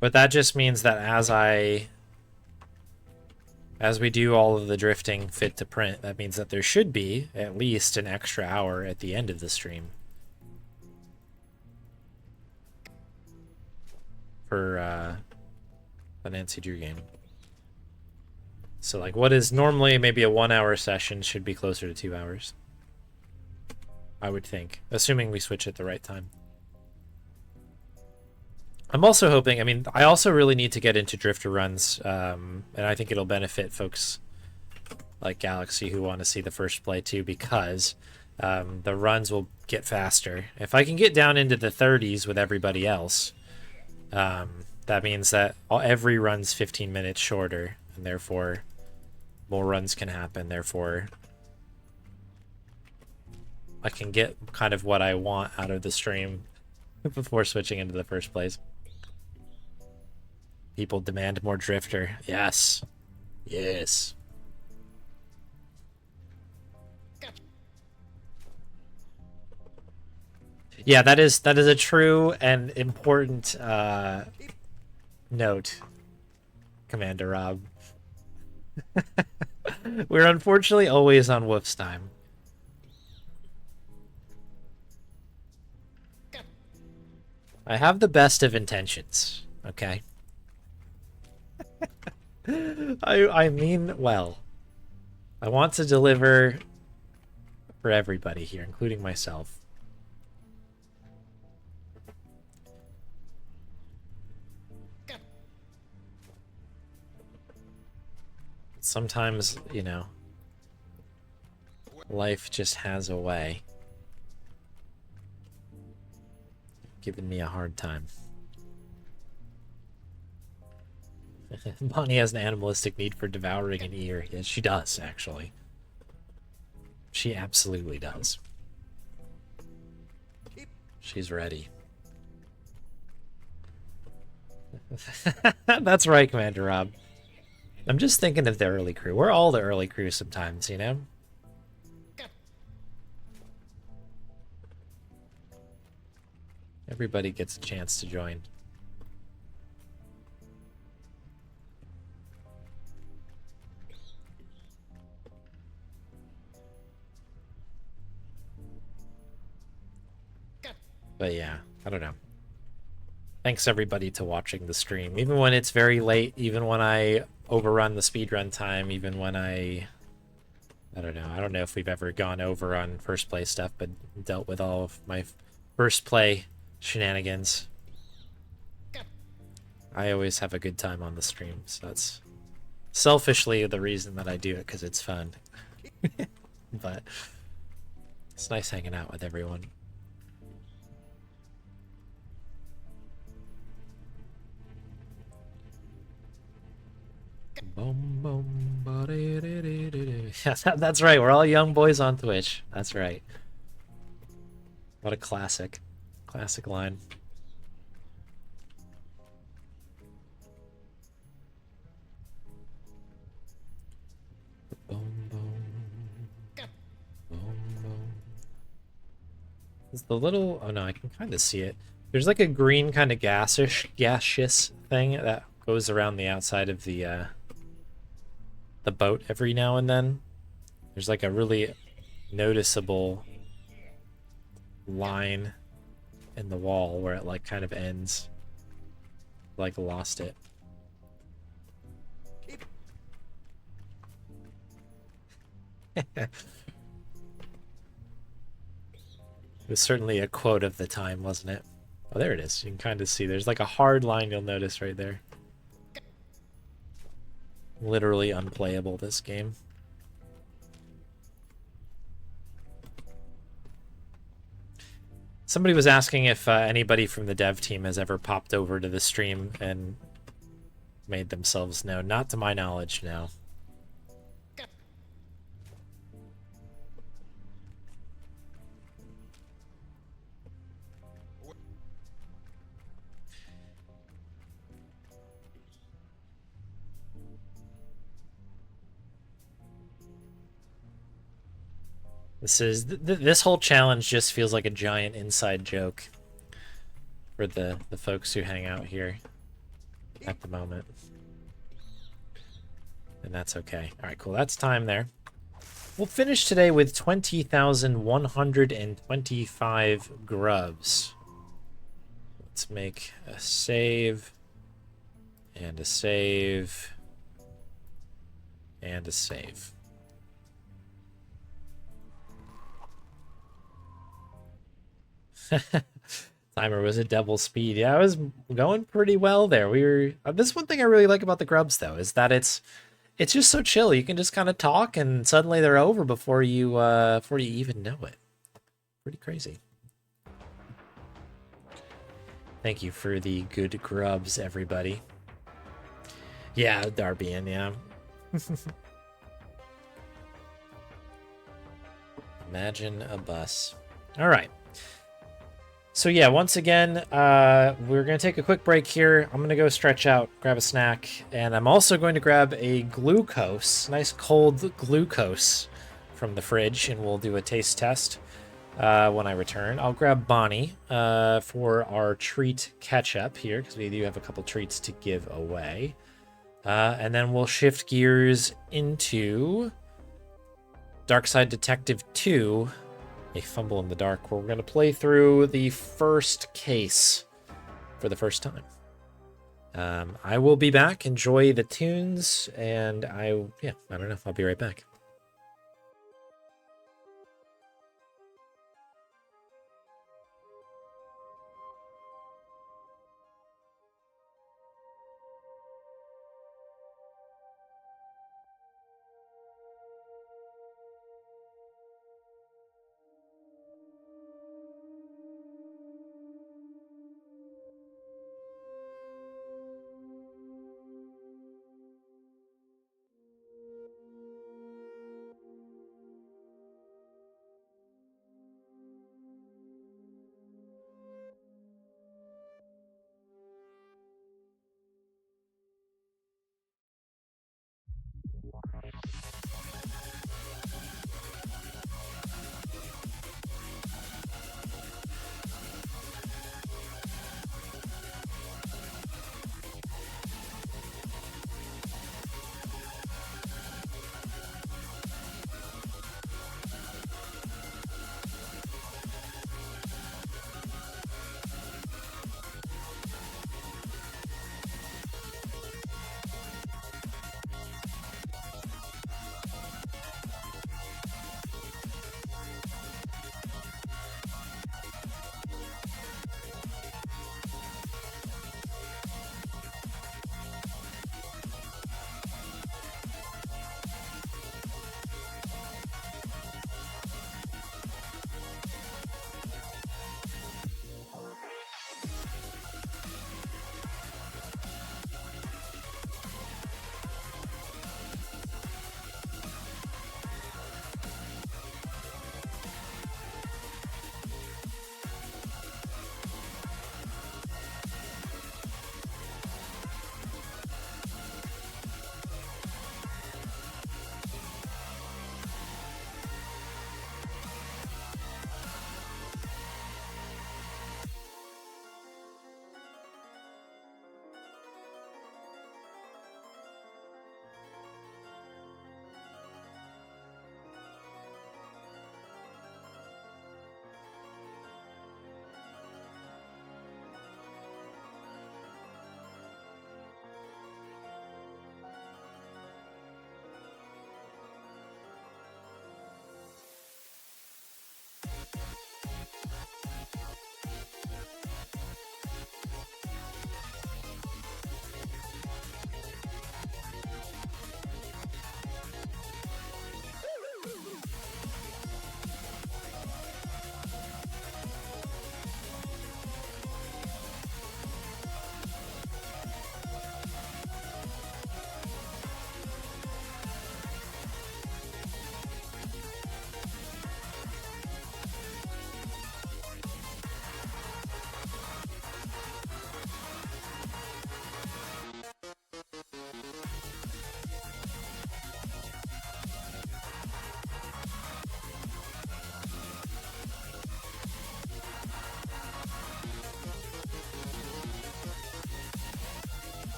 But that just means that as we do all of the drifting fit to print, that means that there should be at least an extra hour at the end of the stream for the Nancy Drew game. So like what is normally maybe a 1 hour session should be closer to 2 hours, I would think, assuming we switch at the right time. I'm also hoping, I mean, I also really need to get into Drifter runs, and I think it'll benefit folks like Galaxy who want to see the first play too, because the runs will get faster. If I can get down into the 30s with everybody else, that means that every run's 15 minutes shorter, and therefore more runs can happen. Therefore, I can get kind of what I want out of the stream before switching into the first place. People demand more Drifter. Yes. Yes. Yeah, that is a true and important note, Commander Rob. We're unfortunately always on Wolf's time. I have the best of intentions, okay? I mean well. I want to deliver for everybody here, including myself. Sometimes, you know, life just has a way. Giving me a hard time. Bonnie has an animalistic need for devouring an ear. Yes, she does, actually. She absolutely does. She's ready. That's right, Commander Rob. I'm just thinking of the early crew. We're all the early crew sometimes, you know? Everybody gets a chance to join. But yeah, I don't know. Thanks everybody to watching the stream. Even when it's very late, even when I overrun the speedrun time, even when I don't know. I don't know if we've ever gone over on first play stuff, but dealt with all of my first play shenanigans. I always have a good time on the stream, so that's selfishly the reason that I do it, because it's fun. But it's nice hanging out with everyone. Yeah, that's right. We're all young boys on Twitch. That's right. What a classic. Classic line. Is the little... Oh no, I can kind of see it. There's like a green kind of gaseous thing that goes around the outside of the boat every now and then. There's like a really noticeable line in the wall where it like kind of ends. Like lost it. It was certainly a quote of the time, wasn't it? Oh, there it is. You can kind of see. There's like a hard line you'll notice right there. Literally unplayable, this game. Somebody was asking if anybody from the dev team has ever popped over to the stream and made themselves known. Not to my knowledge, no. This whole challenge just feels like a giant inside joke for the folks who hang out here at the moment. And that's okay. All right, cool. That's time there. We'll finish today with 20,125 grubs. Let's make a save and a save and a save. Timer was at double speed. Yeah, I was going pretty well there. We were. This one thing I really like about the grubs though is that it's just so chill. You can just kind of talk, and suddenly they're over before you even know it. Pretty crazy. Thank you for the good grubs, everybody. Yeah, Darbian, yeah. Imagine a bus. All right. So yeah, once again, we're going to take a quick break here. I'm going to go stretch out, grab a snack, and I'm also going to grab a glucose, nice cold glucose from the fridge, and we'll do a taste test when I return. I'll grab Bonnie for our treat catch-up here, because we do have a couple treats to give away. And then we'll shift gears into Darkside Detective 2, A Fumble in the Dark, where we're going to play through the first case for the first time. I will be back. Enjoy the tunes, and I don't know. I'll be right back.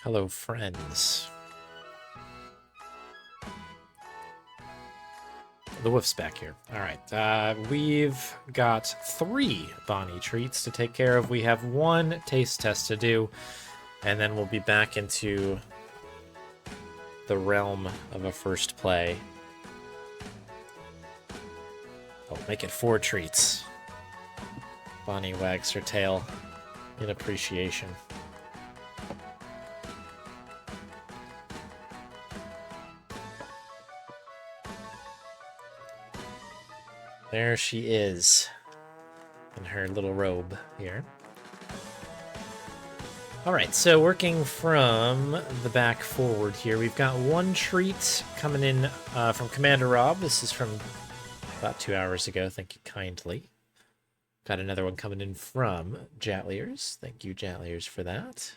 Hello, friends. The wolf's back here. All right. We've got 3 Bonnie treats to take care of. We have 1 taste test to do, and then we'll be back into the realm of a first play. I'll make it 4 treats. Bonnie wags her tail in appreciation. There she is, in her little robe here. Alright, so working from the back forward here, we've got 1 treat coming in from Commander Rob. This is from about 2 hours ago, thank you kindly. Got another one coming in from Jatliers. Thank you, Jatliers, for that.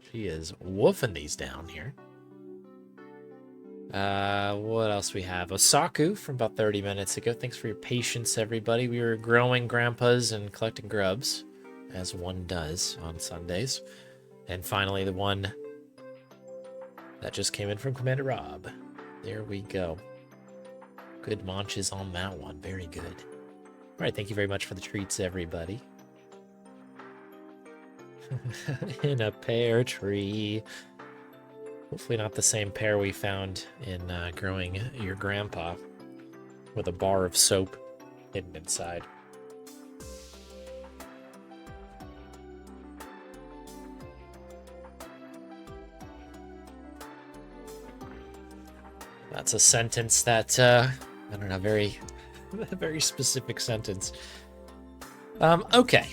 She is woofing these down here. What else we have? Osaku from about 30 minutes ago. Thanks for your patience, everybody. We were growing grandpas and collecting grubs, as one does on Sundays. And finally, the one that just came in from Commander Rob. There we go. Good munches on that one. Very good. All right, thank you very much for the treats, everybody. In a pear tree. Hopefully not the same pear we found in growing your grandpa with a bar of soap hidden inside. That's a sentence that, I don't know, very, very specific sentence. Okay.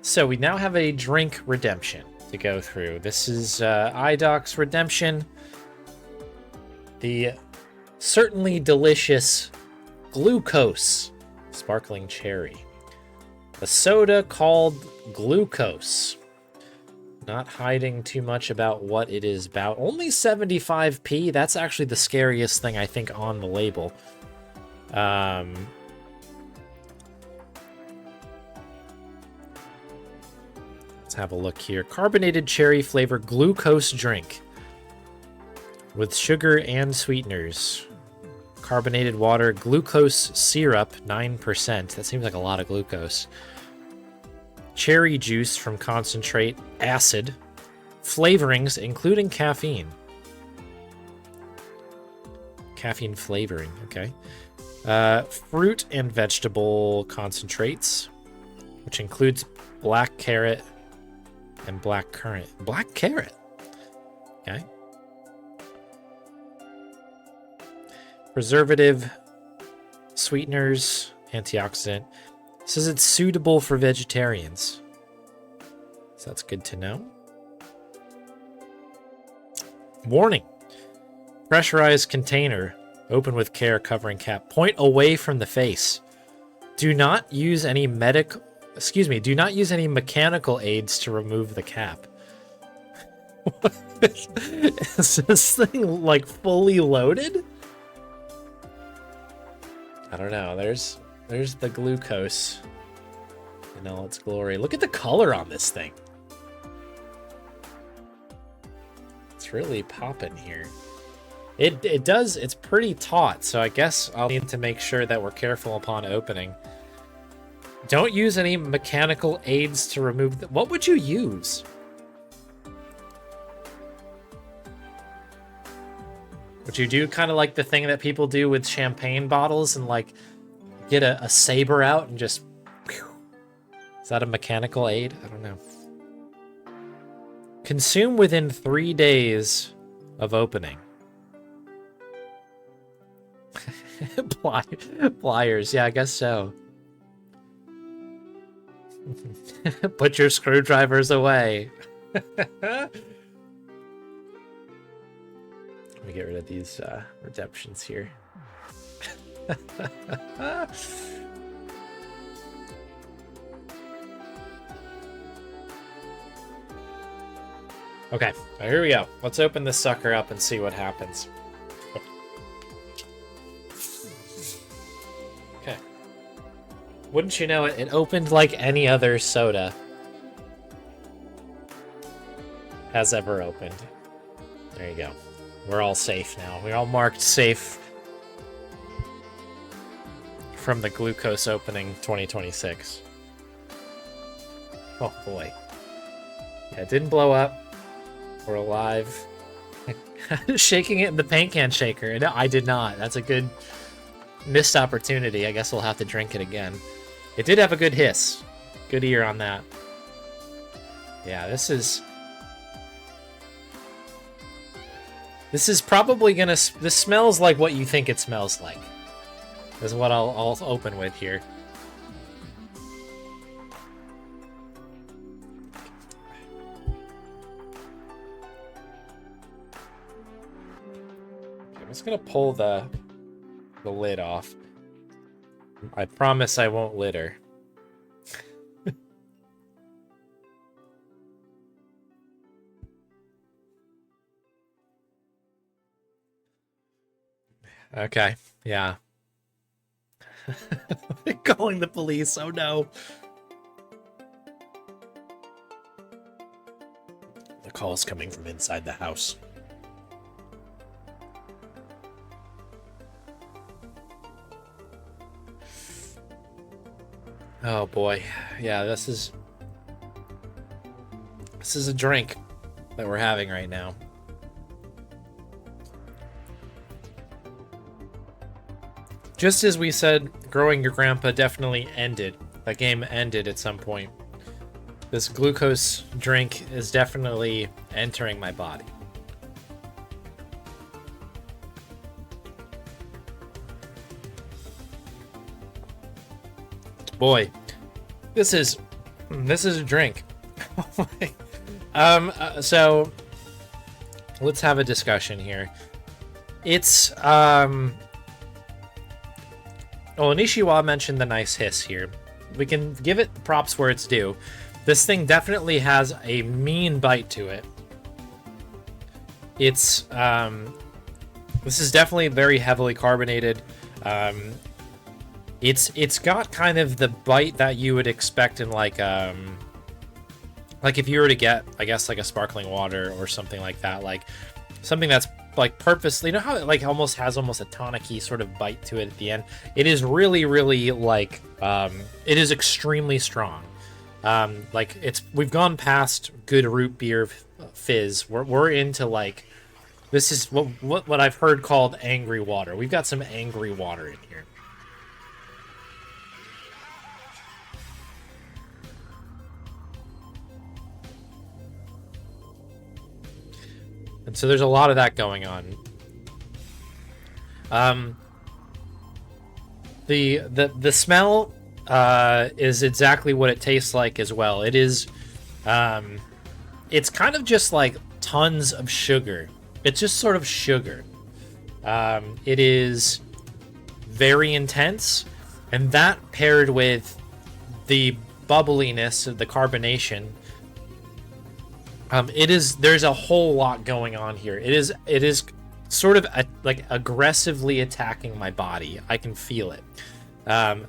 So we now have a drink redemption to go through. This is iDoc's redemption. The certainly delicious glucose sparkling cherry. A soda called Glucose. Not hiding too much about what it is about. Only 75p. That's actually the scariest thing I think on the label. Let's have a look here. Carbonated cherry flavor glucose drink with sugar and sweeteners. Carbonated water, glucose syrup, 9%. That seems like a lot of glucose. Cherry juice from concentrate, acid, flavorings, including caffeine. Caffeine flavoring, okay. Fruit and vegetable concentrates, which includes black carrot and black currant. Black carrot. Okay. Preservative, sweeteners, antioxidant. It says it's suitable for vegetarians. So that's good to know. Warning. Pressurized container. Open with care, covering cap. Point away from the face. Do not use any do not use any mechanical aids to remove the cap. Is this thing like fully loaded? I don't know. There's the glucose in all its glory. Look at the color on this thing. It's really popping here. It does, it's pretty taut, so I guess I'll need to make sure that we're careful upon opening. Don't use any mechanical aids to remove what would you use? Would you do kind of like the thing that people do with champagne bottles and like get a saber out and just... Is that a mechanical aid? I don't know. Consume within 3 days of opening. Pliers, yeah, I guess so. Put your screwdrivers away. Let me get rid of these redemptions here. Okay, here we go. Let's open this sucker up and see what happens. Okay. Wouldn't you know it, it opened like any other soda. has ever opened. There you go. We're all safe now. We're all marked safe from the glucose opening 2026. Oh boy. Yeah, it didn't blow up. We're alive. Shaking it in the paint can shaker. No, I did not. That's a good missed opportunity. I guess we'll have to drink it again. It did have a good hiss. Good ear on that. Yeah, this is probably gonna... This smells like what you think it smells like. Is what I'll open with here. I'm just gonna pull the lid off. I promise I won't litter. Okay, yeah. Calling the police, oh no. The call's coming from inside the house. Oh boy. Yeah, this is a drink that we're having right now. Just as we said, growing your grandpa definitely ended. That game ended at some point. This glucose drink is definitely entering my body. Boy, this is a drink. So let's have a discussion here. It's Oh, Nishiwa mentioned the nice hiss here. We can give it props where it's due. This thing definitely has a mean bite to it. It's this is definitely very heavily carbonated. It's got kind of the bite that you would expect in like if you were to get, I guess, like a sparkling water or something like that, like something that's like purposely, you know how it like almost has a tonic-y sort of bite to it at the end. It is really, really like it is extremely strong. Like we've gone past good root beer fizz. We're into like, this is what I've heard called angry water. We've got some angry water in here. And so there's a lot of that going on. The smell is exactly what it tastes like as well. It is it's kind of just like tons of sugar. It's just sort of sugar. It is very intense, and that paired with the bubbliness of the carbonation, there's a whole lot going on here. It is sort of like aggressively attacking my body. I can feel it.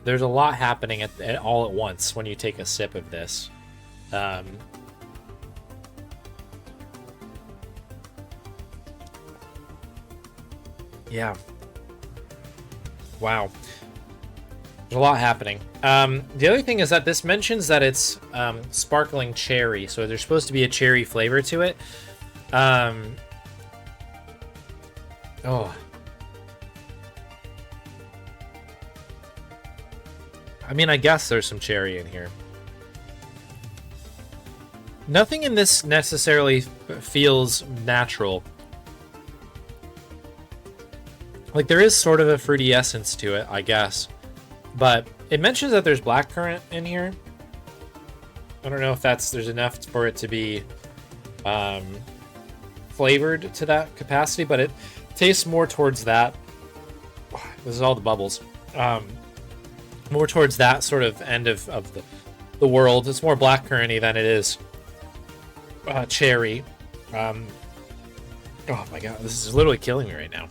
There's a lot happening all at once when you take a sip of this. Yeah. Wow. There's a lot happening. The other thing is that this mentions that it's sparkling cherry, so there's supposed to be a cherry flavor to it. Oh. I mean, I guess there's some cherry in here. Nothing in this necessarily feels natural. Like, there is sort of a fruity essence to it, I guess. But it mentions that there's blackcurrant in here. I don't know if there's enough for it to be flavored to that capacity, but it tastes more towards that. This is all the bubbles. More towards that sort of end of the world. It's more blackcurranty than it is cherry. Oh my god, this is literally killing me right now.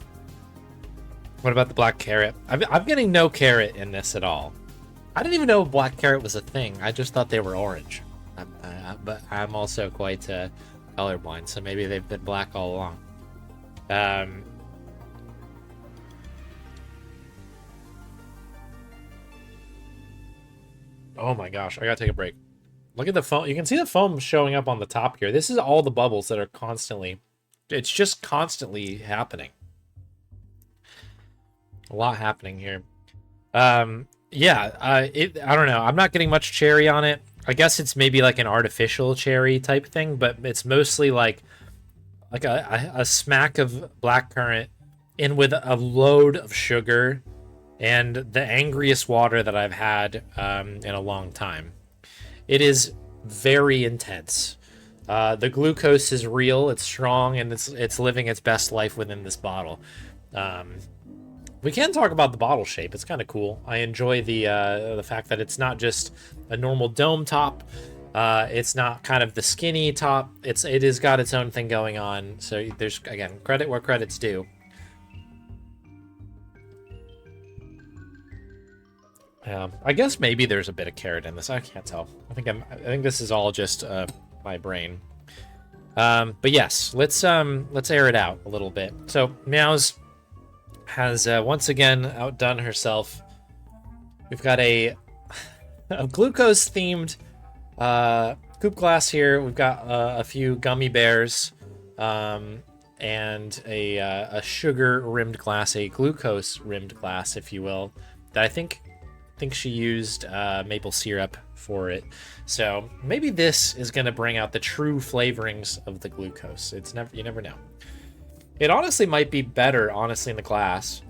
What about the black carrot? I'm getting no carrot in this at all. I didn't even know black carrot was a thing. I just thought they were orange. But I'm also quite colorblind, so maybe they've been black all along. Um, oh my gosh, I gotta take a break. Look at the foam. You can see the foam showing up on the top here. This is all the bubbles that are constantly... It's just constantly happening. A lot happening here. Yeah, I don't know. I'm not getting much cherry on it. I guess it's maybe like an artificial cherry type thing, but it's mostly like a smack of blackcurrant in with a load of sugar and the angriest water that I've had in a long time. It is very intense. The glucose is real, it's strong, and it's living its best life within this bottle. We can talk about the bottle shape. It's kind of cool. I enjoy the fact that it's not just a normal dome top. It's not kind of the skinny top. It has got its own thing going on. So there's, again, credit where credit's due. I guess maybe there's a bit of carrot in this. I can't tell. I think this is all just my brain. But yes, let's air it out a little bit. So Meows has once again outdone herself. We've got a glucose themed coupe glass here. We've got a few gummy bears and a sugar rimmed glass, a glucose rimmed glass, if you will, that I think she used maple syrup for it. So maybe this is going to bring out the true flavorings of the glucose. You never know. It honestly might be better, honestly, in the glass,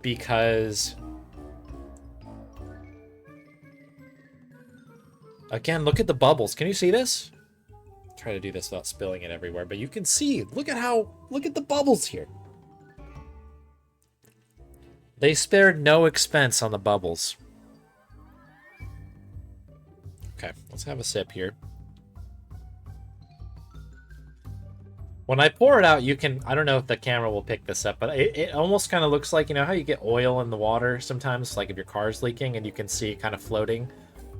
because again, look at the bubbles. Can you see this? Try to do this without spilling it everywhere, but you can see. Look at the bubbles here. They spared no expense on the bubbles. Okay, let's have a sip here. When I pour it out, you can... I don't know if the camera will pick this up, but it almost kind of looks like, you know how you get oil in the water sometimes, like if your car's leaking and you can see it kind of floating?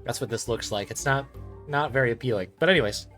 That's what this looks like. It's not very appealing. But anyways.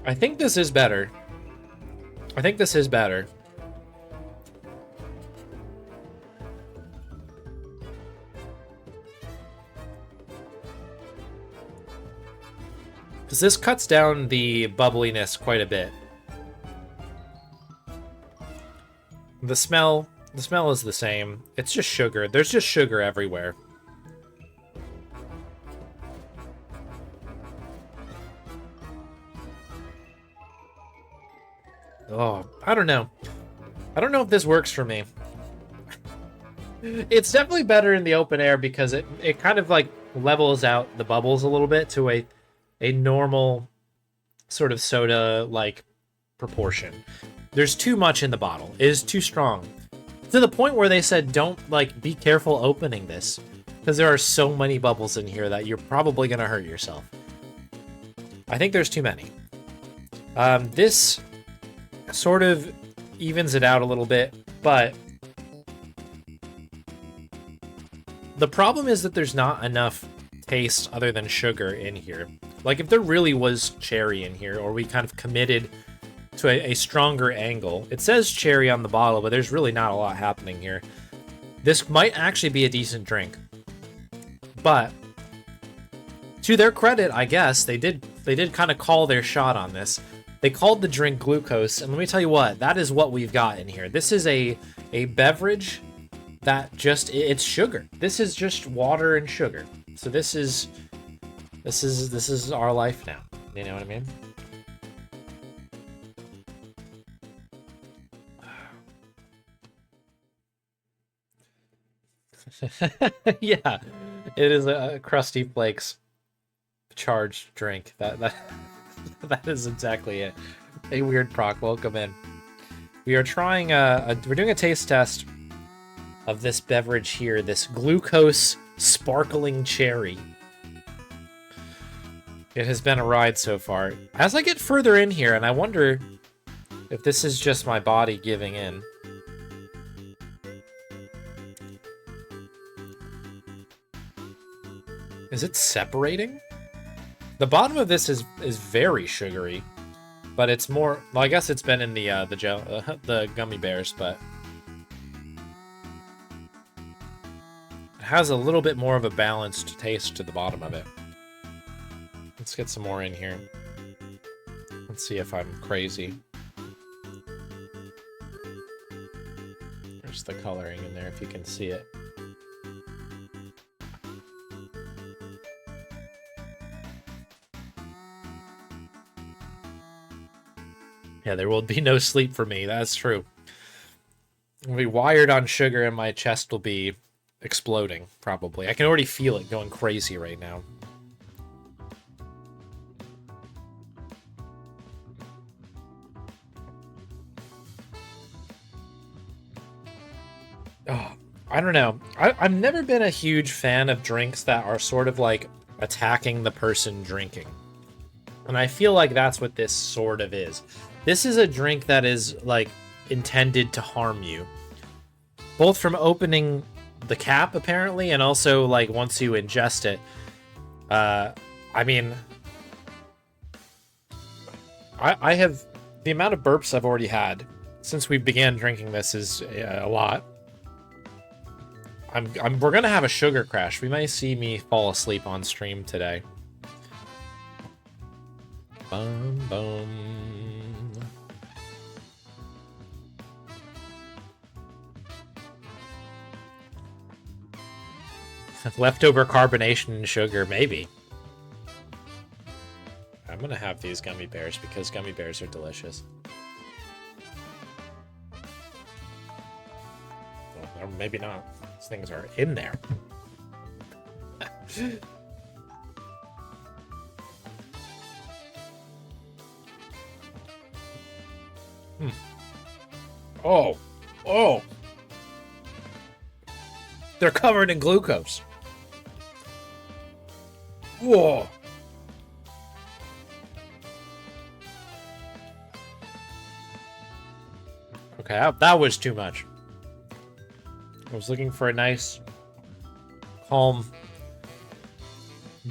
I think this is better. Because this cuts down the bubbliness quite a bit. The smell is the same. It's just sugar. There's just sugar everywhere. Oh, I don't know. I don't know if this works for me. It's definitely better in the open air because it kind of like levels out the bubbles a little bit to a normal sort of soda like proportion. There's too much in the bottle. It is too strong. To the point where they said don't be careful opening this because there are so many bubbles in here that you're probably going to hurt yourself. I think there's too many. This sort of evens it out a little bit, but the problem is that there's not enough taste other than sugar in here. Like if there really was cherry in here, or we kind of committed to a stronger angle. It says cherry on the bottle, but there's really not a lot happening here. This might actually be a decent drink. But to their credit, I guess, they did kind of call their shot on this. They called the drink glucose, and let me tell you what, that is what we've got in here. This is a beverage that just, it's sugar. This is just water and sugar. So this is our life now. You know what I mean? Yeah, it is a Krusty Flakes charged drink. That That is exactly it. A weird proc. Welcome in. We are trying we're doing a taste test of this beverage here, this glucose sparkling cherry. It has been a ride so far. As I get further in here, and I wonder if this is just my body giving in. Is it separating? The bottom of this is very sugary, but it's more. Well, I guess it's been in the gummy bears, but it has a little bit more of a balanced taste to the bottom of it. Let's get some more in here. Let's see if I'm crazy. There's the coloring in there, if you can see it. Yeah, there will be no sleep for me. That's true. I'll be wired on sugar and my chest will be exploding, probably. I can already feel it going crazy right now. Oh, I don't know. I've never been a huge fan of drinks that are sort of like attacking the person drinking. And I feel like that's what this sort of is. This is a drink that is, like, intended to harm you. Both from opening the cap, apparently, and also, like, once you ingest it. I mean... I have... The amount of burps I've already had since we began drinking this is a lot. We're gonna have a sugar crash. We may see me fall asleep on stream today. Bum, bum. Leftover carbonation and sugar, maybe. I'm gonna have these gummy bears because gummy bears are delicious. Well, or maybe not. These things are in there. Oh. Oh. They're covered in glucose. Whoa. Okay, that was too much. I was looking for a nice, calm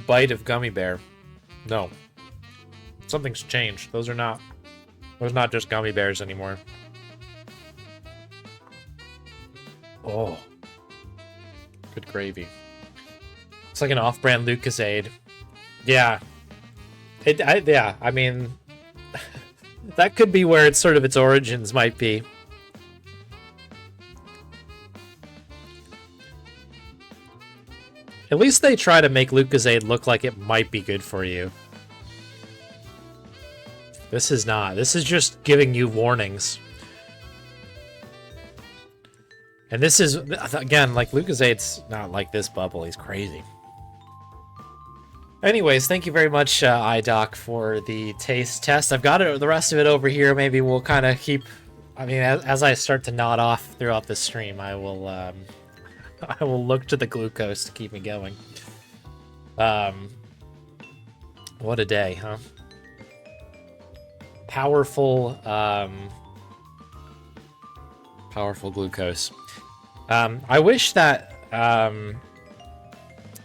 bite of gummy bear. No. Something's changed. Those are not just gummy bears anymore. Oh. Good gravy. It's like an off-brand Lucozade. Yeah. Yeah, I mean... that could be where it's sort of its origins might be. At least they try to make Lucozade look like it might be good for you. This is not. This is just giving you warnings. And this is, again, like, Lucazade's not like this bubble. He's crazy. Anyways, thank you very much, iDoc, for the taste test. I've got the rest of it over here. Maybe we'll kind of keep... I mean, as I start to nod off throughout the stream, I will look to the glucose to keep me going. What a day, huh? Powerful glucose. I wish that...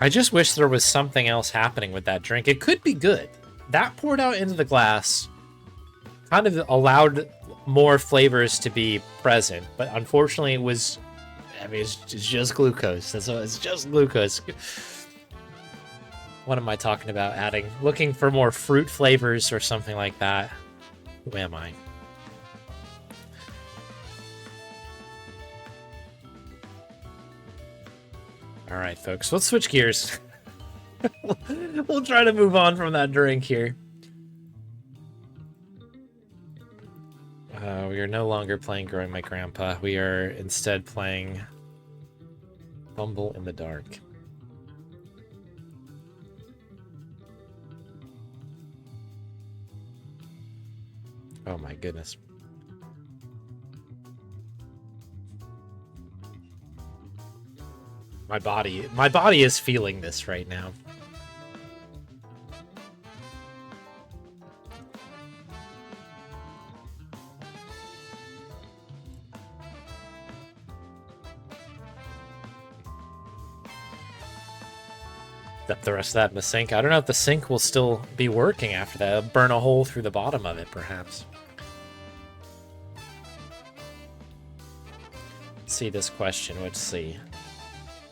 I just wish there was something else happening with that drink. It could be good. That poured out into the glass kind of allowed more flavors to be present, but unfortunately it was... I mean, it's just glucose. It's just glucose. What am I talking about adding? Looking for more fruit flavors or something like that. Who am I? All right, folks, let's switch gears. We'll try to move on from that drink here. We are no longer playing Growing My Grandpa. We are instead playing Fumble in the Dark. Oh my goodness. My body is feeling this right now. Dump the rest of that in the sink. I don't know if the sink will still be working after that. It'll burn a hole through the bottom of it, perhaps. Let's see this question. Let's see.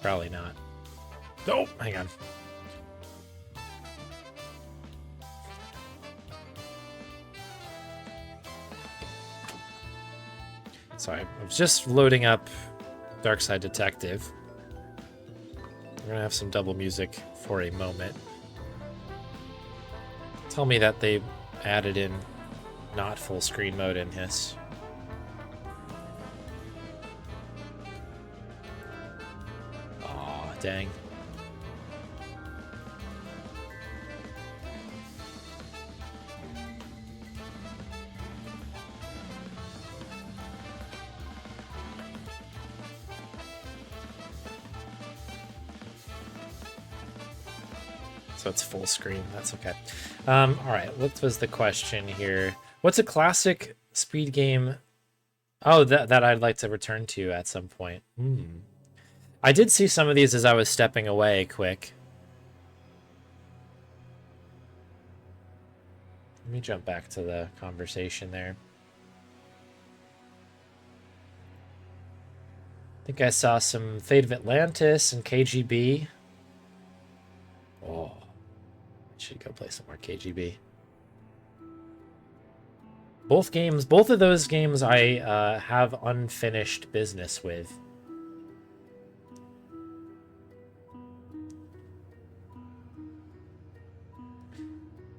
Probably not. Oh, hang on. Sorry, I was just loading up Darkside Detective. We're gonna have some double music for a moment. Tell me that they added in not full screen mode in his. Aw, dang. So it's full screen. That's okay. All right. What was the question here? What's a classic speed game? Oh, that I'd like to return to at some point. I did see some of these as I was stepping away quick. Let me jump back to the conversation there. I think I saw some Fate of Atlantis and KGB. Oh. Should go play some more KGB. Both of those games I have unfinished business with.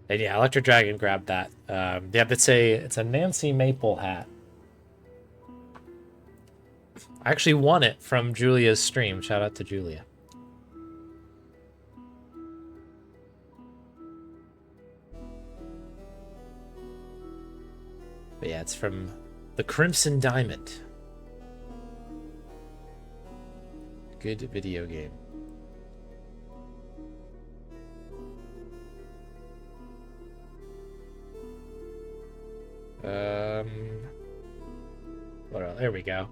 And yeah, Electric Dragon grabbed that. Yeah, it's a Nancy Maple hat. I actually won it from Julia's stream. Shout out to Julia. But yeah, it's from the Crimson Diamond. Good video game. What else? There we go.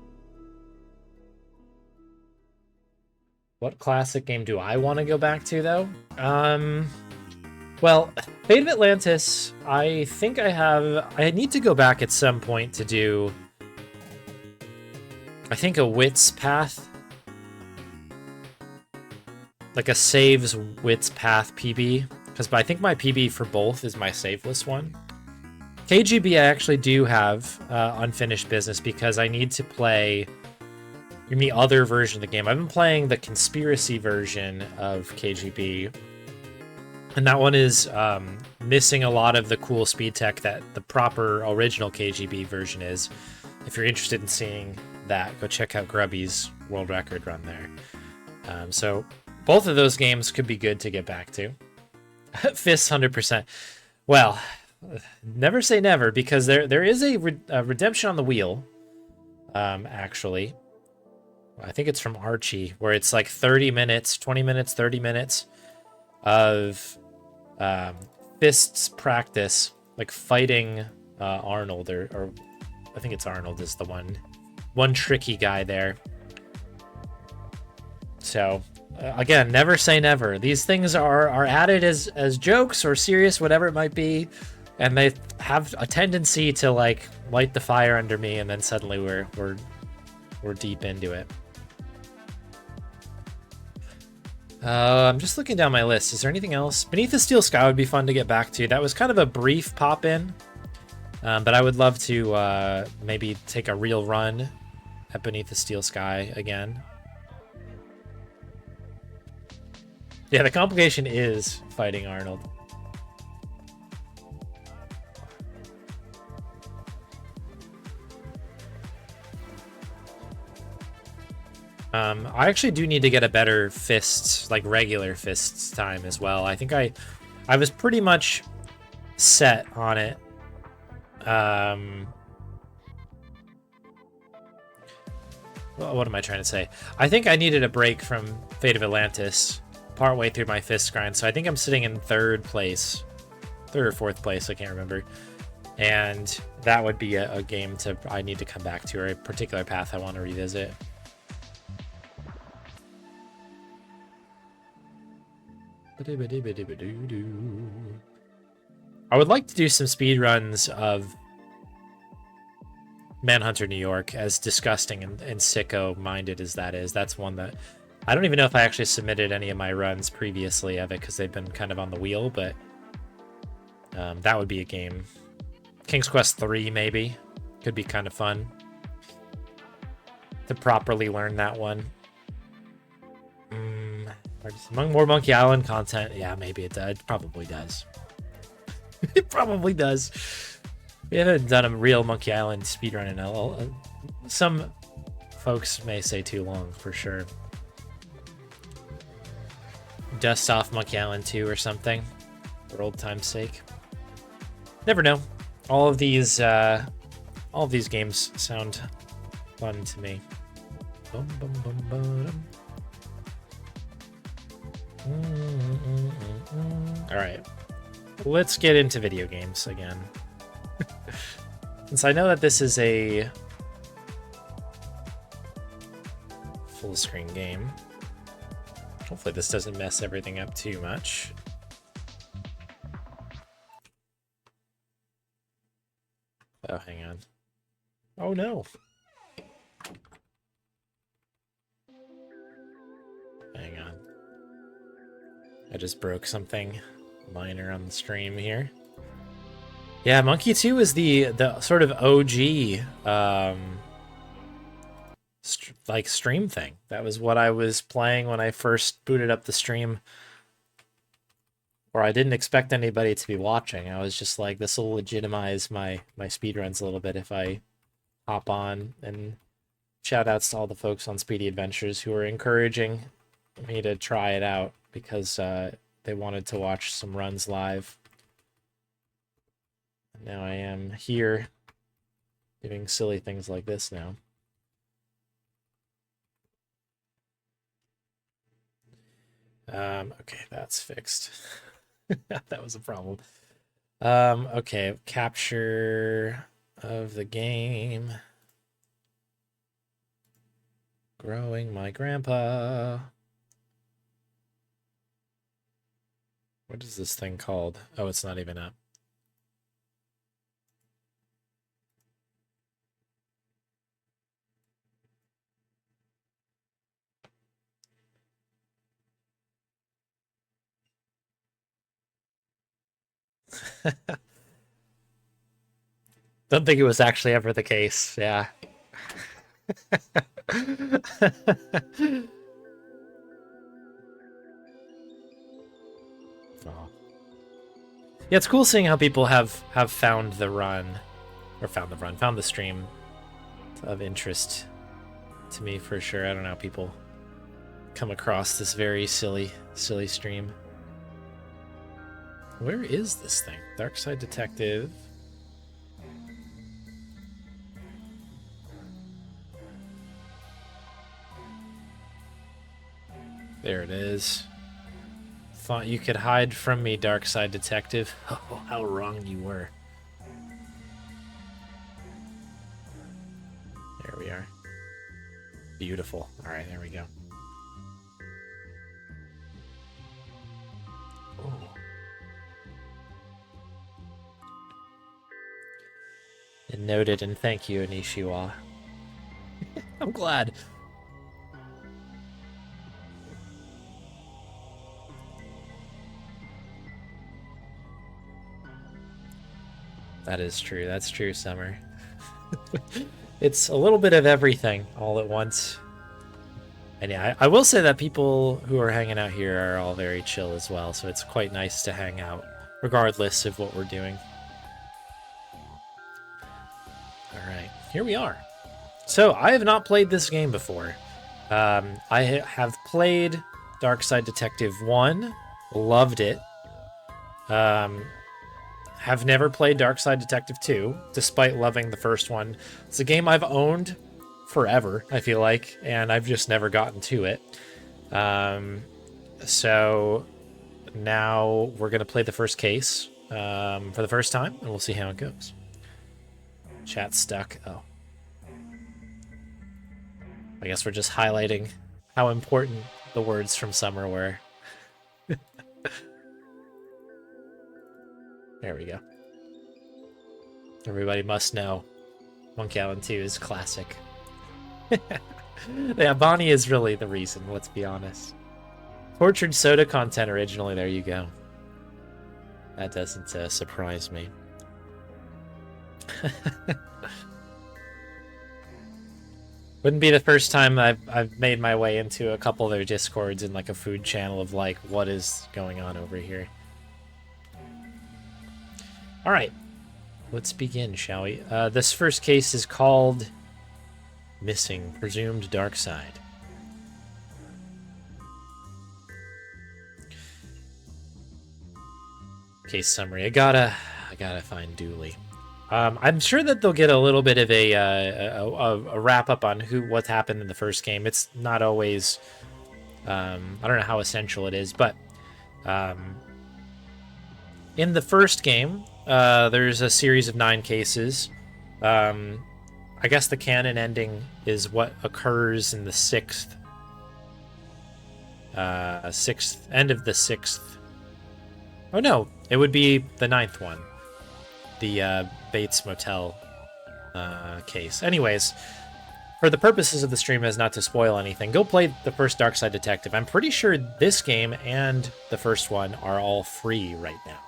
What classic game do I want to go back to, though? Well, Fate of Atlantis, I think I need to go back at some point to do, I think, a Wits Path. Like a saves Wits Path PB. Because I think my PB for both is my saveless one. KGB I actually do have unfinished business because I need to play the other version of the game. I've been playing the conspiracy version of KGB. And that one is missing a lot of the cool speed tech that the proper original KGB version is. If you're interested in seeing that, go check out Grubby's world record run there. So both of those games could be good to get back to. Fists 100%. Well, never say never, because there is a redemption on the wheel, actually. I think it's from Archie, where it's like 30 minutes, 20 minutes, 30 minutes of fists practice, like fighting Arnold, or I think it's Arnold is the one tricky guy there. So again, never say never. These things are added as jokes or serious, whatever it might be, and they have a tendency to like light the fire under me, and then suddenly we're deep into it. I'm just looking down my list. Is there anything else? Beneath the Steel Sky would be fun to get back to. That was kind of a brief pop-in, but I would love to maybe take a real run at Beneath the Steel Sky again. Yeah, the complication is fighting Arnold. I actually do need to get a better fists, like regular fists time as well. I think I was pretty much set on it Well, what am I trying to say? I think I needed a break from Fate of Atlantis partway through my fist grind, so I think I'm sitting in third place. Third or fourth place, I can't remember. And that would be a game I need to come back to, or a particular path I want to revisit. I would like to do some speed runs of Manhunter New York, as disgusting and sicko-minded as that is. That's one that I don't even know if I actually submitted any of my runs previously of it, because they've been kind of on the wheel, but that would be a game. King's Quest 3, maybe. Could be kind of fun to properly learn that one. Among more Monkey Island content, yeah, maybe it does. It probably does. It probably does. We haven't done a real Monkey Island speedrun in a while. Some folks may say too long, for sure. Dust off Monkey Island 2 or something, for old time's sake. Never know. All of these games sound fun to me. Bum, bum, bum, bum. All right, let's get into video games again. Since I know that this is a full screen game, hopefully this doesn't mess everything up too much. Oh, hang on. Oh no. Hang on. I just broke something minor on the stream here. Yeah, Monkey 2 is the sort of OG like stream thing. That was what I was playing when I first booted up the stream. Or I didn't expect anybody to be watching. I was just like, this will legitimize my speedruns a little bit if I hop on. And shout outs to all the folks on Speedy Adventures who are encouraging me to try it out, because they wanted to watch some runs live. Now I am here doing silly things like this now. Okay, that's fixed. That was a problem. Okay, capture of the game. Growing my grandpa. What is this thing called? Oh, it's not even up. Don't think it was actually ever the case. Yeah. Oh. Yeah, it's cool seeing how people have found the run, or found the stream of interest to me, for sure. I don't know how people come across this very silly stream. Where is this thing? Darkside Detective. There it is. Thought you could hide from me, Darkside Detective. Oh, how wrong you were. There we are. Beautiful. All right, there we go. Oh. And noted, and thank you, Anishiwa. I'm glad. That is true. That's true, Summer. It's a little bit of everything all at once. And yeah, I will say that people who are hanging out here are all very chill as well, so it's quite nice to hang out, regardless of what we're doing. Alright, here we are. So, I have not played this game before. I have played Darkside Detective 1, loved it. have never played Darkside Detective 2, despite loving the first one. It's a game I've owned forever, I feel like, and I've just never gotten to it. So now we're going to play the first case for the first time, and we'll see how it goes. Chat's stuck. Oh. I guess we're just highlighting how important the words from Summer were. There we go. Everybody must know Monkey Island 2 is classic. Yeah, Bonnie is really the reason, let's be honest. Tortured soda content originally, there you go. That doesn't surprise me. Wouldn't be the first time I've made my way into a couple of their discords in like a food channel of like, what is going on over here? All right, let's begin, shall we? This first case is called Missing Presumed Darkside. Case summary. I gotta find Dooley. I'm sure that they'll get a little bit of a wrap up on what's happened in the first game. It's not always, I don't know how essential it is, but in the first game, there's a series of 9 cases. I guess the canon ending is what occurs in the sixth end of the 6th. Oh no, it would be the 9th one. The Bates Motel case. Anyways, for the purposes of the stream, as not to spoil anything, go play the first Darkside Detective. I'm pretty sure this game and the first one are all free right now.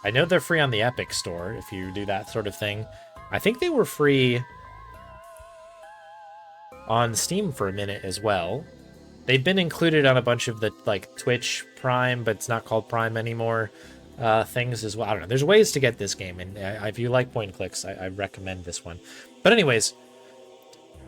I know they're free on the Epic Store if you do that sort of thing. I think they were free on Steam for a minute as well. They've been included on a bunch of the like Twitch Prime, but it's not called Prime anymore. Things as well. I don't know. There's ways to get this game, and if you like point and clicks, I recommend this one. But anyways,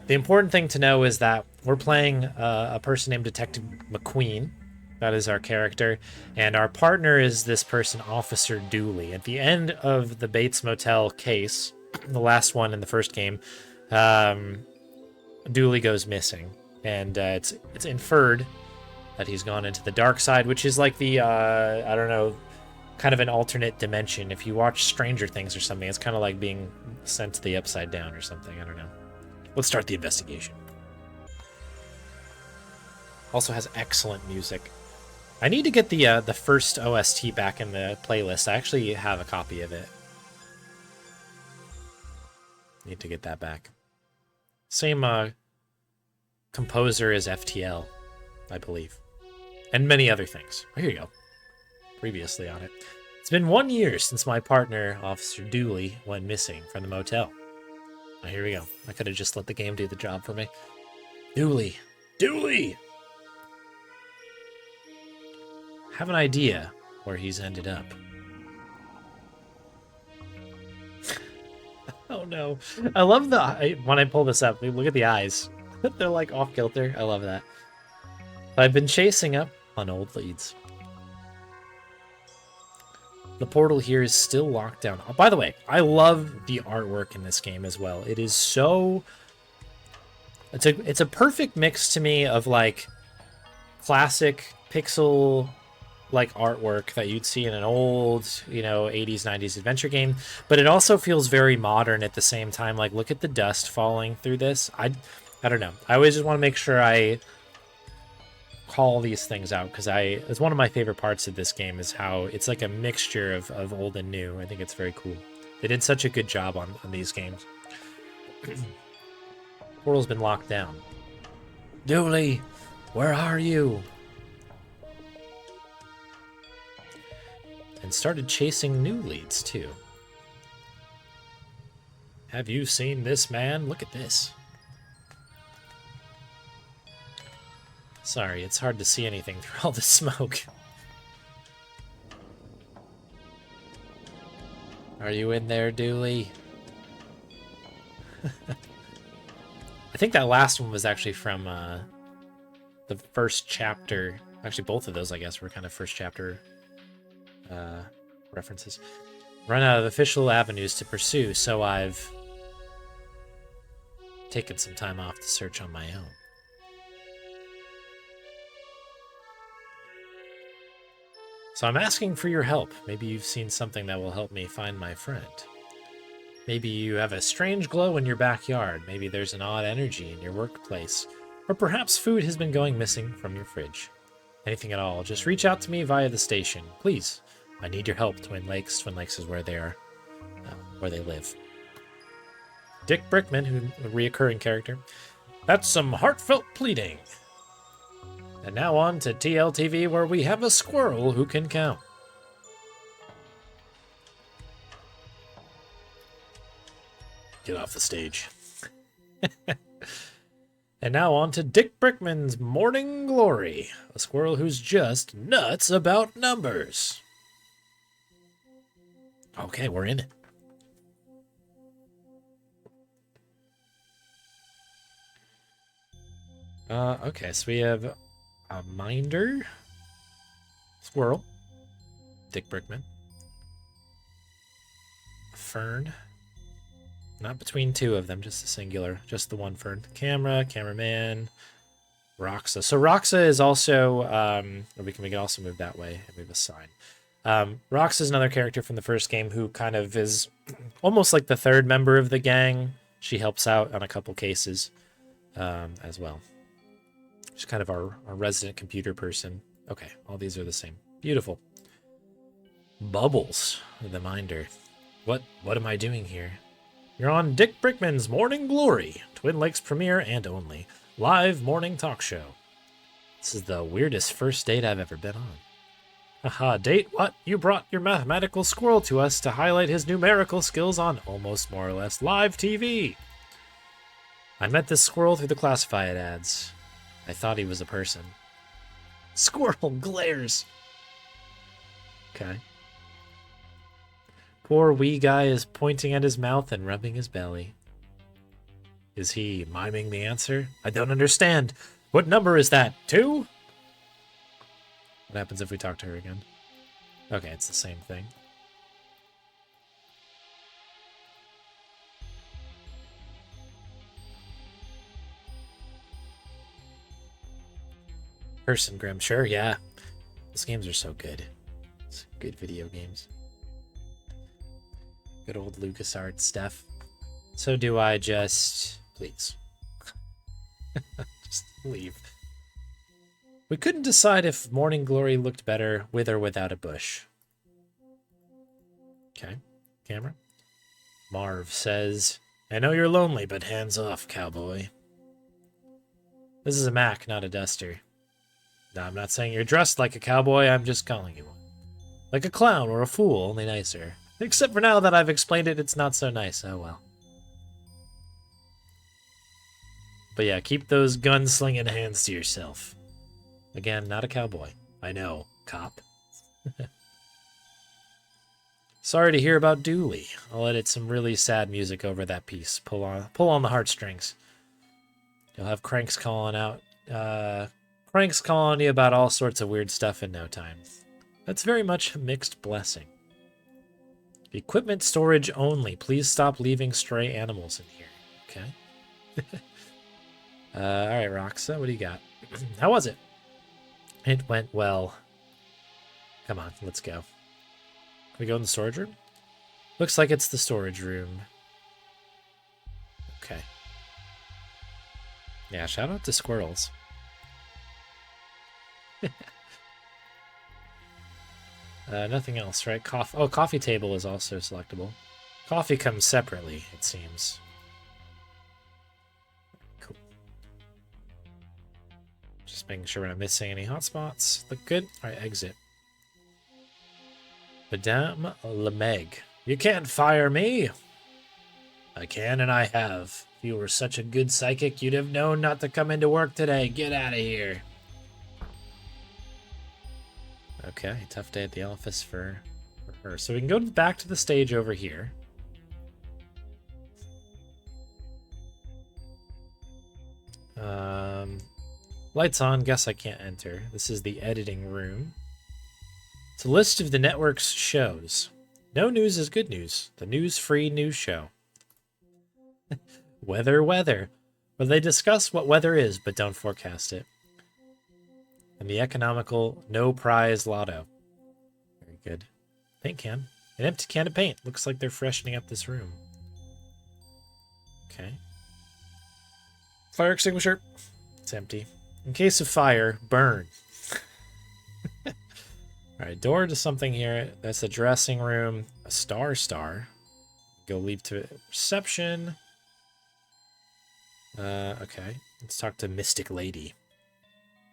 the important thing to know is that we're playing a person named Detective McQueen. That is our character, and our partner is this person, Officer Dooley. At the end of the Bates Motel case, the last one in the first game, Dooley goes missing, and it's inferred that he's gone into the dark side, which is like the I don't know, kind of an alternate dimension. If you watch Stranger Things or something, it's kind of like being sent to the upside down or something. I don't know. Let's start the investigation. Also has excellent music. I need to get the first OST back in the playlist. I actually have a copy of it. Need to get that back. Same composer as FTL, I believe. And many other things. Oh, here you go. Previously on it. It's been 1 year since my partner, Officer Dooley, went missing from the motel. Oh, here we go. I could have just let the game do the job for me. Dooley! Dooley! Have an idea where he's ended up. Oh no. I love when I pull this up, look at the eyes. They're like off kilter. I love that. I've been chasing up on old leads. The portal here is still locked down. Oh, by the way, I love the artwork in this game as well. It is so... It's a perfect mix to me of like classic pixel like artwork that you'd see in an old, 80s, 90s adventure game, but it also feels very modern at the same time. Like, look at the dust falling through this. I don't know. I always just want to make sure I call these things out, because it's one of my favorite parts of this game is how it's like a mixture of old and new. I think it's very cool. They did such a good job on these games. Portal's been locked down. Dooley, where are you? And started chasing new leads, too. Have you seen this man? Look at this. Sorry, it's hard to see anything through all the smoke. Are you in there, Dooley? I think that last one was actually from the first chapter. Actually, both of those, I guess, were kind of first chapter references. Run out of official avenues to pursue, so I've taken some time off to search on my own. So I'm asking for your help. Maybe you've seen something that will help me find my friend. Maybe you have a strange glow in your backyard. Maybe there's an odd energy in your workplace. Or perhaps food has been going missing from your fridge. Anything at all, just reach out to me via the station. Please, I need your help, Twin Lakes. Twin Lakes is where they are, where they live. Dick Brickman, who a reoccurring character. That's some heartfelt pleading. And now on to TLTV, where we have a squirrel who can count. Get off the stage. And now on to Dick Brickman's Morning Glory, a squirrel who's just nuts about numbers. Okay, we're in it. Okay, so we have a minder, squirrel, Dick Brickman, a fern, not between two of them, just a singular, just the one fern, cameraman, Roxa. So Roxa is also, we can also move that way and move a sign. Roxa is another character from the first game who kind of is almost like the third member of the gang. She helps out on a couple cases as well. She's kind of our resident computer person. Okay, all these are the same. Beautiful. Bubbles, the minder. What am I doing here? You're on Dick Brickman's Morning Glory, Twin Lakes premiere and only live morning talk show. This is the weirdest first date I've ever been on. Haha, date? What? You brought your mathematical squirrel to us to highlight his numerical skills on almost more or less live TV. I met this squirrel through the classified ads. I thought he was a person. Squirrel glares. Okay. Poor wee guy is pointing at his mouth and rubbing his belly. Is he miming the answer? I don't understand. What number is that? 2? What happens if we talk to her again? Okay, it's the same thing. Person Grim, sure, yeah. These games are so good. It's good video games. Good old LucasArts stuff. So do I just... Please. Just leave. We couldn't decide if Morning Glory looked better with or without a bush. Okay. Camera. Marv says, I know you're lonely, but hands off, cowboy. This is a Mac, not a duster. No, I'm not saying you're dressed like a cowboy, I'm just calling you one. Like a clown or a fool, only nicer. Except for now that I've explained it, it's not so nice, oh well. But yeah, keep those gun-slinging hands to yourself. Again, not a cowboy. I know, cop. Sorry to hear about Dooley. I'll edit some really sad music over that piece. Pull on the heartstrings. You'll have Cranks calling you about all sorts of weird stuff in no time. That's very much a mixed blessing. Equipment storage only. Please stop leaving stray animals in here. Okay. Alright, Roxa, what do you got? How was it? It went well. Come on, let's go. Can we go in the storage room? Looks like it's the storage room. Okay. Yeah, shout out to squirrels. Nothing else, right? Coffee table is also selectable. Coffee comes separately, it seems. Cool. Just making sure we're not missing any hotspots. Look good. Alright, exit. Madame Lemeg. You can't fire me! I can and I have. If you were such a good psychic, you'd have known not to come into work today. Get out of here. Okay, tough day at the office for her. So we can go back to the stage over here. Lights on, guess I can't enter. This is the editing room. It's a list of the network's shows. No news is good news. The news-free news show. Weather, where they discuss what weather is, but don't forecast it. And the economical no prize lotto. Very good. Paint can. An empty can of paint. Looks like they're freshening up this room. Okay. Fire extinguisher. It's empty. In case of fire, burn. Alright, door to something here. That's a dressing room. A star. Go leave to reception. Okay. Let's talk to Mystic Lady.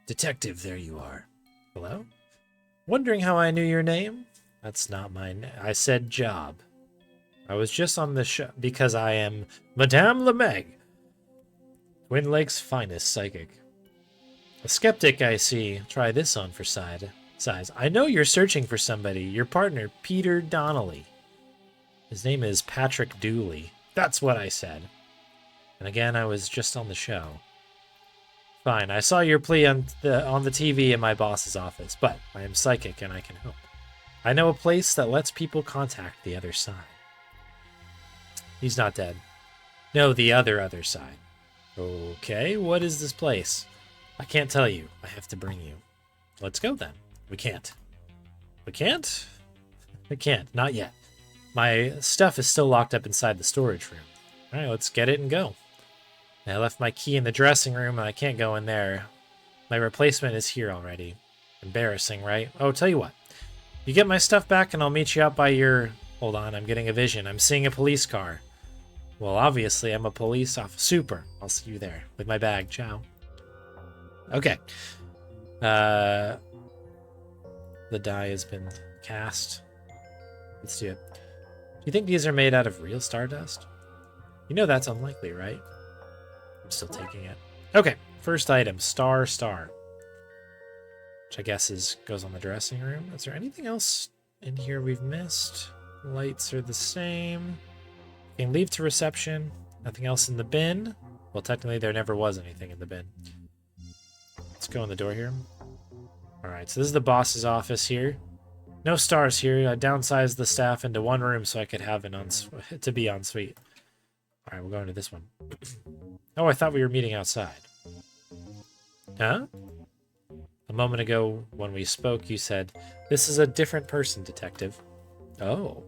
Detective, there you are. Hello? Wondering how I knew your name? That's not mine. I said job. I was just on the show because I am Madame LeMeg, Twin Lakes' finest psychic. A skeptic, I see. Try this on for size. I know you're searching for somebody. Your partner, Peter Donnelly. His name is Patrick Dooley. That's what I said. And again, I was just on the show. Fine, I saw your plea on the TV in my boss's office, but I am psychic and I can help. I know a place that lets people contact the other side. He's not dead. No, the other side. Okay, what is this place? I can't tell you. I have to bring you. Let's go then. We can't. We can't? We can't. Not yet. My stuff is still locked up inside the storage room. All right, let's get it and go. I left my key in the dressing room and I can't go in there. My replacement is here already. Embarrassing, right? Oh, tell you what. You get my stuff back and I'll meet you out by your... Hold on, I'm getting a vision. I'm seeing a police car. Well, obviously, I'm a police officer. Super. I'll see you there with my bag. Ciao. Okay. The die has been cast. Let's do it. Do you think these are made out of real stardust? You know that's unlikely, right? I'm still taking it. Okay. First item. Star. Which I guess goes on the dressing room. Is there anything else in here we've missed? Lights are the same. You can leave to reception. Nothing else in the bin. Well, technically there never was anything in the bin. Let's go in the door here. Alright, so this is the boss's office here. No stars here. I downsized the staff into one room so I could have to be en suite. Alright, we're going to this one. Oh, I thought we were meeting outside. Huh? A moment ago, when we spoke, you said, "This is a different person, detective." Oh.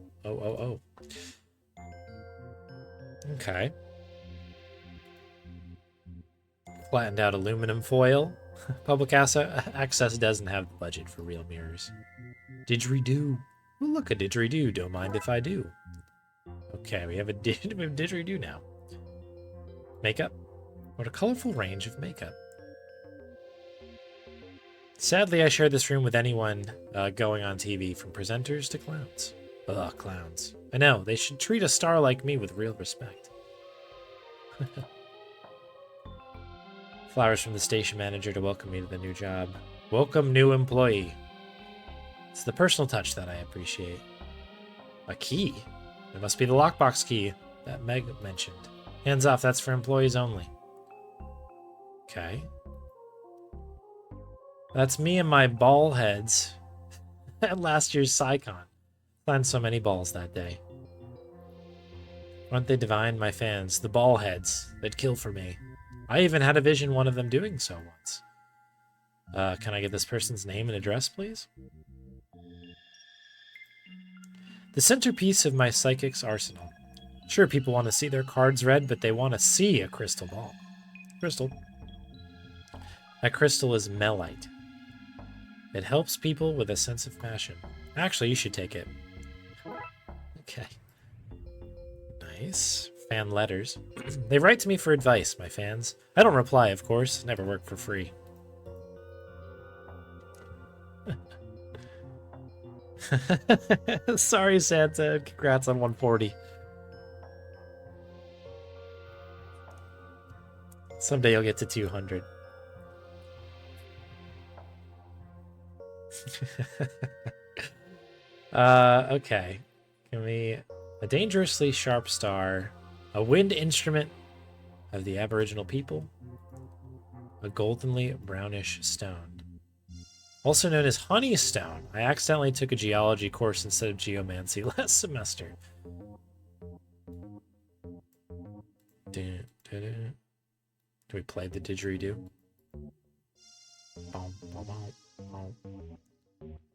Okay. Flattened out aluminum foil. Public access doesn't have the budget for real mirrors. Didgeridoo. Well, look, a didgeridoo. Don't mind if I do. Okay, we have a didgeridoo now. Makeup. What a colorful range of makeup. Sadly, I share this room with anyone going on TV, from presenters to clowns. Ugh, clowns. I know, they should treat a star like me with real respect. Flowers from the station manager to welcome me to the new job. Welcome, new employee. It's the personal touch that I appreciate. A key? It must be the lockbox key that Meg mentioned. Hands off, that's for employees only. Okay. That's me and my ball heads at last year's SciCon. Signed so many balls that day. Aren't they divine, my fans? The ball heads. They'd kill for me. I even had a vision one of them doing so once. Can I get this person's name and address, please? The centerpiece of my psychic's arsenal. Sure, people want to see their cards read, but they want to see a crystal ball. Crystal. That crystal is melite. It helps people with a sense of passion. Actually, you should take it. Okay. Nice. Fan letters. They write to me for advice, my fans. I don't reply, of course. Never work for free. Sorry, Santa. Congrats on 140. Someday you'll get to 200. Okay. Give me a dangerously sharp star, a wind instrument of the Aboriginal people, a goldenly brownish stone. Also known as Honeystone. I accidentally took a geology course instead of geomancy last semester. Do we play the didgeridoo?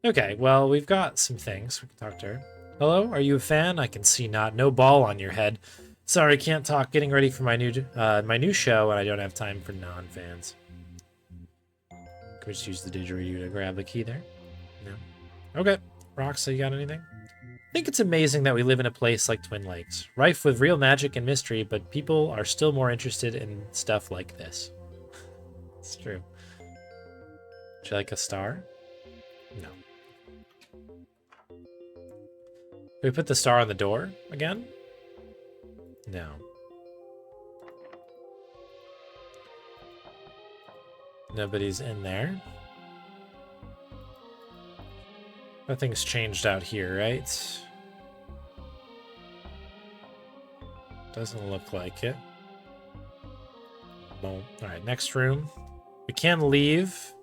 Okay, well, we've got some things. We can talk to her. Hello, are you a fan? I can see not. No ball on your head. Sorry, can't talk. Getting ready for my new show, and I don't have time for non-fans. Can we just use the didgeridoo to grab the key there? No. Okay. Roxa, you got anything? I think it's amazing that we live in a place like Twin Lakes, rife with real magic and mystery, but people are still more interested in stuff like this. It's true. Would you like a star? No. Can we put the star on the door again? No. Nobody's in there. Nothing's changed out here, right? Doesn't look like it. Boom. Alright, next room. We can leave.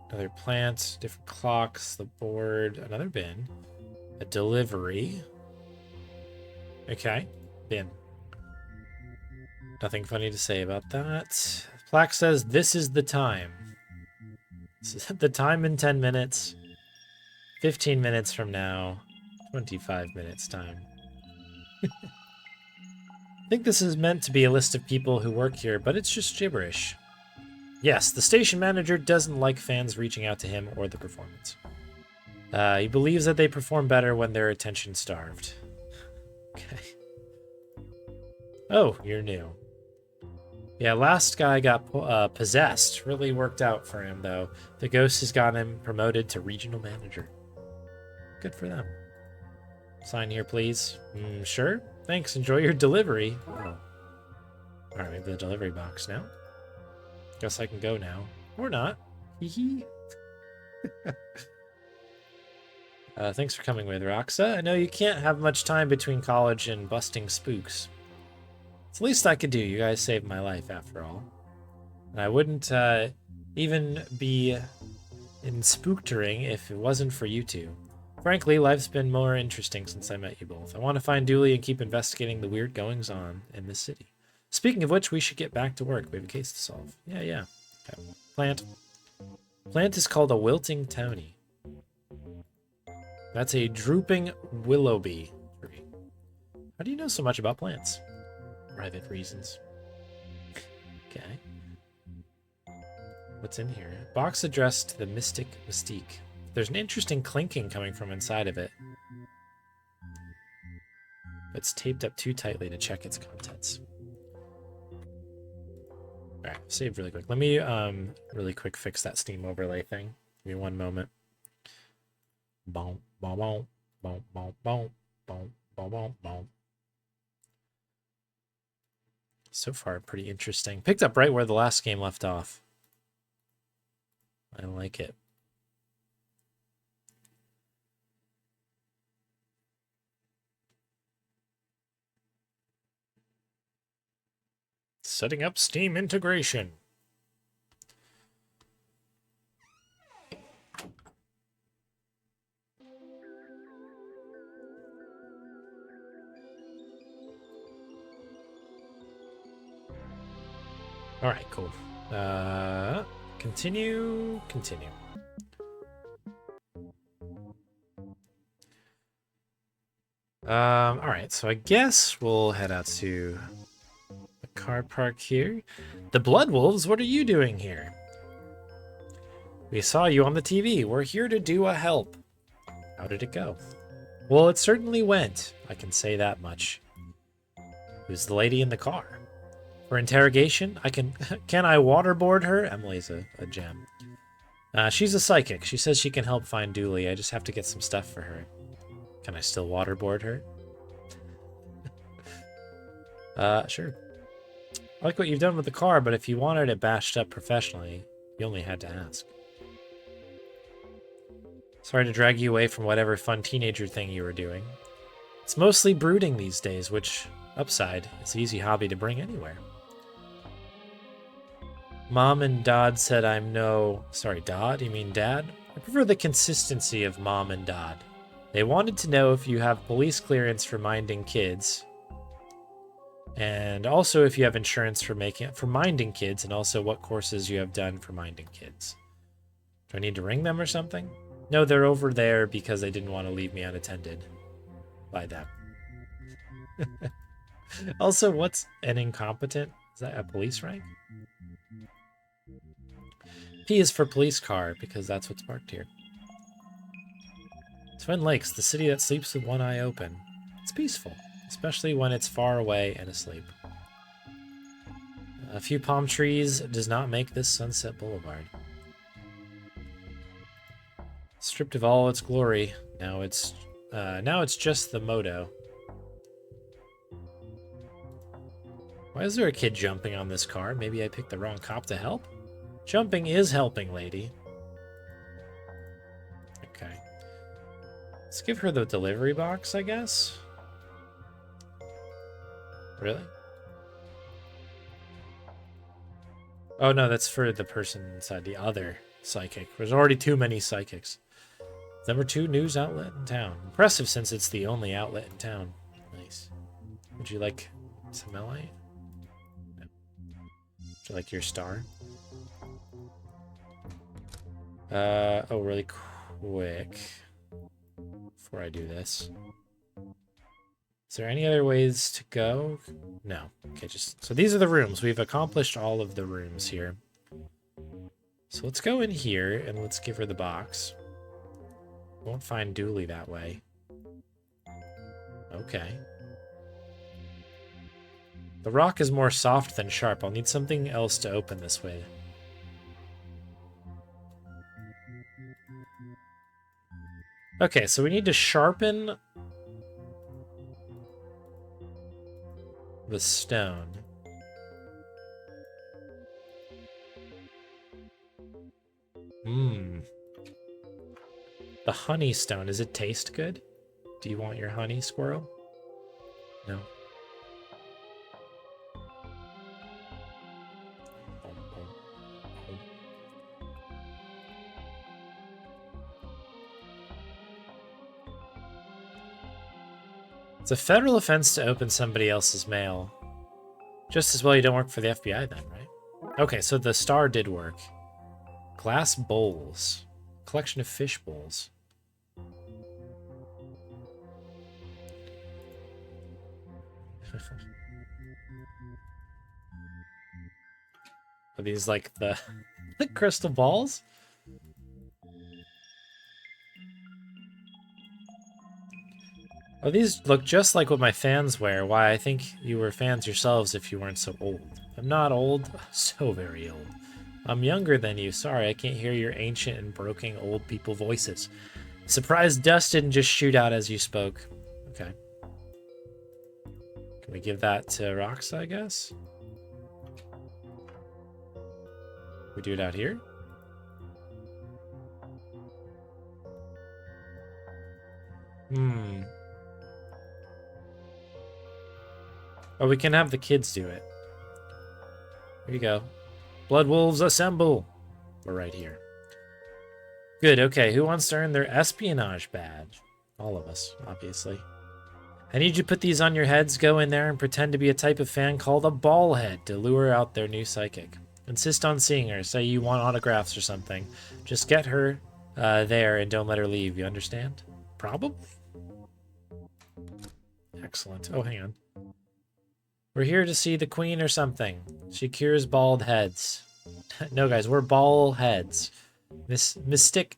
Another plant, different clocks, the board, another bin. A delivery. Okay, bin. Nothing funny to say about that. Plaque says, this is the time. This is the time in 10 minutes. 15 minutes from now. 25 minutes time. I think this is meant to be a list of people who work here, but it's just gibberish. Yes, the station manager doesn't like fans reaching out to him or the performance. He believes that they perform better when they're attention-starved. Okay. Oh, you're new. Yeah, last guy got possessed. Really worked out for him, though. The ghost has got him promoted to regional manager. Good for them. Sign here, please. Sure. Thanks. Enjoy your delivery. Oh. Alright, we have the delivery box now. Guess I can go now. Or not. Hee hee. Thanks for coming with, Roxa. I know you can't have much time between college and busting spooks. It's the least I could do. You guys saved my life, after all. And I wouldn't even be in spooktering if it wasn't for you two. Frankly, life's been more interesting since I met you both. I want to find Dooley and keep investigating the weird goings-on in this city. Speaking of which, we should get back to work. We have a case to solve. Yeah. Okay. Plant. Plant is called a wilting towny. That's a drooping willoughby tree. How do you know so much about plants? Private reasons. Okay. What's in here? Box addressed to the Mystic Mystique. There's an interesting clinking coming from inside of it. It's taped up too tightly to check its contents. Alright, saved really quick. Let me really quick fix that Steam overlay thing. Give me one moment. Boom, boom, boom, boom, boom, boom, boom, boom, boom, boom. So far, pretty interesting. Picked up right where the last game left off. I like it. Setting up Steam integration. All right, cool. Continue. All right, so I guess we'll head out to the car park here. The Blood Wolves, what are you doing here? We saw you on the TV. We're here to do a help. How did it go? Well, it certainly went. I can say that much. Who's the lady in the car? For interrogation, can I waterboard her? Emily's a gem. She's a psychic. She says she can help find Dooley. I just have to get some stuff for her. Can I still waterboard her? Sure. I like what you've done with the car, but if you wanted it bashed up professionally, you only had to ask. Sorry to drag you away from whatever fun teenager thing you were doing. It's mostly brooding these days, which, upside, it's an easy hobby to bring anywhere. Mom and Dodd said I'm no... Sorry, Dodd? You mean Dad? I prefer the consistency of Mom and Dodd. They wanted to know if you have police clearance for minding kids. And also if you have insurance for minding kids, and also what courses you have done for minding kids. Do I need to ring them or something? No, they're over there because they didn't want to leave me unattended by them. Also, what's an incompetent? Is that a police rank? P is for police car, because that's what's marked here. Twin Lakes, the city that sleeps with one eye open. It's peaceful, especially when it's far away and asleep. A few palm trees does not make this Sunset Boulevard. Stripped of all its glory, now it's just the moto. Why is there a kid jumping on this car? Maybe I picked the wrong cop to help? Jumping is helping, lady. Okay. Let's give her the delivery box, I guess. Really? Oh no, that's for the person inside the other psychic. There's already too many psychics. Number 2 news outlet in town. Impressive since it's the only outlet in town. Nice. Would you like some LA? No. Would you like your star? Oh, really quick. Before I do this. Is there any other ways to go? No. Okay, so these are the rooms. We've accomplished all of the rooms here. So let's go in here and let's give her the box. Won't find Dooley that way. Okay. The rock is more soft than sharp. I'll need something else to open this way. Okay, so we need to sharpen the stone. The honey stone, does it taste good? Do you want your honey, squirrel? No. It's a federal offense to open somebody else's mail. Just as well you don't work for the FBI then, right? Okay, so the star did work. Glass bowls. Collection of fish bowls. Are these like the crystal balls? Oh, these look just like what my fans wear. Why, I think you were fans yourselves if you weren't so old. I'm not old, so very old. I'm younger than you. Sorry, I can't hear your ancient and broken old people voices. Surprised dust didn't just shoot out as you spoke. Okay. Can we give that to Roxa, I guess? We do it out here? Oh, we can have the kids do it. Here you go. Blood wolves assemble! We're right here. Good, okay. Who wants to earn their espionage badge? All of us, obviously. I need you to put these on your heads, go in there and pretend to be a type of fan called a ball head to lure out their new psychic. Insist on seeing her. Say you want autographs or something. Just get her there and don't let her leave, you understand? Probably? Excellent. Oh, hang on. We're here to see the queen or something. She cures bald heads. No, guys, we're bald heads. Mystique's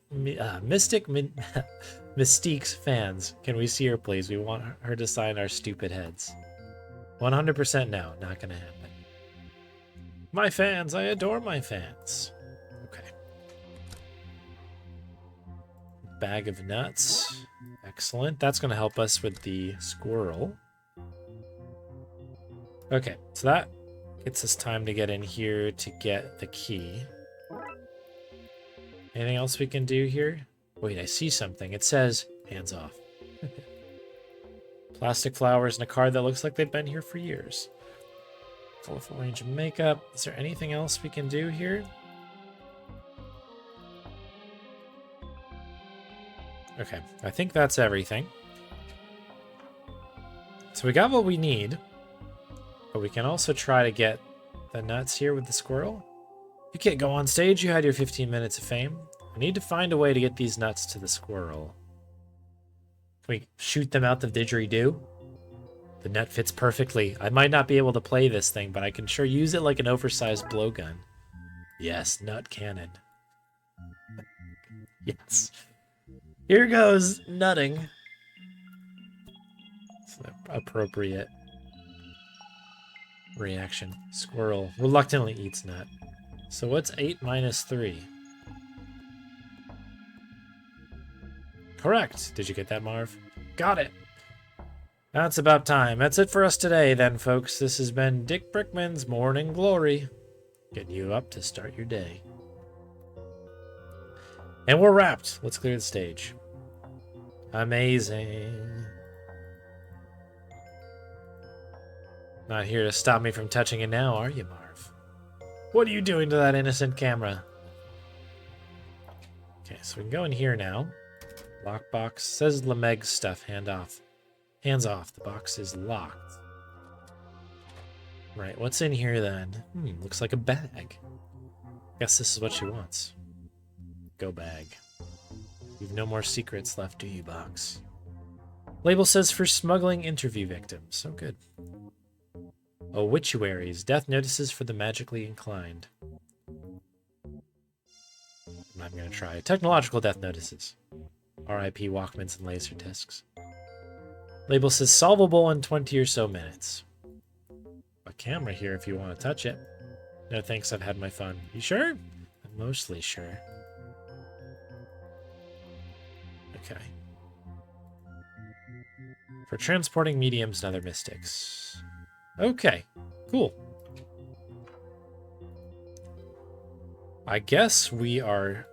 fans. Can we see her, please? We want her to sign our stupid heads. 100% no, not gonna happen. My fans, I adore my fans. Okay. Bag of nuts. Excellent. That's gonna help us with the squirrel. Okay, so that gets us time to get in here to get the key. Anything else we can do here? Wait, I see something. It says, hands off. Plastic flowers in a car that looks like they've been here for years. Colorful range of makeup. Is there anything else we can do here? Okay, I think that's everything. So we got what we need, but we can also try to get the nuts here with the squirrel. You can't go on stage, you had your 15 minutes of fame. I need to find a way to get these nuts to the squirrel. Can we shoot them out the didgeridoo? The net fits perfectly. I might not be able to play this thing, but I can sure use it like an oversized blowgun. Yes, nut cannon. Yes. Here goes nutting. It's an appropriate reaction. Squirrel reluctantly eats nut. So what's 8 minus 3? Correct. Did you get that, Marv? Got it. That's about time. That's it for us today, then, folks. This has been Dick Brickman's Morning Glory, getting you up to start your day. And we're wrapped. Let's clear the stage. Amazing. Not here to stop me from touching it now, are you, Marv? What are you doing to that innocent camera? Okay, so we can go in here now. Lockbox. Says Lemeg's stuff. Hands off. The box is locked. Right, what's in here then? Looks like a bag. Guess this is what she wants. Go bag. You've no more secrets left, do you, box? Label says for smuggling interview victims. Oh, good. Obituaries. Death notices for the magically inclined. I'm going to try. Technological death notices. R.I.P. Walkmans and Laserdiscs. Label says solvable in 20 or so minutes. A camera here if you want to touch it. No thanks, I've had my fun. You sure? I'm mostly sure. Okay. For transporting mediums and other mystics. Okay, cool. I guess we are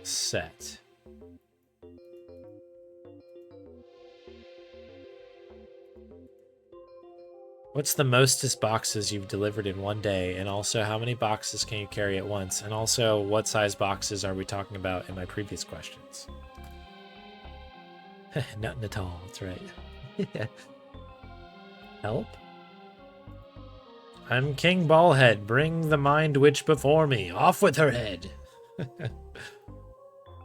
set. What's the mostest boxes you've delivered in one day? And also, how many boxes can you carry at once? And also, what size boxes are we talking about in my previous questions? Nothing at all, that's right. Help? I'm King Ballhead. Bring the mind witch before me. Off with her head.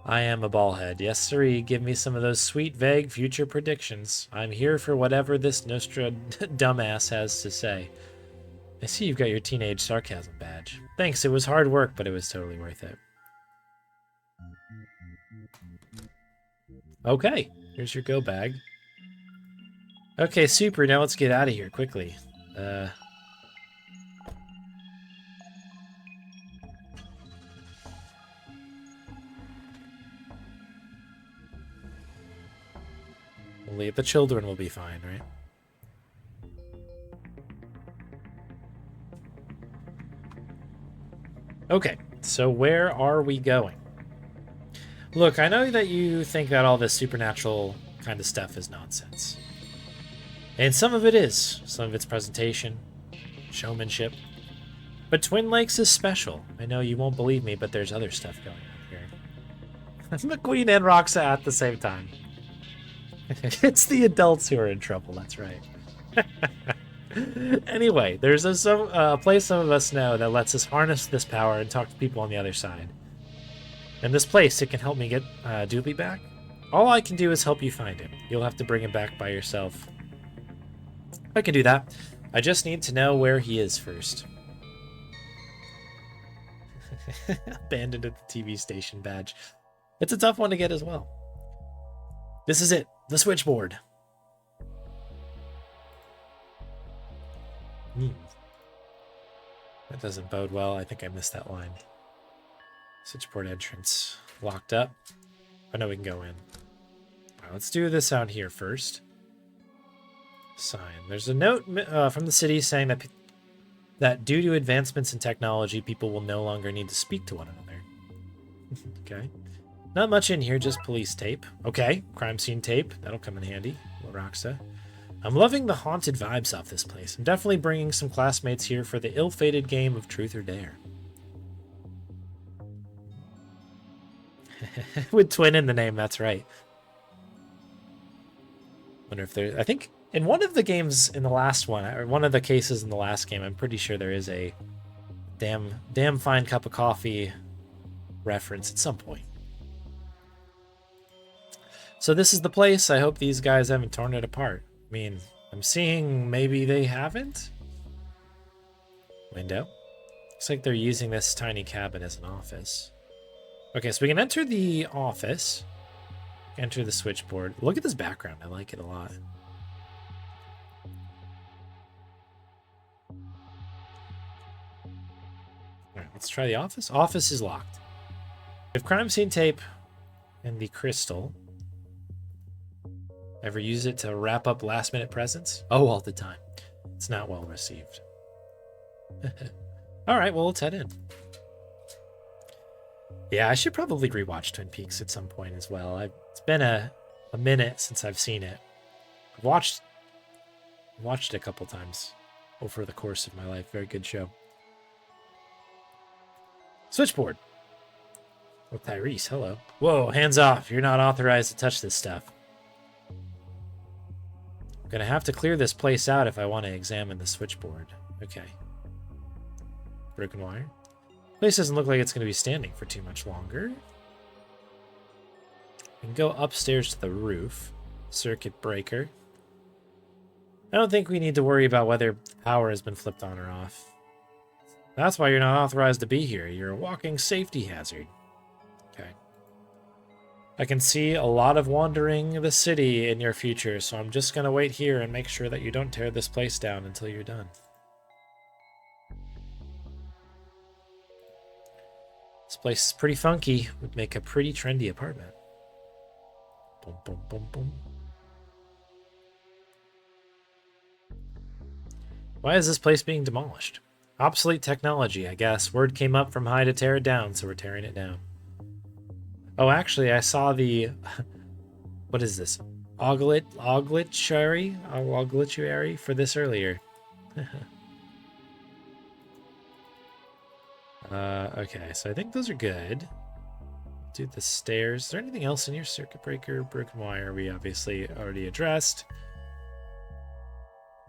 I am a ballhead. Yes, sirree. Give me some of those sweet, vague future predictions. I'm here for whatever this Nostra dumbass has to say. I see you've got your teenage sarcasm badge. Thanks, it was hard work, but it was totally worth it. Okay, here's your go bag. Okay, super. Now let's get out of here quickly. The children will be fine, right? Okay, so where are we going? Look, I know that you think that all this supernatural kind of stuff is nonsense. And some of it is. Some of it's presentation, showmanship. But Twin Lakes is special. I know you won't believe me, but there's other stuff going on here. McQueen and Roxa at the same time. It's the adults who are in trouble, that's right. Anyway, there's a place some of us know that lets us harness this power and talk to people on the other side. And this place, it can help me get Doobie back. All I can do is help you find him. You'll have to bring him back by yourself. I can do that. I just need to know where he is first. Abandoned at the TV station badge. It's a tough one to get as well. This is it. The switchboard. That doesn't bode well. I think I missed that line. Switchboard entrance. Locked up. I know we can go in. All right, let's do this out here first. Sign. There's a note from the city saying that due to advancements in technology, people will no longer need to speak to one another. Okay. Not much in here, just police tape. Okay, crime scene tape. That'll come in handy. Roxa. I'm loving the haunted vibes off this place. I'm definitely bringing some classmates here for the ill-fated game of Truth or Dare. With twin in the name, that's right. Wonder if there... I think in one of the games in the last one, or one of the cases in the last game, I'm pretty sure there is a damn fine cup of coffee reference at some point. So this is the place. I hope these guys haven't torn it apart. I mean, I'm seeing maybe they haven't. Window. Looks like they're using this tiny cabin as an office. Okay, so we can enter the office. Enter the switchboard. Look at this background. I like it a lot. All right, let's try the office. Office is locked. We have crime scene tape and the crystal. Ever use it to wrap up last-minute presents? Oh, all the time. It's not well received. All right, well, let's head in. Yeah, I should probably rewatch Twin Peaks at some point as well. It's been a minute since I've seen it. I've watched it a couple times over the course of my life. Very good show. Switchboard. Oh, Tyrese, hello. Whoa, hands off. You're not authorized to touch this stuff. I'm gonna have to clear this place out if I want to examine the switchboard. Okay. Broken wire. Place doesn't look like it's going to be standing for too much longer. We can go upstairs to the roof. Circuit breaker. I don't think we need to worry about whether power has been flipped on or off. That's why you're not authorized to be here. You're a walking safety hazard. Okay. I can see a lot of wandering the city in your future, so I'm just going to wait here and make sure that you don't tear this place down until you're done. This place is pretty funky. Would make a pretty trendy apartment. Boom, boom, boom, boom. Why is this place being demolished? Obsolete technology, I guess. Word came up from high to tear it down, so we're tearing it down. Oh, actually, I saw the... What is this? Oglituary for this earlier. Okay, so I think those are good. Do the stairs. Is there anything else in your circuit breaker? Broken wire, we obviously already addressed.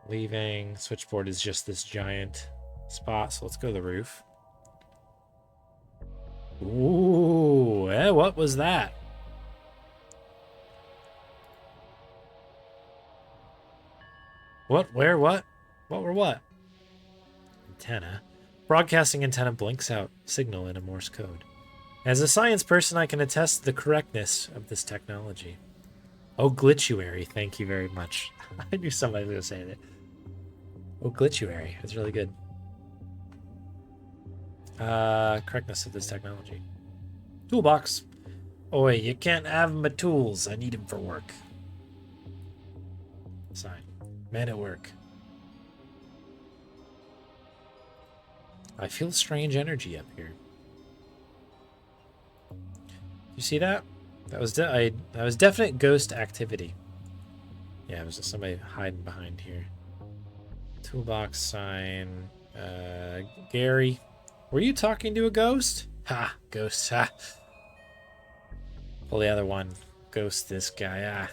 Leaving. Switchboard is just this giant spot, so let's go to the roof. Ooh, what was that? What? Where? What? What were what? Antenna. Broadcasting antenna blinks out signal in a Morse code. As a science person, I can attest to the correctness of this technology. Oglituary, thank you very much. I knew somebody was going to say that. Oglituary, that's really good. Correctness of this technology. Toolbox. Oi, you can't have my tools. I need them for work. Sign. Man at work. I feel strange energy up here. You see that? That was definite ghost activity. Yeah, it was just somebody hiding behind here. Toolbox sign. Gary, were you talking to a ghost? Ha, ghost. Ha. Pull the other one. Ghost this guy. Ah.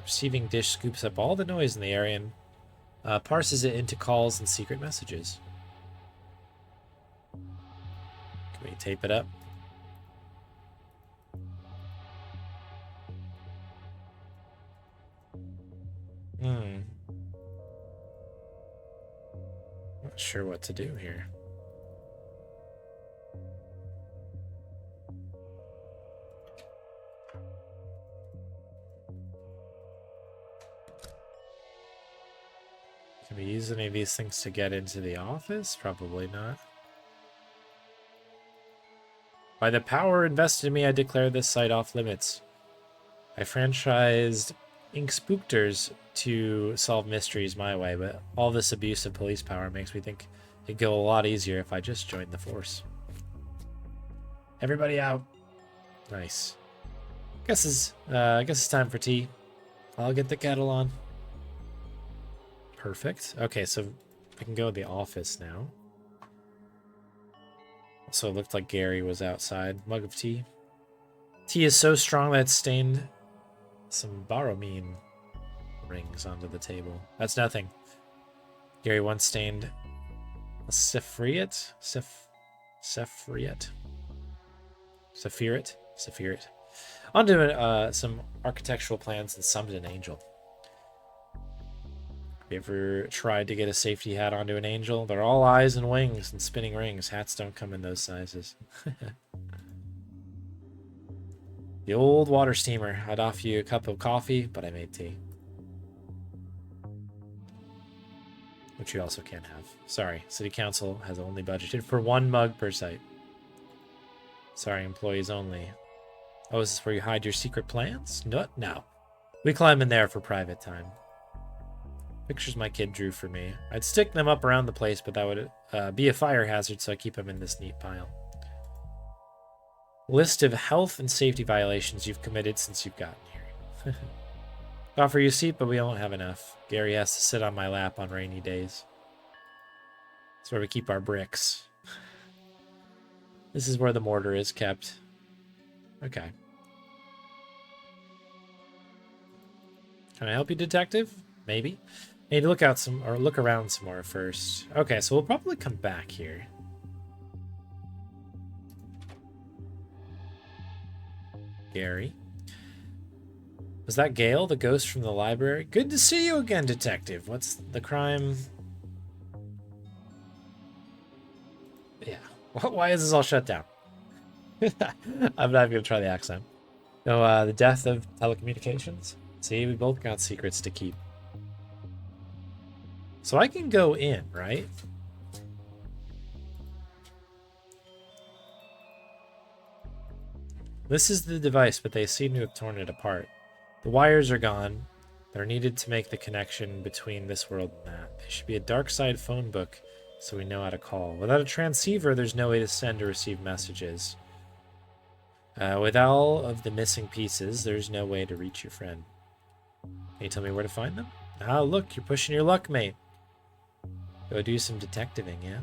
Receiving dish scoops up all the noise in the area and parses it into calls and secret messages. Can we tape it up? Not sure what to do here. Can we use any of these things to get into the office? Probably not. By the power invested in me, I declare this site off limits. I franchised Ink Spookters to solve mysteries my way, but all this abuse of police power makes me think it'd go a lot easier if I just joined the force. Everybody out. Nice. I guess it's time for tea. I'll get the kettle on. Perfect. Okay, so I can go to the office now. So it looked like Gary was outside. Mug of tea. Tea is so strong that it's stained some borromine rings onto the table. That's nothing. Gary once stained a Sephiret? Sephiret. Onto some architectural plans and summoned an angel. Have you ever tried to get a safety hat onto an angel? They're all eyes and wings and spinning rings. Hats don't come in those sizes. The old water steamer. I'd offer you a cup of coffee, but I made tea. Which you also can't have. Sorry, City Council has only budgeted for 1 mug per site. Sorry, employees only. Oh, is this where you hide your secret plans? No. We climb in there for private time. Pictures my kid drew for me. I'd stick them up around the place, but that would be a fire hazard, so I keep them in this neat pile. List of health and safety violations you've committed since you've gotten here. Offer you a seat, but we don't have enough. Gary has to sit on my lap on rainy days. That's where we keep our bricks. This is where the mortar is kept. Okay. Can I help you, detective? Maybe. Need to look around some more first. Okay, so we'll probably come back here. Gary. Was that Gale, the ghost from the library? Good to see you again, detective. What's the crime? Yeah. Why is this all shut down? I'm not even going to try the accent. No, the death of telecommunications. See, we both got secrets to keep. So I can go in, right? This is the device, but they seem to have torn it apart. The wires are gone. They're needed to make the connection between this world and that. There should be a Darkside phone book so we know how to call. Without a transceiver, there's no way to send or receive messages. With all of the missing pieces, there's no way to reach your friend. Can you tell me where to find them? Ah, look, you're pushing your luck, mate. Go do some detectiving, yeah?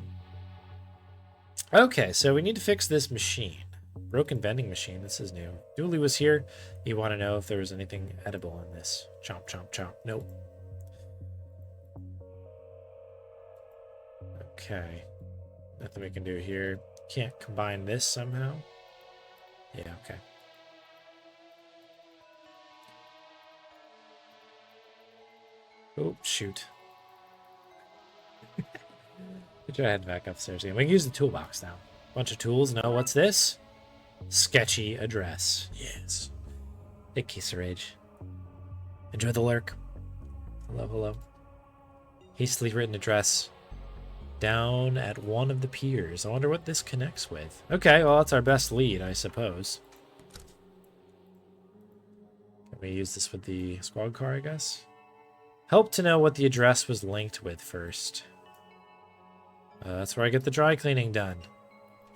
Okay, so we need to fix this machine. Broken vending machine, this is new. Dooley was here. You want to know if there was anything edible in this. Chomp, chomp, chomp. Nope. Okay. Nothing we can do here. Can't combine this somehow? Yeah, okay. Oh, shoot. Get your head back upstairs again. We can use the toolbox now. Bunch of tools. No, what's this? Sketchy address. Yes. Big case of rage. Enjoy the lurk. Hello, hello. Hastily written address. Down at one of the piers. I wonder what this connects with. Okay, well, that's our best lead, I suppose. Can we use this with the squad car, I guess? Help to know what the address was linked with first. That's where I get the dry cleaning done.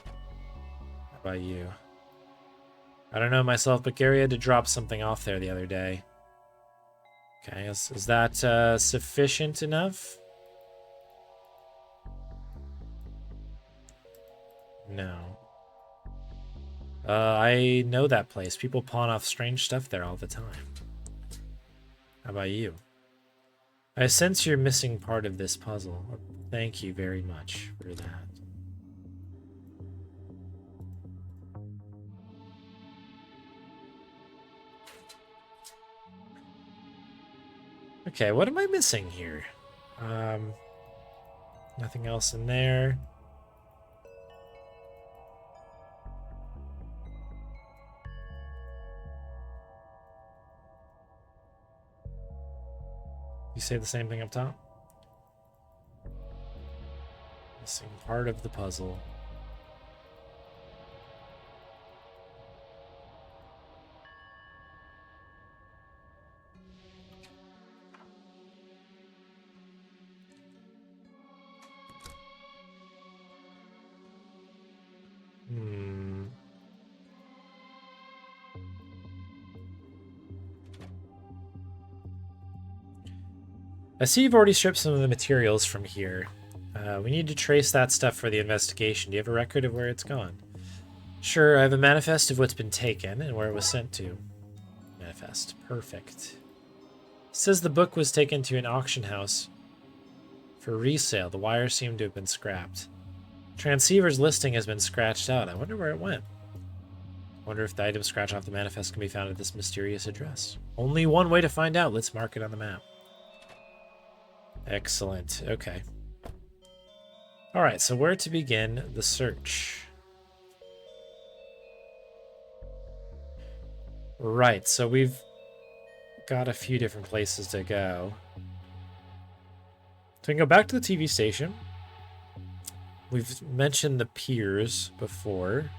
How about you? I don't know myself, but Gary had to drop something off there the other day. Okay, is that sufficient enough? No. I know that place. People pawn off strange stuff there all the time. How about you? I sense you're missing part of this puzzle. Thank you very much for that. Okay, what am I missing here? Nothing else in there. You say the same thing up top? Missing part of the puzzle. I see you've already stripped some of the materials from here. We need to trace that stuff for the investigation. Do you have a record of where it's gone? Sure, I have a manifest of what's been taken and where it was sent to. Manifest. Perfect. It says the book was taken to an auction house for resale. The wires seem to have been scrapped. Transceiver's listing has been scratched out. I wonder where it went. Wonder if the item scratched off the manifest can be found at this mysterious address. Only one way to find out. Let's mark it on the map. Excellent. Okay. Alright, so where to begin the search? Right, so we've got a few different places to go. So we can go back to the TV station. We've mentioned the piers before.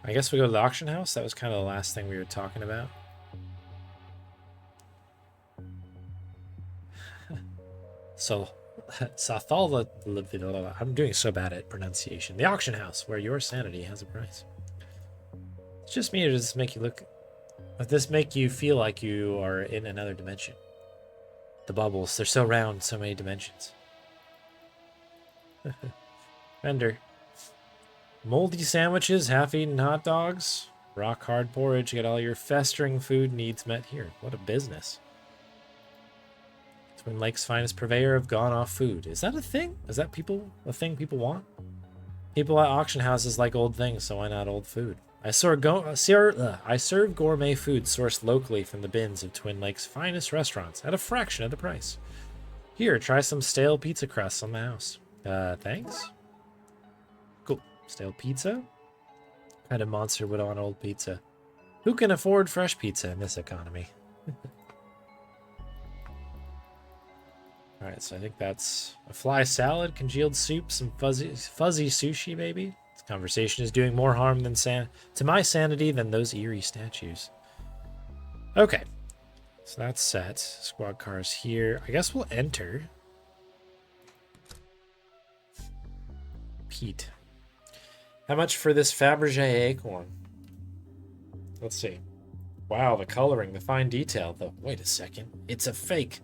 I guess we go to the auction house. That was kind of the last thing we were talking about. So, Sathala, I'm doing so bad at pronunciation. The auction house, where your sanity has a price. It's just me, or does this make you look... Does this make you feel like you are in another dimension? The bubbles, they're so round, so many dimensions. Vendor. Moldy sandwiches, half-eaten hot dogs, rock-hard porridge. Get all your festering food needs met here. What a business. Twin Lakes' finest purveyor of gone-off food. Is that a thing? Is that a thing people want? People at auction houses like old things, so why not old food? I serve gourmet food sourced locally from the bins of Twin Lakes' finest restaurants at a fraction of the price. Here, try some stale pizza crusts on the house. Thanks. Cool. Stale pizza? What kind of monster would want old pizza? Who can afford fresh pizza in this economy? Alright, so I think that's a fly salad, congealed soup, some fuzzy sushi, maybe? This conversation is doing more harm than to my sanity than those eerie statues. Okay. So that's set. Squad cars here. I guess we'll enter. Pete. How much for this Fabergé acorn? Let's see. Wow, the coloring, the fine detail, though. Wait a second. It's a fake.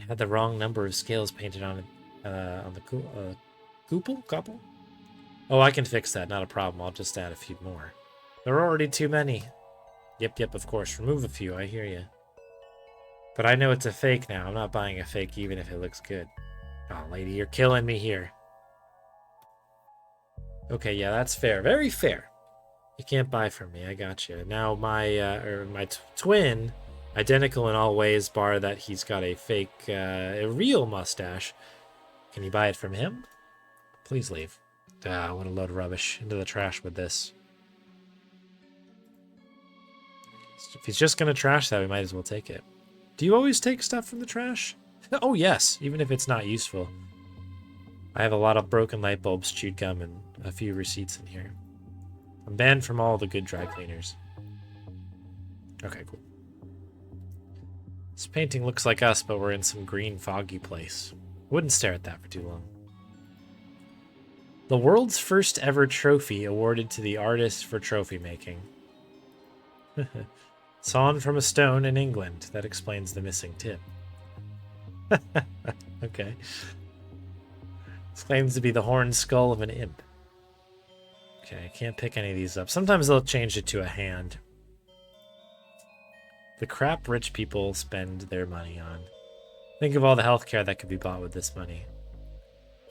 Had the wrong number of scales painted on it on the couple? Oh, I can fix that. Not a problem. I'll just add a few more. There are already too many. Yep, of course. Remove a few. I hear you. But I know it's a fake now. I'm not buying a fake even if it looks good. Oh, lady, you're killing me here. Okay, yeah, that's fair. Very fair. You can't buy from me. I got you. Now my twin, identical in all ways, bar that he's got a fake, a real mustache. Can you buy it from him? Please leave. What a load of rubbish. Into the trash with this. If he's just gonna trash that, we might as well take it. Do you always take stuff from the trash? Oh yes, even if it's not useful. I have a lot of broken light bulbs, chewed gum, and a few receipts in here. I'm banned from all the good dry cleaners. Okay, cool. This painting looks like us, but we're in some green, foggy place. Wouldn't stare at that for too long. The world's first ever trophy awarded to the artist for trophy making. Sawn from a stone in England. That explains the missing tip. Okay. This claims to be the horned skull of an imp. Okay, I can't pick any of these up. Sometimes they'll change it to a hand. The crap rich people spend their money on. Think of all the healthcare that could be bought with this money.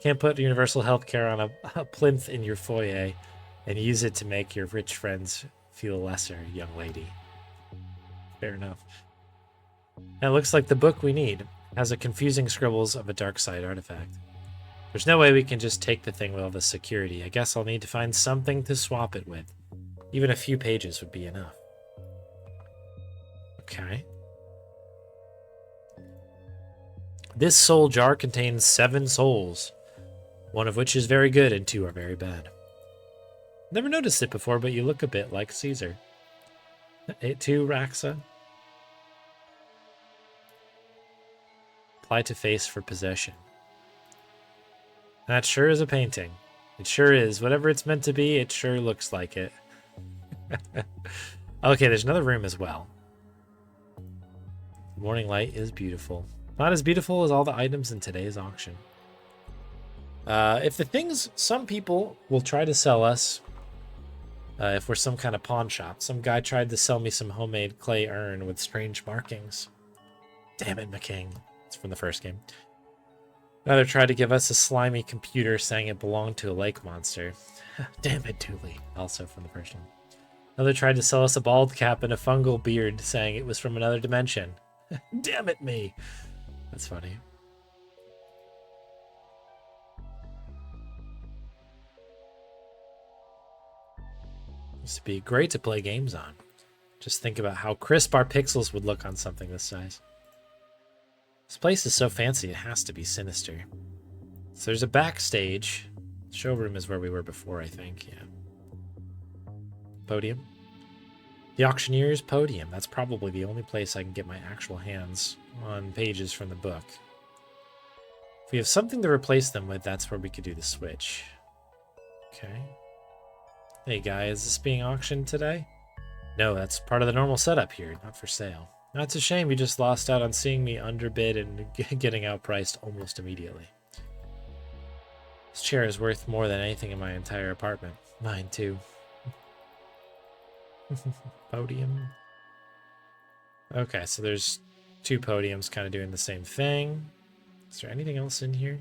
Can't put universal healthcare on a plinth in your foyer and use it to make your rich friends feel lesser, young lady. Fair enough. And it looks like the book we need has a confusing scribbles of a Darkside artifact. There's no way we can just take the thing with all the security. I guess I'll need to find something to swap it with. Even a few pages would be enough. Okay. This soul jar contains 7 souls, one of which is very good and 2 are very bad. Never noticed it before, but you look a bit like Caesar. 2 Raxa. Apply to face for possession. That sure is a painting. It sure is. Whatever it's meant to be, it sure looks like it. Okay, there's another room as well. The morning light is beautiful. Not as beautiful as all the items in today's auction. If the things some people will try to sell us, if we're some kind of pawn shop, some guy tried to sell me some homemade clay urn with strange markings. Damn it, McKing. It's from the first game. Another tried to give us a slimy computer saying it belonged to a lake monster. Damn it, Dooley. Also from the first one. Another tried to sell us a bald cap and a fungal beard saying it was from another dimension. Damn it, me. That's funny. Used to be great to play games on. Just think about how crisp our pixels would look on something this size. This place is so fancy, it has to be sinister. So there's a backstage. Showroom is where we were before, I think. Yeah. Podium. The auctioneer's podium. That's probably the only place I can get my actual hands on pages from the book. If we have something to replace them with, that's where we could do the switch. Okay. Hey guy, is this being auctioned today? No, that's part of the normal setup here, not for sale. That's a shame you just lost out on seeing me underbid and getting outpriced almost immediately. This chair is worth more than anything in my entire apartment. Mine too. Podium. Okay, so there's two podiums kind of doing the same thing. Is there anything else in here?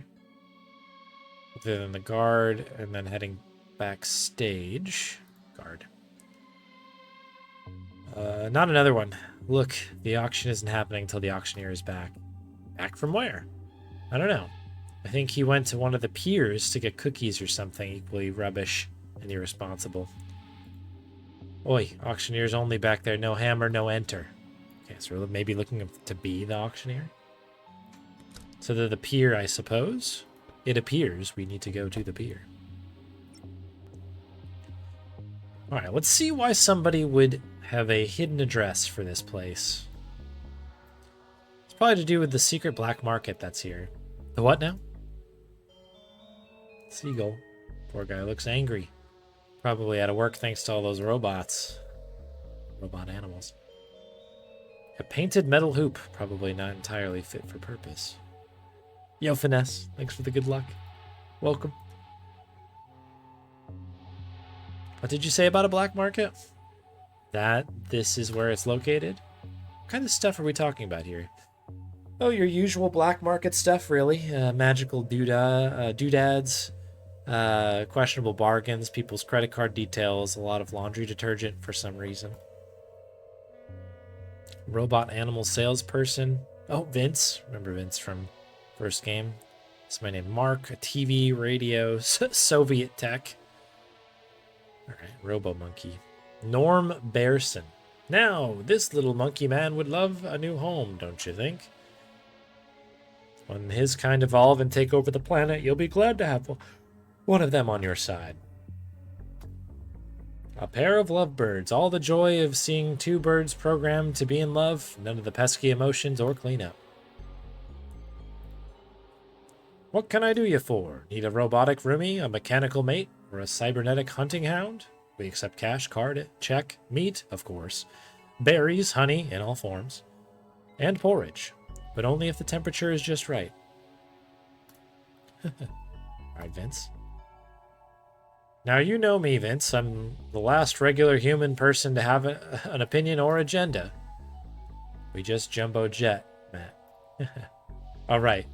Other than the guard and then heading backstage. Guard. Not another one. Look, the auction isn't happening until the auctioneer is back. Back from where? I don't know. I think he went to one of the piers to get cookies or something equally rubbish and irresponsible. Oi, auctioneer's only back there. No hammer, no enter. Okay, so we're maybe looking to be the auctioneer. So they're the pier, I suppose. It appears we need to go to the pier. Alright, let's see why somebody would have a hidden address for this place. It's probably to do with the secret black market that's here. The what now? Seagull. Poor guy looks angry. Probably out of work thanks to all those robots. Robot animals. A painted metal hoop. Probably not entirely fit for purpose. Yo, Finesse. Thanks for the good luck. Welcome. What did you say about a black market? That this is where it's located? What kind of stuff are we talking about here? Oh, your usual black market stuff, really. Magical doodads, questionable bargains, people's credit card details, a lot of laundry detergent for some reason. Robot animal salesperson. Oh, Vince. Remember Vince from first game? That's my name. Mark, a TV, radio, Soviet tech. All right, Robo Monkey. Norm Bearson. Now, this little monkey man would love a new home, don't you think? When his kind evolve and take over the planet, you'll be glad to have one of them on your side. A pair of lovebirds. All the joy of seeing two birds programmed to be in love. None of the pesky emotions or cleanup. What can I do you for? Need a robotic roomie, a mechanical mate, or a cybernetic hunting hound? We accept cash, card, check, meat, of course, berries, honey in all forms, and porridge, but only if the temperature is just right. All right, Vince. Now, you know me, Vince. I'm the last regular human person to have an opinion or agenda. We just jumbo jet, Matt. All right.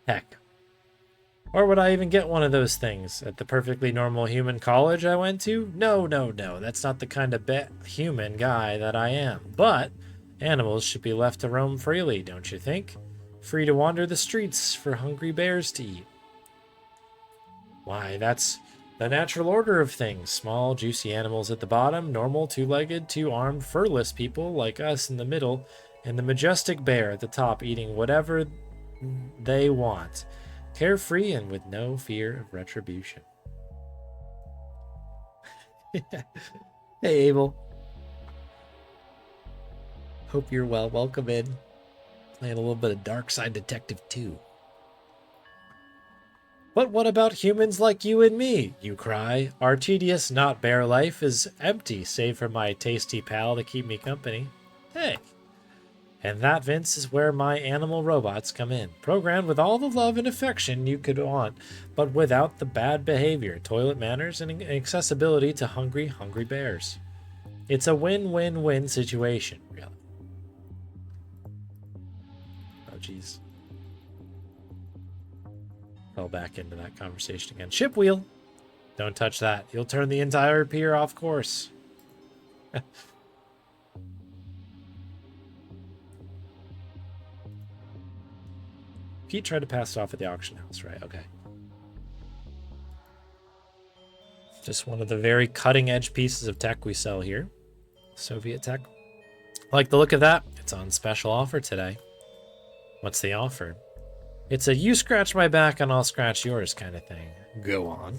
Heck. Or would I even get one of those things at the perfectly normal human college I went to? No, no, no. That's not the kind of human guy that I am. But animals should be left to roam freely, don't you think? Free to wander the streets for hungry bears to eat. Why, that's the natural order of things. Small, juicy animals at the bottom, normal, two-legged, two-armed, furless people like us in the middle, and the majestic bear at the top eating whatever they want. Carefree and with no fear of retribution. Hey, Abel. Hope you're well. Welcome in. Playing a little bit of Darkside Detective 2. But what about humans like you and me? You cry. Our tedious, not bare life is empty, save for my tasty pal to keep me company. Hey. And that, Vince, is where my animal robots come in. Programmed with all the love and affection you could want, but without the bad behavior, toilet manners, and accessibility to hungry bears. It's a win-win-win situation, really. Oh, jeez. Fell back into that conversation again. Ship wheel! Don't touch that. You'll turn the entire pier off course. Pete tried to pass it off at the auction house, right? Okay. Just one of the very cutting-edge pieces of tech we sell here. Soviet tech. Like the look of that? It's on special offer today. What's the offer? It's a you scratch my back and I'll scratch yours kind of thing. Go on.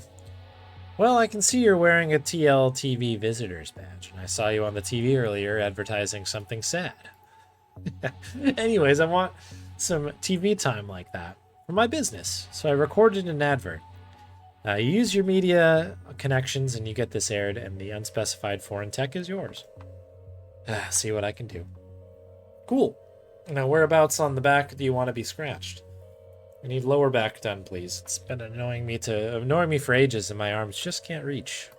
Well, I can see you're wearing a TL TV visitor's badge, and I saw you on the TV earlier advertising something sad. Anyways, I want some TV time like that for my business, so I recorded an advert. You use your media connections and you get this aired, and the unspecified foreign tech is yours. See what I can do. Cool. Now, whereabouts on the back do you want to be scratched? I need lower back done, please. It's been annoying me for ages, and my arms just can't reach.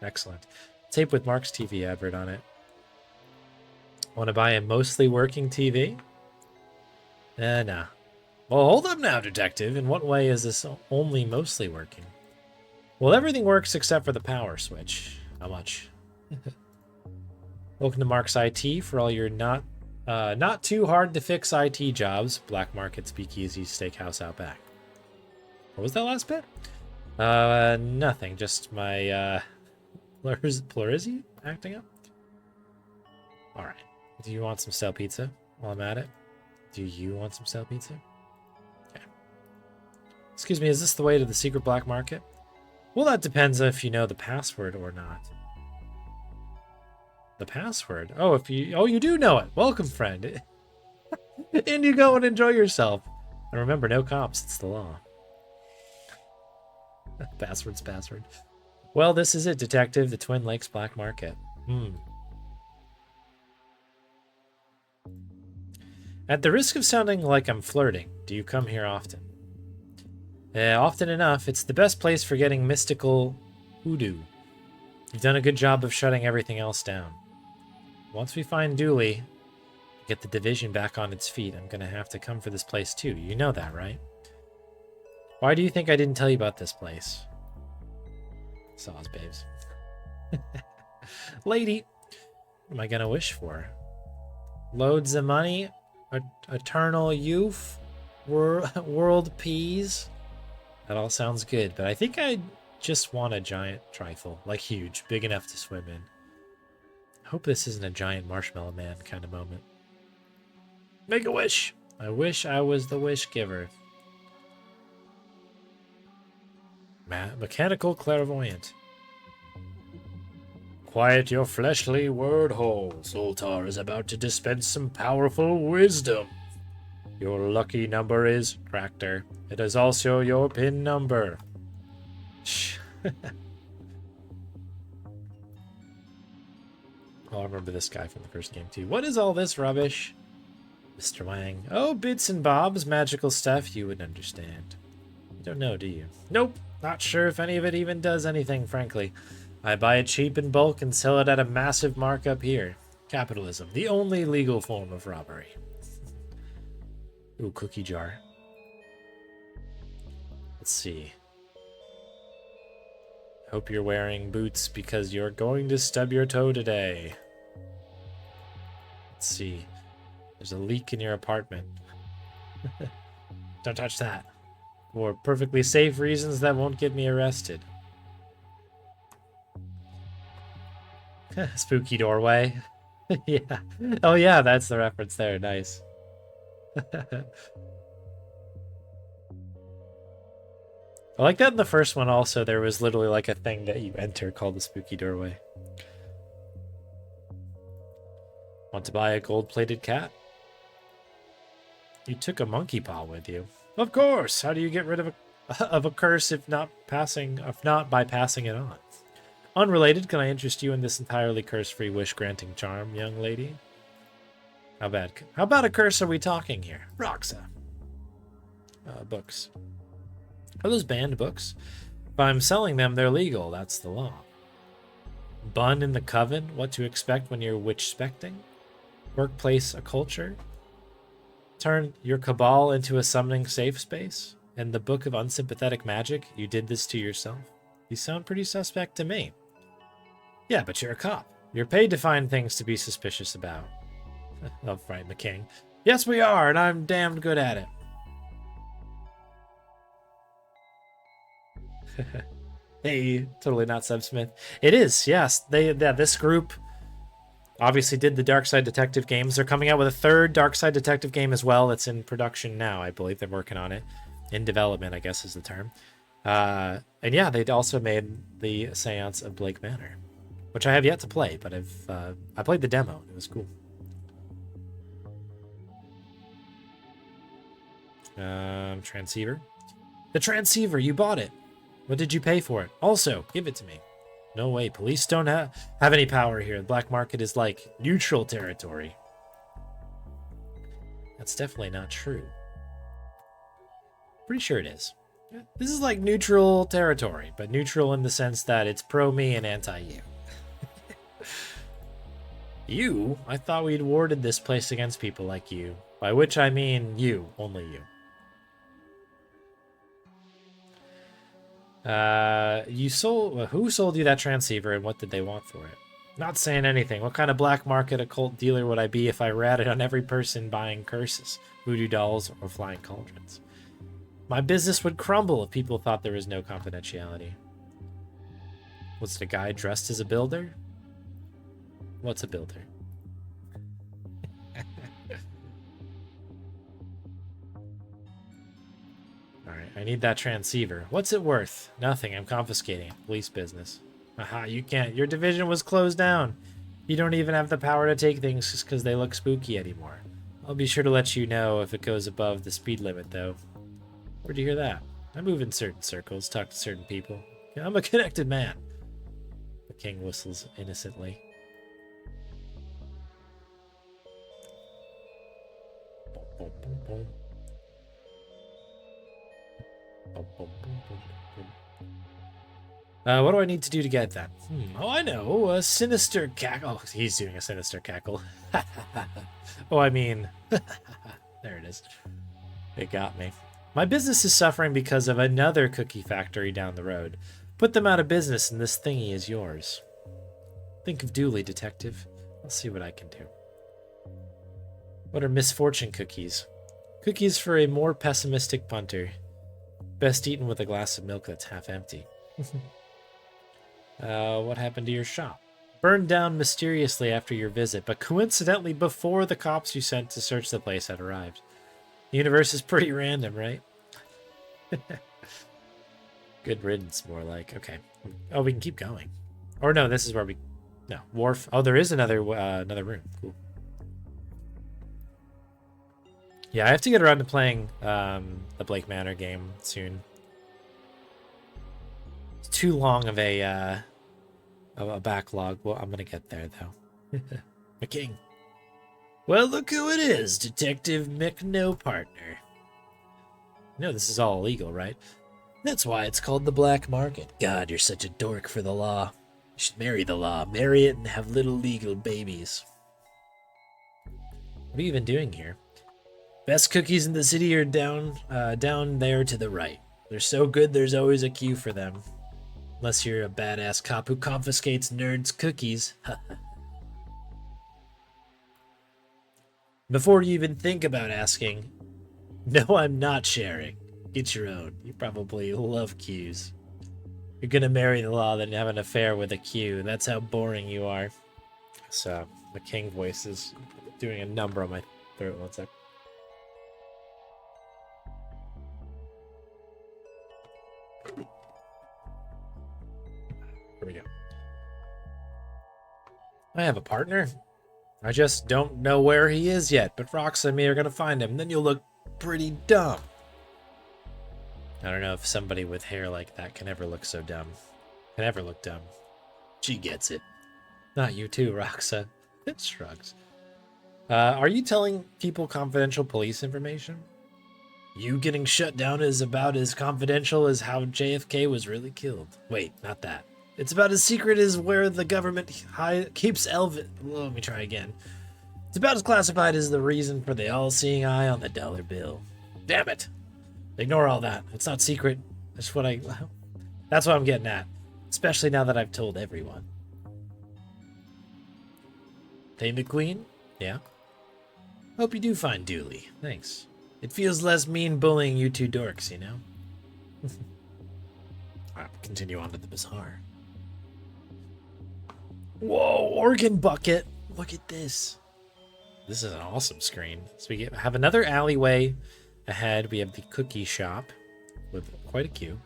Excellent. Tape with Mark's TV advert on it. Want to buy a mostly working TV? Nah. Well, hold up now, detective. In what way is this only mostly working? Well, everything works except for the power switch. How much? Welcome to Mark's IT for all your not too hard to fix IT jobs. Black Market Speakeasy Steakhouse out back. What was that last bit? Nothing. Just my pleurisy acting up. All right. Do you want some stale pizza while I'm at it? Do you want some stale pizza? Okay. Excuse me, is this the way to the secret black market? Well, that depends if you know the password or not. The password? Oh, you do know it. Welcome, friend. In you go and enjoy yourself. And remember, no cops. It's the law. Password's password. Well, this is it, detective. The Twin Lakes Black Market. At the risk of sounding like I'm flirting, do you come here often? Often enough. It's the best place for getting mystical hoodoo. You've done a good job of shutting everything else down. Once we find Dooley, get the division back on its feet, I'm going to have to come for this place too. You know that, right? Why do you think I didn't tell you about this place? Saws, babes. Lady, what am I going to wish for? Loads of money? Eternal youth? World peas? That all sounds good, but I think I just want a giant trifle. Like huge, big enough to swim in. I hope this isn't a giant marshmallow man kind of moment. Make a wish! I wish I was the wish giver. Mechanical clairvoyant. Quiet your fleshly word hole. Zoltar is about to dispense some powerful wisdom. Your lucky number is Tractor. It is also your PIN number. Shh. Oh, I remember this guy from the first game too. What is all this rubbish? Mr. Wang. Oh, bits and bobs, magical stuff you would understand. You don't know, do you? Nope. Not sure if any of it even does anything, frankly. I buy it cheap in bulk and sell it at a massive markup here. Capitalism, the only legal form of robbery. Ooh, cookie jar. Let's see. Hope you're wearing boots because you're going to stub your toe today. Let's see. There's a leak in your apartment. Don't touch that. For perfectly safe reasons that won't get me arrested. Spooky doorway. Yeah. Oh yeah, that's the reference there. Nice. I like that in the first one also, there was literally like a thing that you enter called the spooky doorway. Want to buy a gold-plated cat? You took a monkey paw with you. Of course! How do you get rid of a curse if not by passing it on? Unrelated, can I interest you in this entirely curse-free wish-granting charm, young lady? How about a curse are we talking here? Roxa. Books. Are those banned books? If I'm selling them, they're legal. That's the law. Bun in the Coven? What to expect when you're witch-specting? Workplace a culture? Turn your cabal into a summoning safe space? And the Book of Unsympathetic Magic? You did this to yourself? You sound pretty suspect to me. Yeah, but you're a cop. You're paid to find things to be suspicious about. Oh, right, McKing. Yes, we are, and I'm damned good at it. Hey, totally not Subsmith. It is, yes. This group obviously did the Darkside Detective games. They're coming out with a third Darkside Detective game as well. It's in production now, I believe. They're working on it. In development, I guess is the term. And yeah, they'd also made the Seance of Blake Manor, which I have yet to play, but I played the demo. It was cool. Transceiver. The transceiver, you bought it. What did you pay for it? Also, give it to me. No way, police don't have any power here. The black market is like neutral territory. That's definitely not true. Pretty sure it is. This is like neutral territory, but neutral in the sense that it's pro me and anti you. You? I thought we'd warded this place against people like you. By which I mean you, only you. Who sold you that transceiver and what did they want for it? Not saying anything. What kind of black market occult dealer would I be if I ratted on every person buying curses, voodoo dolls, or flying cauldrons? My business would crumble if people thought there was no confidentiality. Was it a guy dressed as a builder? What's a builder? Alright, I need that transceiver. What's it worth? Nothing, I'm confiscating it. Police business. Aha, you can't. Your division was closed down. You don't even have the power to take things just because they look spooky anymore. I'll be sure to let you know if it goes above the speed limit, though. Where'd you hear that? I move in certain circles, talk to certain people. I'm a connected man. The king whistles innocently. What do I need to do to get that? Oh, I know. A sinister cackle. Oh, he's doing a sinister cackle. Oh, I mean... There it is. It got me. My business is suffering because of another cookie factory down the road. Put them out of business and this thingy is yours. Think of Dooley, detective. I'll see what I can do. What are misfortune cookies? Cookies for a more pessimistic punter. Best eaten with a glass of milk that's half empty. What happened to your shop? Burned down mysteriously after your visit, but coincidentally before the cops you sent to search the place had arrived. The universe is pretty random, right? Good riddance, more like. Okay. Oh, we can keep going. Or no, this is where we... No, wharf. Oh, there is another room. Cool. Yeah, I have to get around to playing the Blake Manor game soon. It's too long of a backlog. Well, I'm gonna get there though. McKing. Well, look who it is, Detective McNopartner. No, this is all illegal, right? That's why it's called the black market. God, you're such a dork for the law. You should marry the law, marry it, and have little legal babies. What are you even doing here? Best cookies in the city are down there to the right. They're so good, there's always a queue for them. Unless you're a badass cop who confiscates nerds' cookies. Before you even think about asking, no, I'm not sharing. Get your own. You probably love queues. You're gonna marry the law, then have an affair with a queue. That's how boring you are. So, the king voice is doing a number on my throat. One sec. Here we go. I have a partner. I just don't know where he is yet, but Rox and me are gonna find him. Then you'll look pretty dumb. I don't know if somebody with hair like that can ever look so dumb. Can ever look dumb. She gets it. Not you too, Roxa. It shrugs. Are you telling people confidential police information? You getting shut down is about as confidential as how JFK was really killed. Wait, not that. It's about as secret as where the government keeps Elvis. Let me try again. It's about as classified as the reason for the all-seeing eye on the dollar bill. Damn it! Ignore all that. It's not secret. That's what I'm getting at. Especially now that I've told everyone. Hey, McQueen? Yeah? Hope you do find Dooley. Thanks. It feels less mean bullying you two dorks, you know? Alright, continue on to the bazaar. Whoa, organ bucket! Look at this. This is an awesome screen. So we have another alleyway ahead. We have the cookie shop with quite a queue.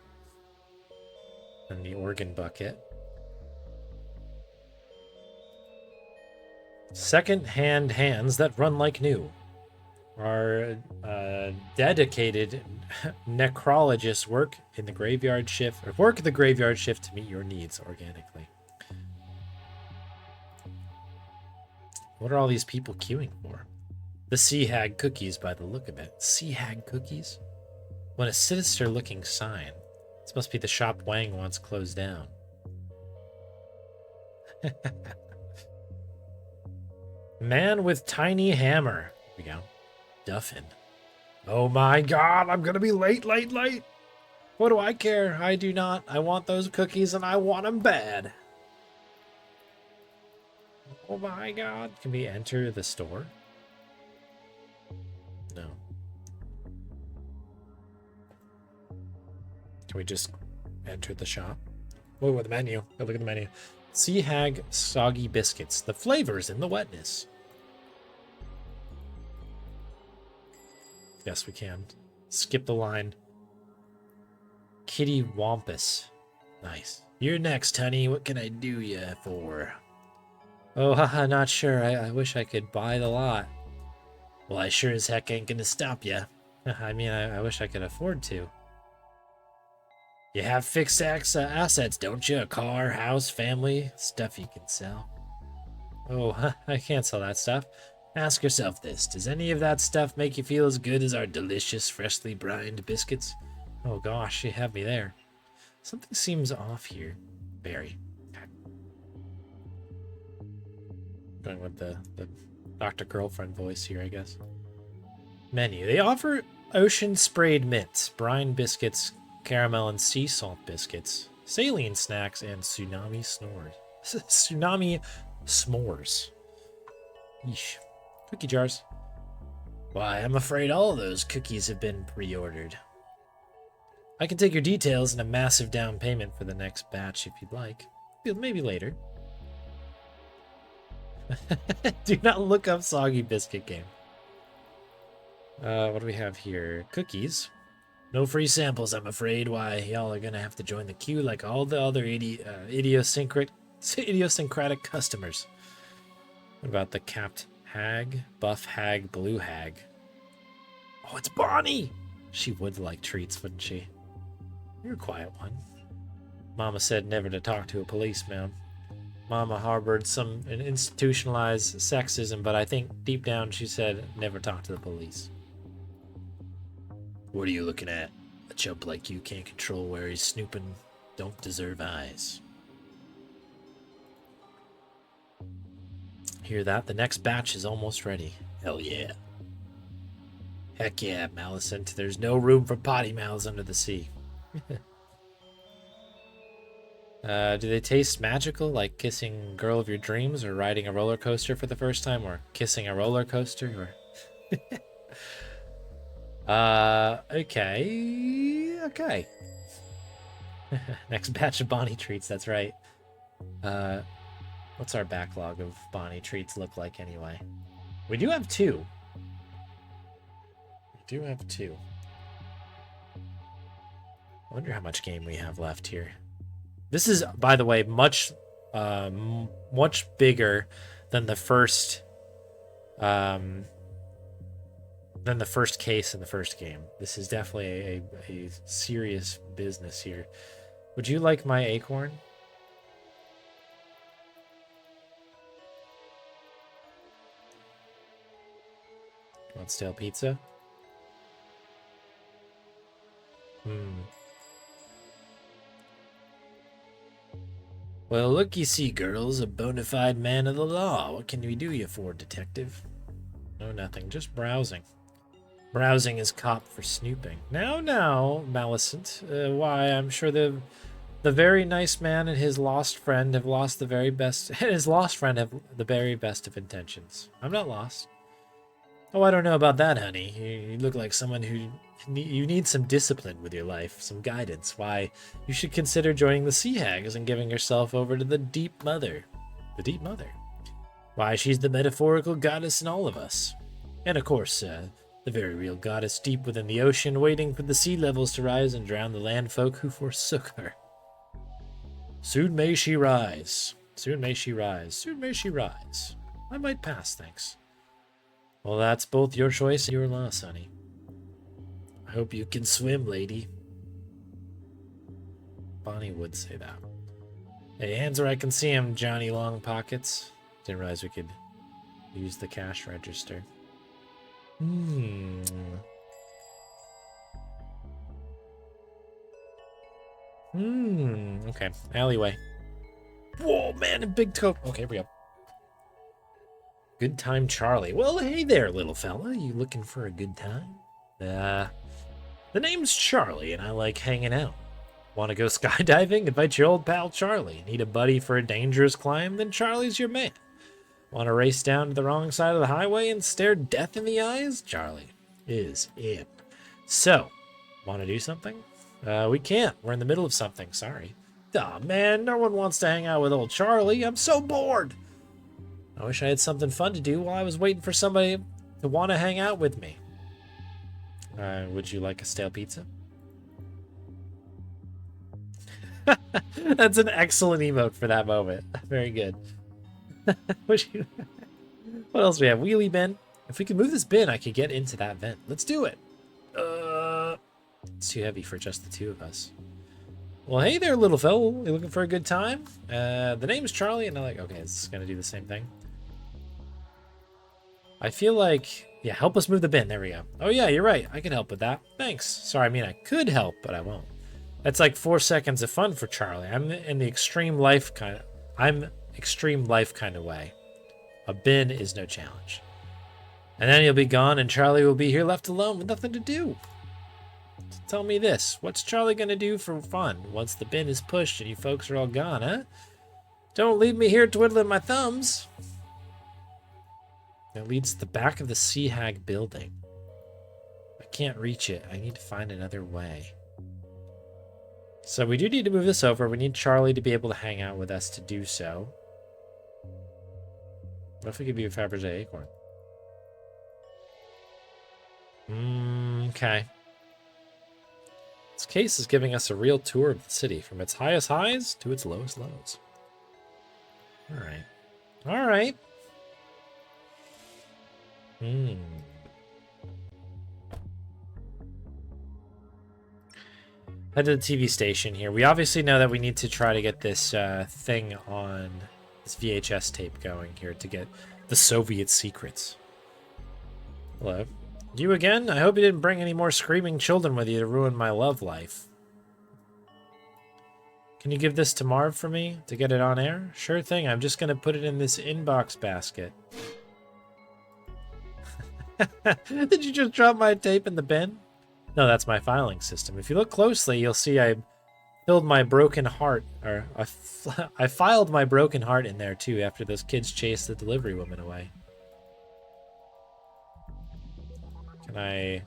And the organ bucket. Second-hand hands that run like new. Our dedicated necrologists work the graveyard shift to meet your needs organically. What are all these people queuing for? The Sea Hag cookies by the look of it. Sea Hag cookies? What a sinister looking sign. This must be the shop Wang wants closed down. Man with tiny hammer. Here we go. Duffin. Oh my god, I'm gonna be late. What do I care? I do not. I want those cookies and I want them bad. Oh my god. Can we enter the store? No. Can we just enter the shop? Whoa, the menu. Oh, look at the menu. Sea Hag soggy biscuits. The flavors in the wetness. Yes, we can. Skip the line. Kitty Wampus. Nice. You're next, honey. What can I do ya for? Oh, haha, not sure. I wish I could buy the lot. Well, I sure as heck ain't gonna stop ya. I mean, I wish I could afford to. You have fixed assets, don't you? A car, house, family, stuff you can sell. Oh, I can't sell that stuff. Ask yourself this. Does any of that stuff make you feel as good as our delicious, freshly brined biscuits? Oh gosh, you have me there. Something seems off here. Very. Going with the Dr. Girlfriend voice here, I guess. Menu. They offer ocean sprayed mints, brine biscuits, caramel and sea salt biscuits, saline snacks, and tsunami snores. Tsunami s'mores. Yeesh. Cookie jars. Why, I'm afraid all of those cookies have been pre-ordered. I can take your details and a massive down payment for the next batch if you'd like. Maybe later. Do not look up Soggy Biscuit Game. What do we have here? Cookies. No free samples, I'm afraid. Why, y'all are gonna have to join the queue like all the other idiosyncratic customers. What about the capped hag? Buff hag, blue hag. Oh, it's Bonnie! She would like treats, wouldn't she? You're a quiet one. Mama said never to talk to a policeman. Mama harbored an institutionalized sexism, but I think deep down she said never talk to the police. What are you looking at? A chump like you can't control where he's snooping. Don't deserve eyes. Hear that? The next batch is almost ready. Hell yeah. Heck yeah, Malicent. There's no room for potty mouths under the sea. Do they taste magical, like kissing girl of your dreams, or riding a roller coaster for the first time, or kissing a roller coaster, or... okay. Next batch of Bonnie treats, that's right. What's our backlog of Bonnie treats look like anyway? We do have two. I wonder how much game we have left here. This is, by the way, much bigger than the first case in the first game. This is definitely a serious business here. Would you like my acorn? Want stale pizza? Well, look, you see, girls, a bona fide man of the law. What can we do you for, detective? No, nothing. Just browsing. Browsing is cop for snooping. Now, Malicent. Why, I'm sure the very nice man and his lost friend have lost the very best. His lost friend have the very best of intentions. I'm not lost. Oh, I don't know about that, honey. You look like someone who you need some discipline with your life, some guidance. Why, you should consider joining the Sea Hags and giving yourself over to the Deep Mother. The Deep Mother. Why, she's the metaphorical goddess in all of us. And of course, the very real goddess deep within the ocean, waiting for the sea levels to rise and drown the land folk who forsook her. Soon may she rise. Soon may she rise. Soon may she rise. I might pass, thanks. Well, that's both your choice and your loss, honey. I hope you can swim, lady. Bonnie would say that. Hey, hands where I can see him, Johnny Long Pockets. Didn't realize we could use the cash register. Okay. Alleyway. Whoa, man, a big toe. Okay, here we go. Good time, Charlie. Well, hey there, little fella. You looking for a good time? The name's Charlie, and I like hanging out. Want to go skydiving? Invite your old pal Charlie. Need a buddy for a dangerous climb? Then Charlie's your man. Want to race down to the wrong side of the highway and stare death in the eyes? Charlie is in. So, want to do something? We can't. We're in the middle of something. Sorry. Aw, man, no one wants to hang out with old Charlie. I'm so bored. I wish I had something fun to do while I was waiting for somebody to want to hang out with me. Would you like a stale pizza? That's an excellent emote for that moment. Very good. What else do we have? Wheelie bin. If we could move this bin, I could get into that vent. Let's do it. It's too heavy for just the two of us. Well, hey there, little fella. You looking for a good time? The name's Charlie, and I'm like, okay, it's gonna do the same thing. I feel like, yeah, help us move the bin. There we go. Oh yeah, you're right. I can help with that. Thanks. Sorry, I mean, I could help, but I won't. That's like 4 seconds of fun for Charlie. I'm in the extreme life kind of way. A bin is no challenge. And then he'll be gone, and Charlie will be here left alone with nothing to do. Tell me this, what's Charlie gonna do for fun once the bin is pushed and you folks are all gone, huh? Don't leave me here twiddling my thumbs. That leads to the back of the Sea Hag building. I can't reach it. I need to find another way. So we do need to move this over. We need Charlie to be able to hang out with us to do so. What if we could be a Fabergé acorn? Okay. This case is giving us a real tour of the city, from its highest highs to its lowest lows. Alright. Alright. Head to the TV station here. We obviously know that we need to try to get this thing on this VHS tape going here to get the Soviet secrets. Hello. You again? I hope you didn't bring any more screaming children with you to ruin my love life. Can you give this to Marv for me to get it on air? Sure thing. I'm just going to put it in this inbox basket. Did you just drop my tape in the bin? No, that's my filing system. If you look closely, you'll see I filled my broken heart, or I filed my broken heart in there too after those kids chased the delivery woman away. Can I...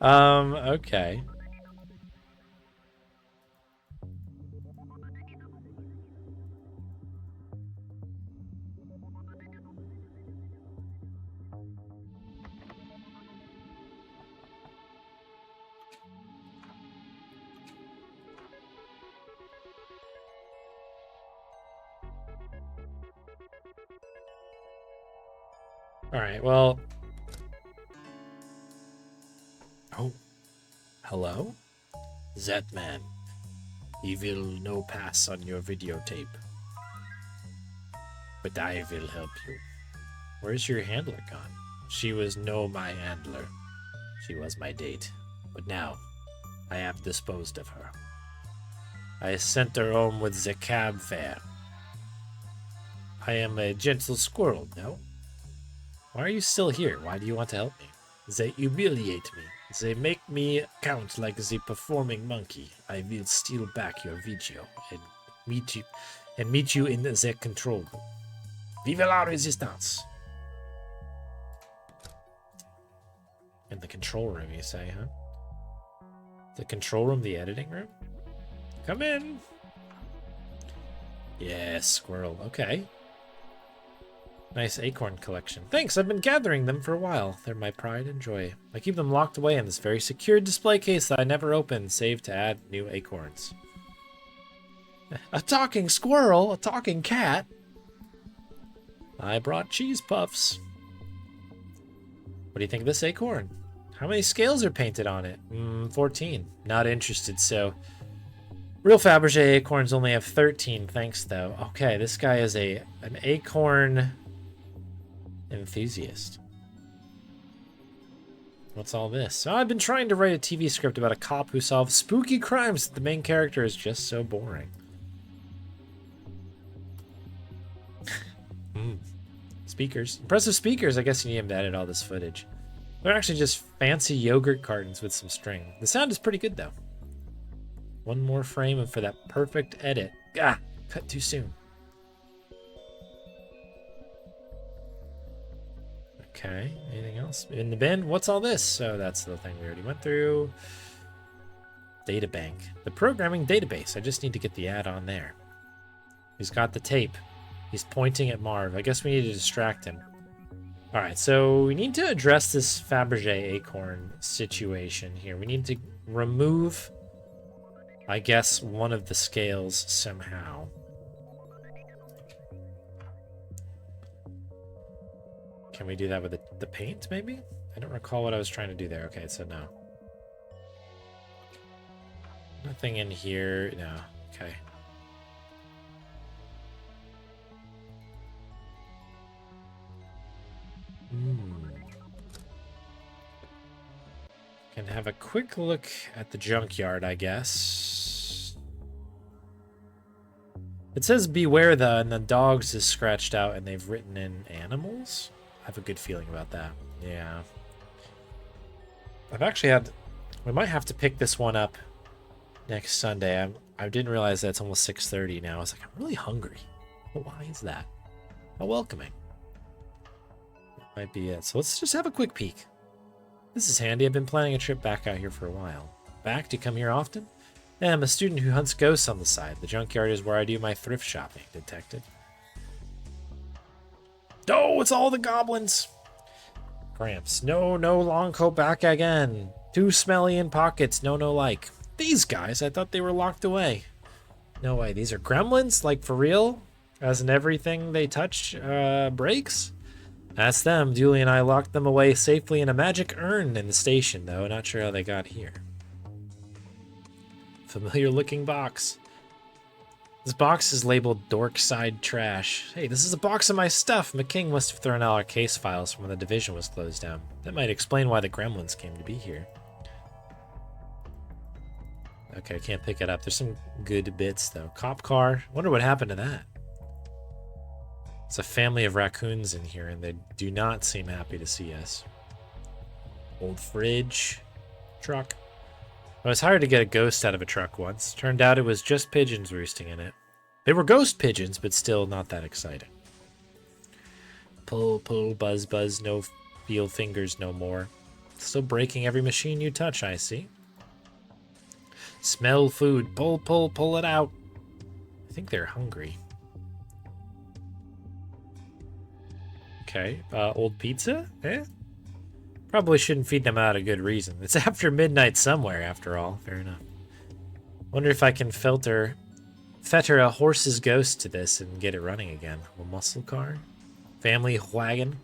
okay. Alright, well... Oh. Hello? That man. He will no pass on your videotape. But I will help you. Where's your handler gone? She was no my handler. She was my date. But now, I have disposed of her. I sent her home with the cab fare. I am a gentle squirrel, no? Why are you still here? Why do you want to help me? They humiliate me. They make me count like the performing monkey. I will steal back your video and meet you in the control room. Vive la resistance! In the control room, you say, huh? The control room, the editing room? Come in! Yeah, squirrel. Okay. Nice acorn collection. Thanks, I've been gathering them for a while. They're my pride and joy. I keep them locked away in this very secure display case that I never open, save to add new acorns. A talking squirrel? A talking cat? I brought cheese puffs. What do you think of this acorn? How many scales are painted on it? 14. Not interested, so... Real Fabergé acorns only have 13, thanks though. Okay, this guy is an acorn enthusiast. What's all this? Oh, I've been trying to write a TV script about a cop who solves spooky crimes. The main character is just so boring. Speakers. Impressive speakers. I guess you need him to edit all this footage. They're actually just fancy yogurt cartons with some string. The sound is pretty good though. One more frame for that perfect edit. Ah, cut too soon. Okay, anything else? In the bin? What's all this? Oh, that's the thing we already went through. Databank. The programming database. I just need to get the ad on there. He's got the tape. He's pointing at Marv. I guess we need to distract him. Alright, so we need to address this Fabergé acorn situation here. We need to remove, I guess, one of the scales somehow. Can we do that with the paint, maybe? I don't recall what I was trying to do there. Okay, so no. Nothing in here. No. Okay. Can have a quick look at the junkyard, I guess. It says beware the, and the dogs is scratched out and they've written in animals. I have a good feeling about that. Yeah. I've actually had, we might have to pick this one up next Sunday. I didn't realize that it's almost 6:30 now. I was like, I'm really hungry. Well, why is that? How welcoming. Might be it. So let's just have a quick peek. This is handy. I've been planning a trip back out here for a while. Back? Do you come here often? Yeah, I'm a student who hunts ghosts on the side. The junkyard is where I do my thrift shopping, detective. Oh, it's all the goblins! Gramps. No, long coat back again. Too smelly in pockets. No, like. These guys, I thought they were locked away. No way. These are gremlins? Like, for real? As in everything they touch breaks? That's them. Julie and I locked them away safely in a magic urn in the station, though. Not sure how they got here. Familiar looking box. This box is labeled Darkside Trash. Hey, this is a box of my stuff. McKing must have thrown out our case files from when the division was closed down. That might explain why the gremlins came to be here. Okay, I can't pick it up. There's some good bits, though. Cop car. Wonder what happened to that. It's a family of raccoons in here, and they do not seem happy to see us. Old fridge. Truck. I was hired to get a ghost out of a truck once. Turned out it was just pigeons roosting in it. They were ghost pigeons, but still not that exciting. Pull, buzz, no feel fingers no more. Still breaking every machine you touch, I see. Smell food. Pull it out. I think they're hungry. Okay, old pizza? Eh? Probably shouldn't feed them out a good reason. It's after midnight somewhere, after all. Fair enough. Wonder if I can fetter a horse's ghost to this and get it running again. A muscle car? Family wagon?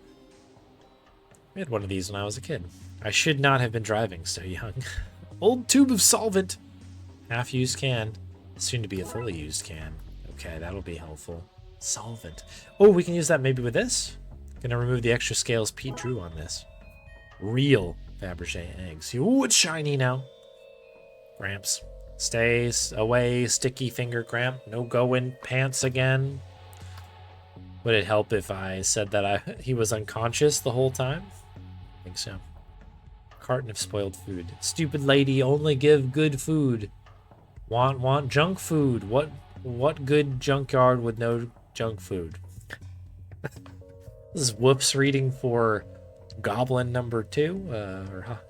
We had one of these when I was a kid. I should not have been driving so young. Old tube of solvent. Half-used can. Soon to be a fully used can. Okay, that'll be helpful. Solvent. Oh, we can use that maybe with this? Gonna remove the extra scales Pete drew on this. Real Fabergé eggs. Ooh, it's shiny now. Gramps. Stay away, sticky finger Gramp. No going pants again. Would it help if I said that he was unconscious the whole time? I think so. Carton of spoiled food. Stupid lady, only give good food. Want junk food. What good junkyard with no junk food? This is Whoops reading for Goblin number 2, or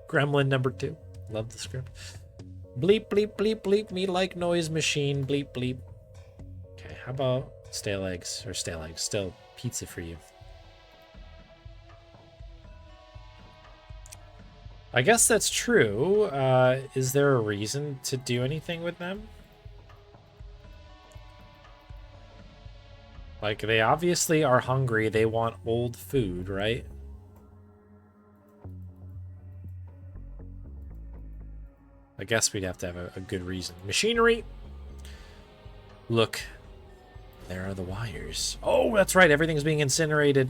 Gremlin number 2. Love the script. Bleep, bleep, bleep, bleep me like noise machine. Bleep, bleep. Okay, how about stale eggs? Or stale eggs. Still pizza for you. I guess that's true. Is there a reason to do anything with them? Like, they obviously are hungry. They want old food, right? I guess we'd have to have a good reason. Machinery! Look. There are the wires. Oh, that's right. Everything's being incinerated.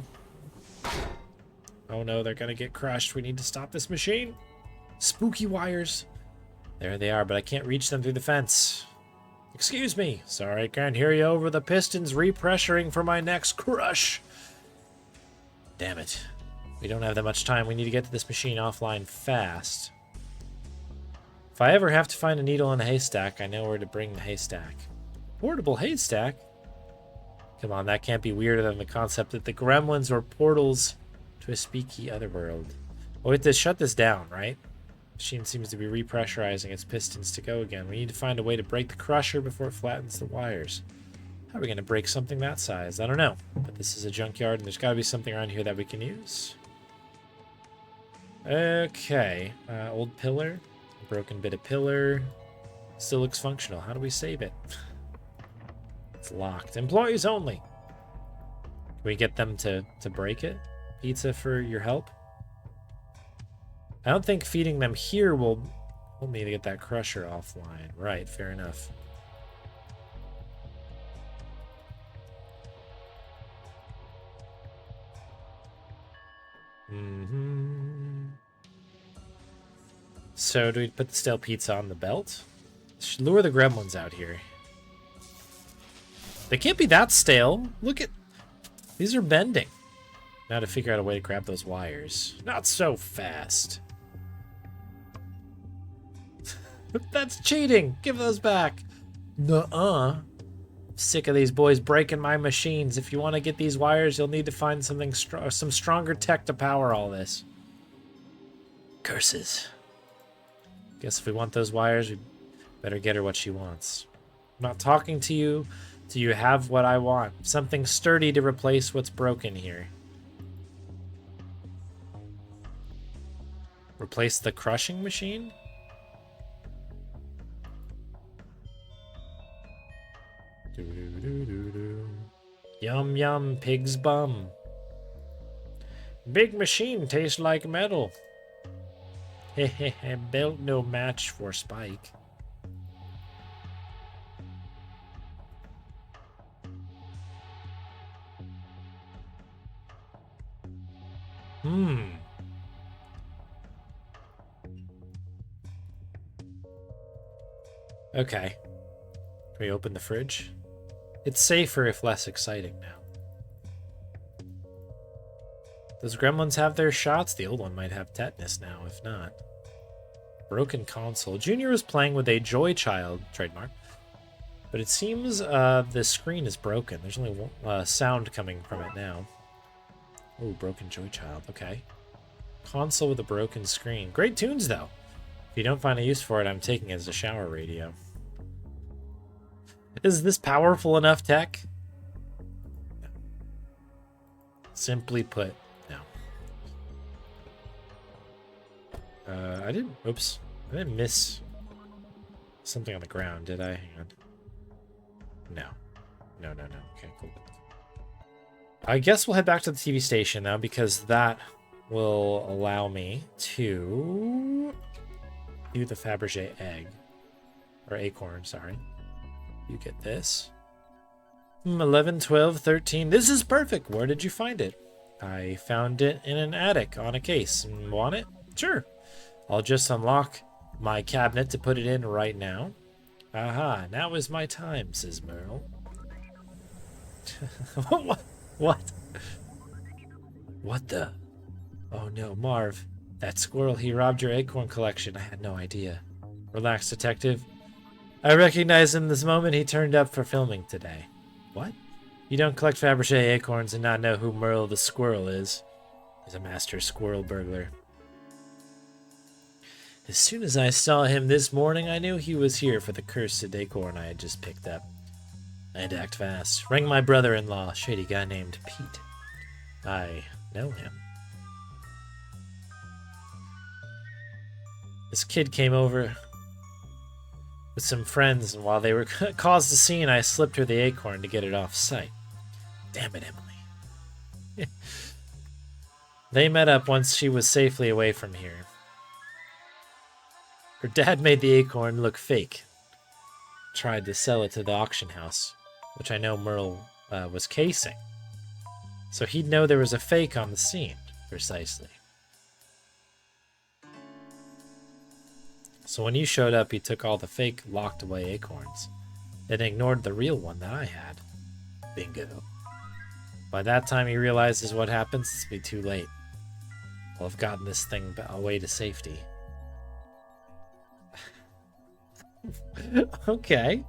Oh no, they're gonna get crushed. We need to stop this machine. Spooky wires. There they are, but I can't reach them through the fence. Excuse me. Sorry, I can't hear you over the pistons repressuring for my next crush. Damn it. We don't have that much time. We need to get to this machine offline fast. If I ever have to find a needle in a haystack, I know where to bring the haystack. Portable haystack? Come on, that can't be weirder than the concept that the gremlins were portals to a speaky otherworld. Oh, we have to shut this down, right? Machine seems to be repressurizing its pistons to go again. We need to find a way to break the crusher before it flattens the wires. How are we going to break something that size? I don't know. But this is a junkyard, and there's got to be something around here that we can use. Okay. Old pillar. A broken bit of pillar. Still looks functional. How do we save it? It's locked. Employees only. Can we get them to break it? Pizza for your help? I don't think feeding them here will help me to get that crusher offline. Right, fair enough. So do we put the stale pizza on the belt? Should lure the gremlins out here. They can't be that stale. Look at... These are bending. Now to figure out a way to grab those wires. Not so fast. That's cheating. Give those back. Nuh-uh. Sick of these boys breaking my machines. If you want to get these wires, you'll need to find something some stronger tech to power all this. Curses. Guess if we want those wires, we better get her what she wants. I'm not talking to you till you have what I want. Something sturdy to replace what's broken here. Replace the crushing machine? Yum yum, pig's bum. Big machine tastes like metal. Hehehe, belt no match for Spike. Okay. Can we open the fridge? It's safer if less exciting now. Does Gremlins have their shots? The old one might have tetanus now, if not. Broken console. Junior was playing with a Joy Child, trademark. But it seems the screen is broken. There's only one sound coming from it now. Oh, broken Joy Child. Okay. Console with a broken screen. Great tunes, though. If you don't find a use for it, I'm taking it as a shower radio. Is this powerful enough tech? No. Simply put, no. Oops. I didn't miss something on the ground, did I? Hang on. No. No. Okay, cool. I guess we'll head back to the TV station now, because that will allow me to do the Fabergé egg. Or acorn, sorry. You get this. 11, 12, 13. This is perfect. Where did you find it? I found it in an attic on a case. Want it? Sure. I'll just unlock my cabinet to put it in right now. Aha, now is my time, says Merle. What? What? What the? Oh no, Marv. That squirrel, he robbed your acorn collection. I had no idea. Relax, detective. I recognize him this moment he turned up for filming today. What? You don't collect Fabergé acorns and not know who Merle the squirrel is. He's a master squirrel burglar. As soon as I saw him this morning, I knew he was here for the cursed acorn I had just picked up. I had to act fast. Rang my brother-in-law, shady guy named Pete. I know him. This kid came over with some friends, and while they were caused a scene, I slipped her the acorn to get it off sight. Damn it, Emily. They met up once she was safely away from here. Her dad made the acorn look fake. Tried to sell it to the auction house, which I know Merle was casing. So he'd know there was a fake on the scene, precisely. So when you showed up, he took all the fake locked away acorns and ignored the real one that I had. Bingo. By that time he realizes what happens, it's be too late. I'll have gotten this thing away to safety. Okay.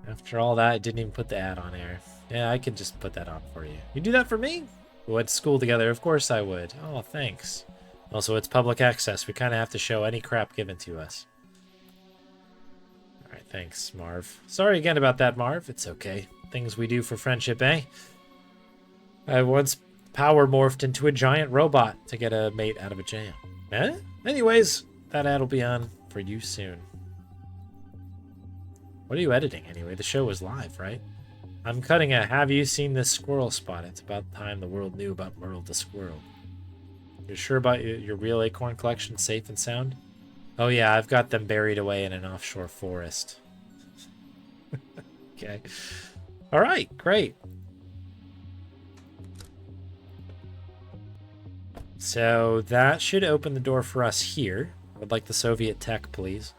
After all that, I didn't even put the ad on air. Yeah, I could just put that on for you. You do that for me? We went to school together, of course I would. Oh, thanks. Also, it's public access. We kind of have to show any crap given to us. Alright, thanks, Marv. Sorry again about that, Marv. It's okay. Things we do for friendship, eh? I once power morphed into a giant robot to get a mate out of a jam. Eh? Anyways, that ad will be on for you soon. What are you editing, anyway? The show was live, right? I'm cutting a Have You Seen This Squirrel spot. It's about time the world knew about Merle the Squirrel. You're sure about your real acorn collection safe and sound? Oh yeah, I've got them buried away in an offshore forest. Okay. Alright, great. So that should open the door for us here. I would like the Soviet tech, please.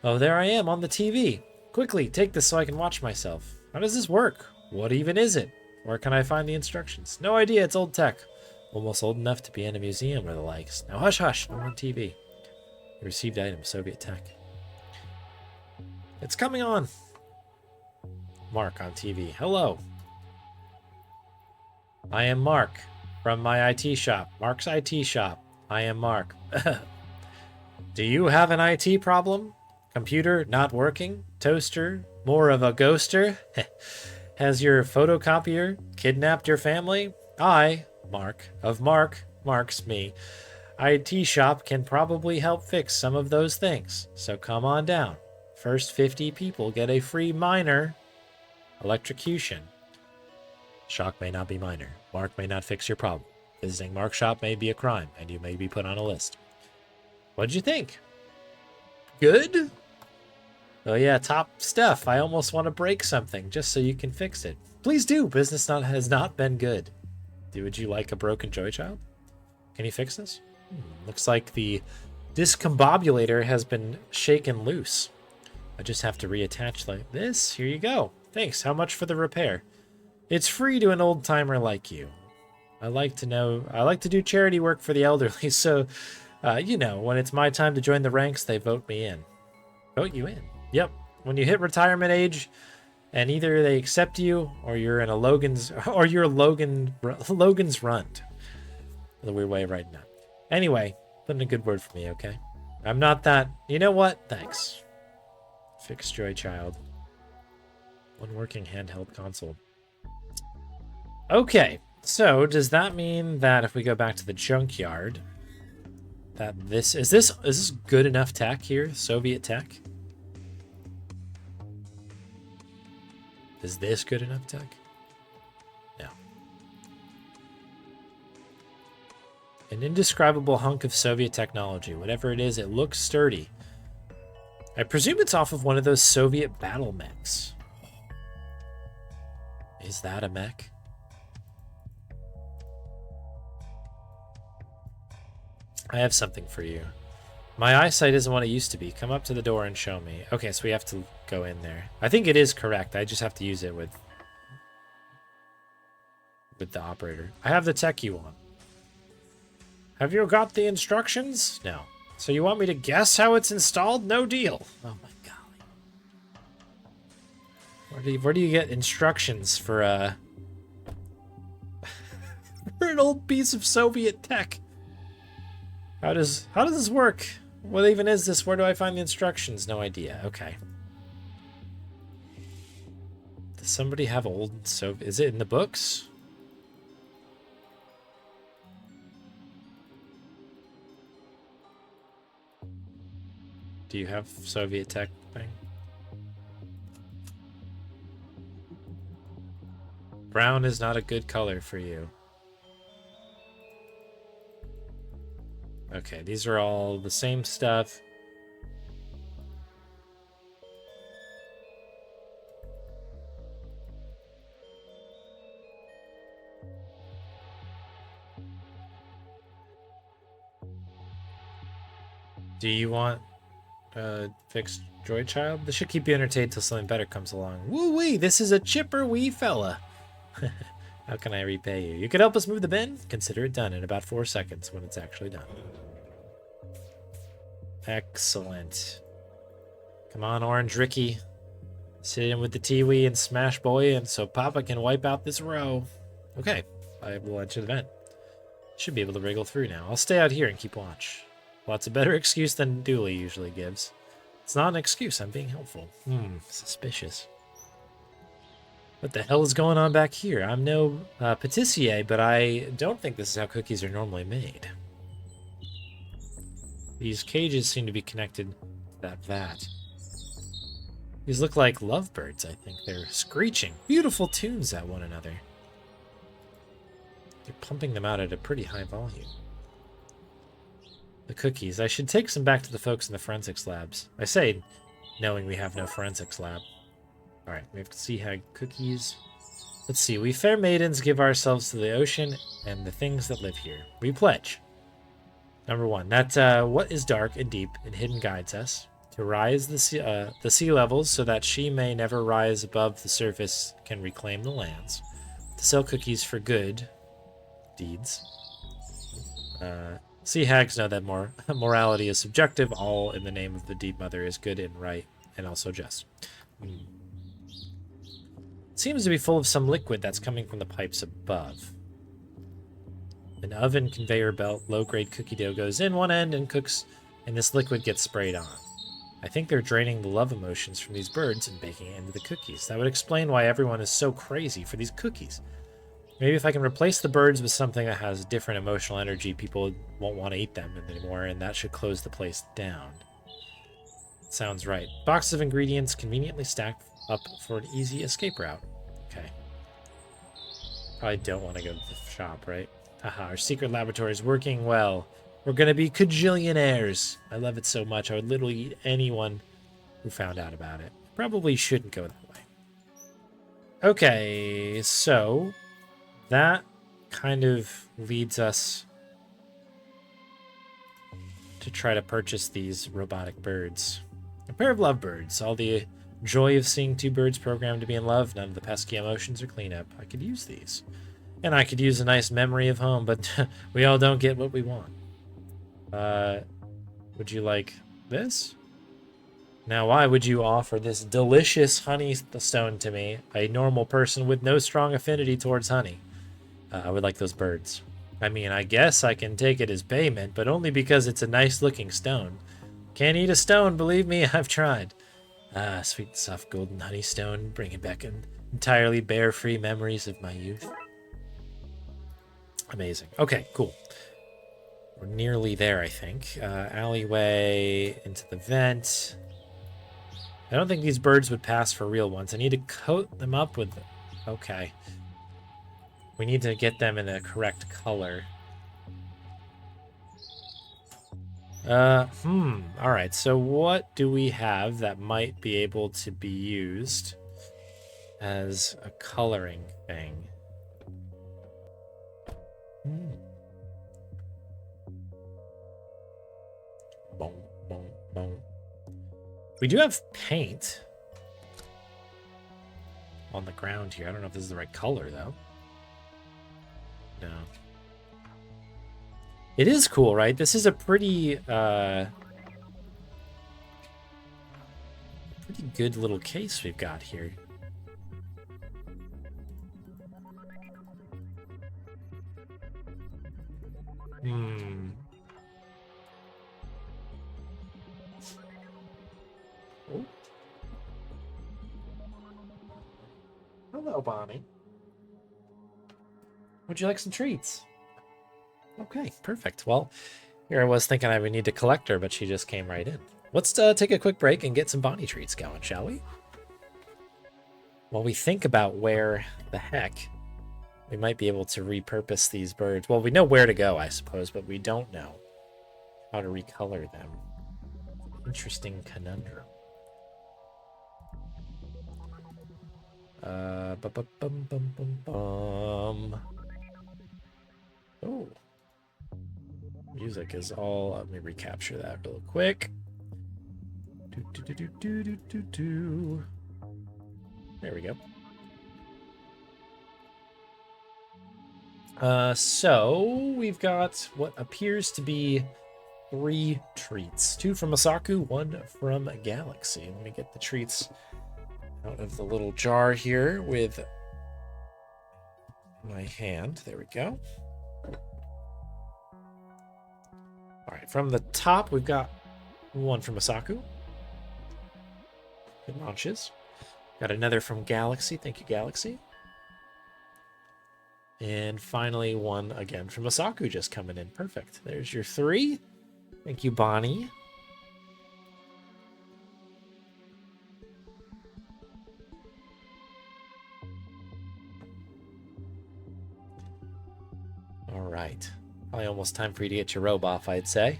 Oh, there I am on the TV. Quickly, take this so I can watch myself. How does this work? What even is it? Where can I find the instructions? No idea, it's old tech. Almost old enough to be in a museum or the likes. Now hush hush, I'm on TV. Received item, Soviet tech. It's coming on. Mark on TV. Hello. I am Mark from my IT shop. Mark's IT shop. I am Mark. Do you have an IT problem? Computer not working? Toaster? More of a ghoster? Has your photocopier kidnapped your family? I, Mark, of Mark's me. IT shop can probably help fix some of those things. So come on down. First 50 people get a free minor electrocution. Shock may not be minor. Mark may not fix your problem. Visiting Mark's shop may be a crime, and you may be put on a list. What'd you think? Good? Oh yeah, top stuff. I almost want to break something just so you can fix it. Please do. Business has not been good. Would you like a broken joy child? Can you fix this? Looks like the discombobulator has been shaken loose. I just have to reattach like this. Here you go. Thanks. How much for the repair? It's free to an old timer like you. I like to do charity work for the elderly, so you know, when it's my time to join the ranks, they vote me in. Vote you in? Yep. When you hit retirement age, and either they accept you, or you're in a Logan's Run. The weird way of writing that. Anyway, put in a good word for me, okay? I'm not that. You know what? Thanks. Fix Joy Child. One working handheld console. Okay, so does that mean that if we go back to the junkyard, that this is this good enough tech here? Soviet tech? Is this good enough tech? No. An indescribable hunk of Soviet technology. Whatever it is, it looks sturdy. I presume it's off of one of those Soviet battle mechs. Is that a mech? I have something for you. My eyesight isn't what it used to be. Come up to the door and show me. Okay, so we have to go in there. I think it is correct. I just have to use it with the operator. I have the tech you want. Have you got the instructions? No. So you want me to guess how it's installed? No deal. Oh my golly. Where do you get instructions for for an old piece of Soviet tech? How does this work? What even is this? Where do I find the instructions? No idea. Okay. Does somebody have old Soviet? Is it in the books? Do you have Soviet tech thing? Brown is not a good color for you. Okay, these are all the same stuff. Do you want fixed Joy Child? This should keep you entertained till something better comes along. Woo-wee, this is a chipper wee fella. How can I repay you? You could help us move the bin? Consider it done in about 4 seconds when it's actually done. Excellent. Come on, Orange Ricky. Sit in with the Tiwi and Smash Boy, and so Papa can wipe out this row. Okay, I will enter the vent. Should be able to wriggle through now. I'll stay out here and keep watch. Well, that's a better excuse than Dooley usually gives. It's not an excuse, I'm being helpful. Suspicious. What the hell is going on back here? I'm no patissier, but I don't think this is how cookies are normally made. These cages seem to be connected to that vat. These look like lovebirds, I think. They're screeching beautiful tunes at one another. They're pumping them out at a pretty high volume. The cookies. I should take some back to the folks in the forensics labs. I say, knowing we have no forensics lab. Alright, we have to see how cookies... Let's see. We fair maidens give ourselves to the ocean and the things that live here. We pledge. Number 1. That what is dark and deep and hidden guides us. To rise the sea levels so that she may never rise above the surface can reclaim the lands. To sell cookies for good deeds. Sea hags know that morality is subjective. All in the name of the deep mother is good and right and also just. It seems to be full of some liquid that's coming from the pipes above. An oven conveyor belt, low-grade cookie dough goes in one end and cooks, and this liquid gets sprayed on. I think they're draining the love emotions from these birds and baking it into the cookies. That would explain why everyone is so crazy for these cookies. Maybe if I can replace the birds with something that has different emotional energy, people won't want to eat them anymore, and that should close the place down. Sounds right. Boxes of ingredients conveniently stacked up for an easy escape route. Okay. Probably don't want to go to the shop, right? Haha, our secret laboratory is working well. We're gonna be cajillionaires. I love it so much, I would literally eat anyone who found out about it. Probably shouldn't go that way. Okay, so that kind of leads us to try to purchase these robotic birds. A pair of lovebirds. All the joy of seeing 2 birds programmed to be in love, none of the pesky emotions or cleanup. I could use these. And I could use a nice memory of home, but we all don't get what we want. Would you like this? Now, why would you offer this delicious honey stone to me, a normal person with no strong affinity towards honey? I would like those birds. I mean, I guess I can take it as payment, but only because it's a nice-looking stone. Can't eat a stone, believe me, I've tried. Ah, sweet, soft golden honey stone, bringing back entirely bear-free memories of my youth. Amazing. Okay, cool. We're nearly there, I think. Alleyway into the vent. I don't think these birds would pass for real ones. I need to coat them up with... Okay. We need to get them in the correct color. Alright, so what do we have that might be able to be used as a coloring thing? Boom, boom. We do have paint on the ground here. I don't know if this is the right color, though. No. It is cool, right? This is a pretty good little case we've got here. Oh. Hello, Bonnie. Would you like some treats? Okay, perfect. Well, here I was thinking I would need to collect her, but she just came right in. Let's take a quick break and get some Bonnie treats going, shall we? While we think about where the heck we might be able to repurpose these birds. Well, we know where to go, I suppose, but we don't know how to recolor them. Interesting conundrum. Oh. Music is all... Let me recapture that real quick. There we go. So we've got what appears to be 3 treats. 2 from Masaku, 1 from Galaxy. Let me get the treats out of the little jar here with my hand. There we go. All right, from the top, we've got 1 from Masaku. Good launches. Got another from Galaxy. Thank you, Galaxy. And finally, 1 again from Masaku just coming in. Perfect. There's your 3. Thank you, Bonnie. All right. Probably almost time for you to get your robe off, I'd say.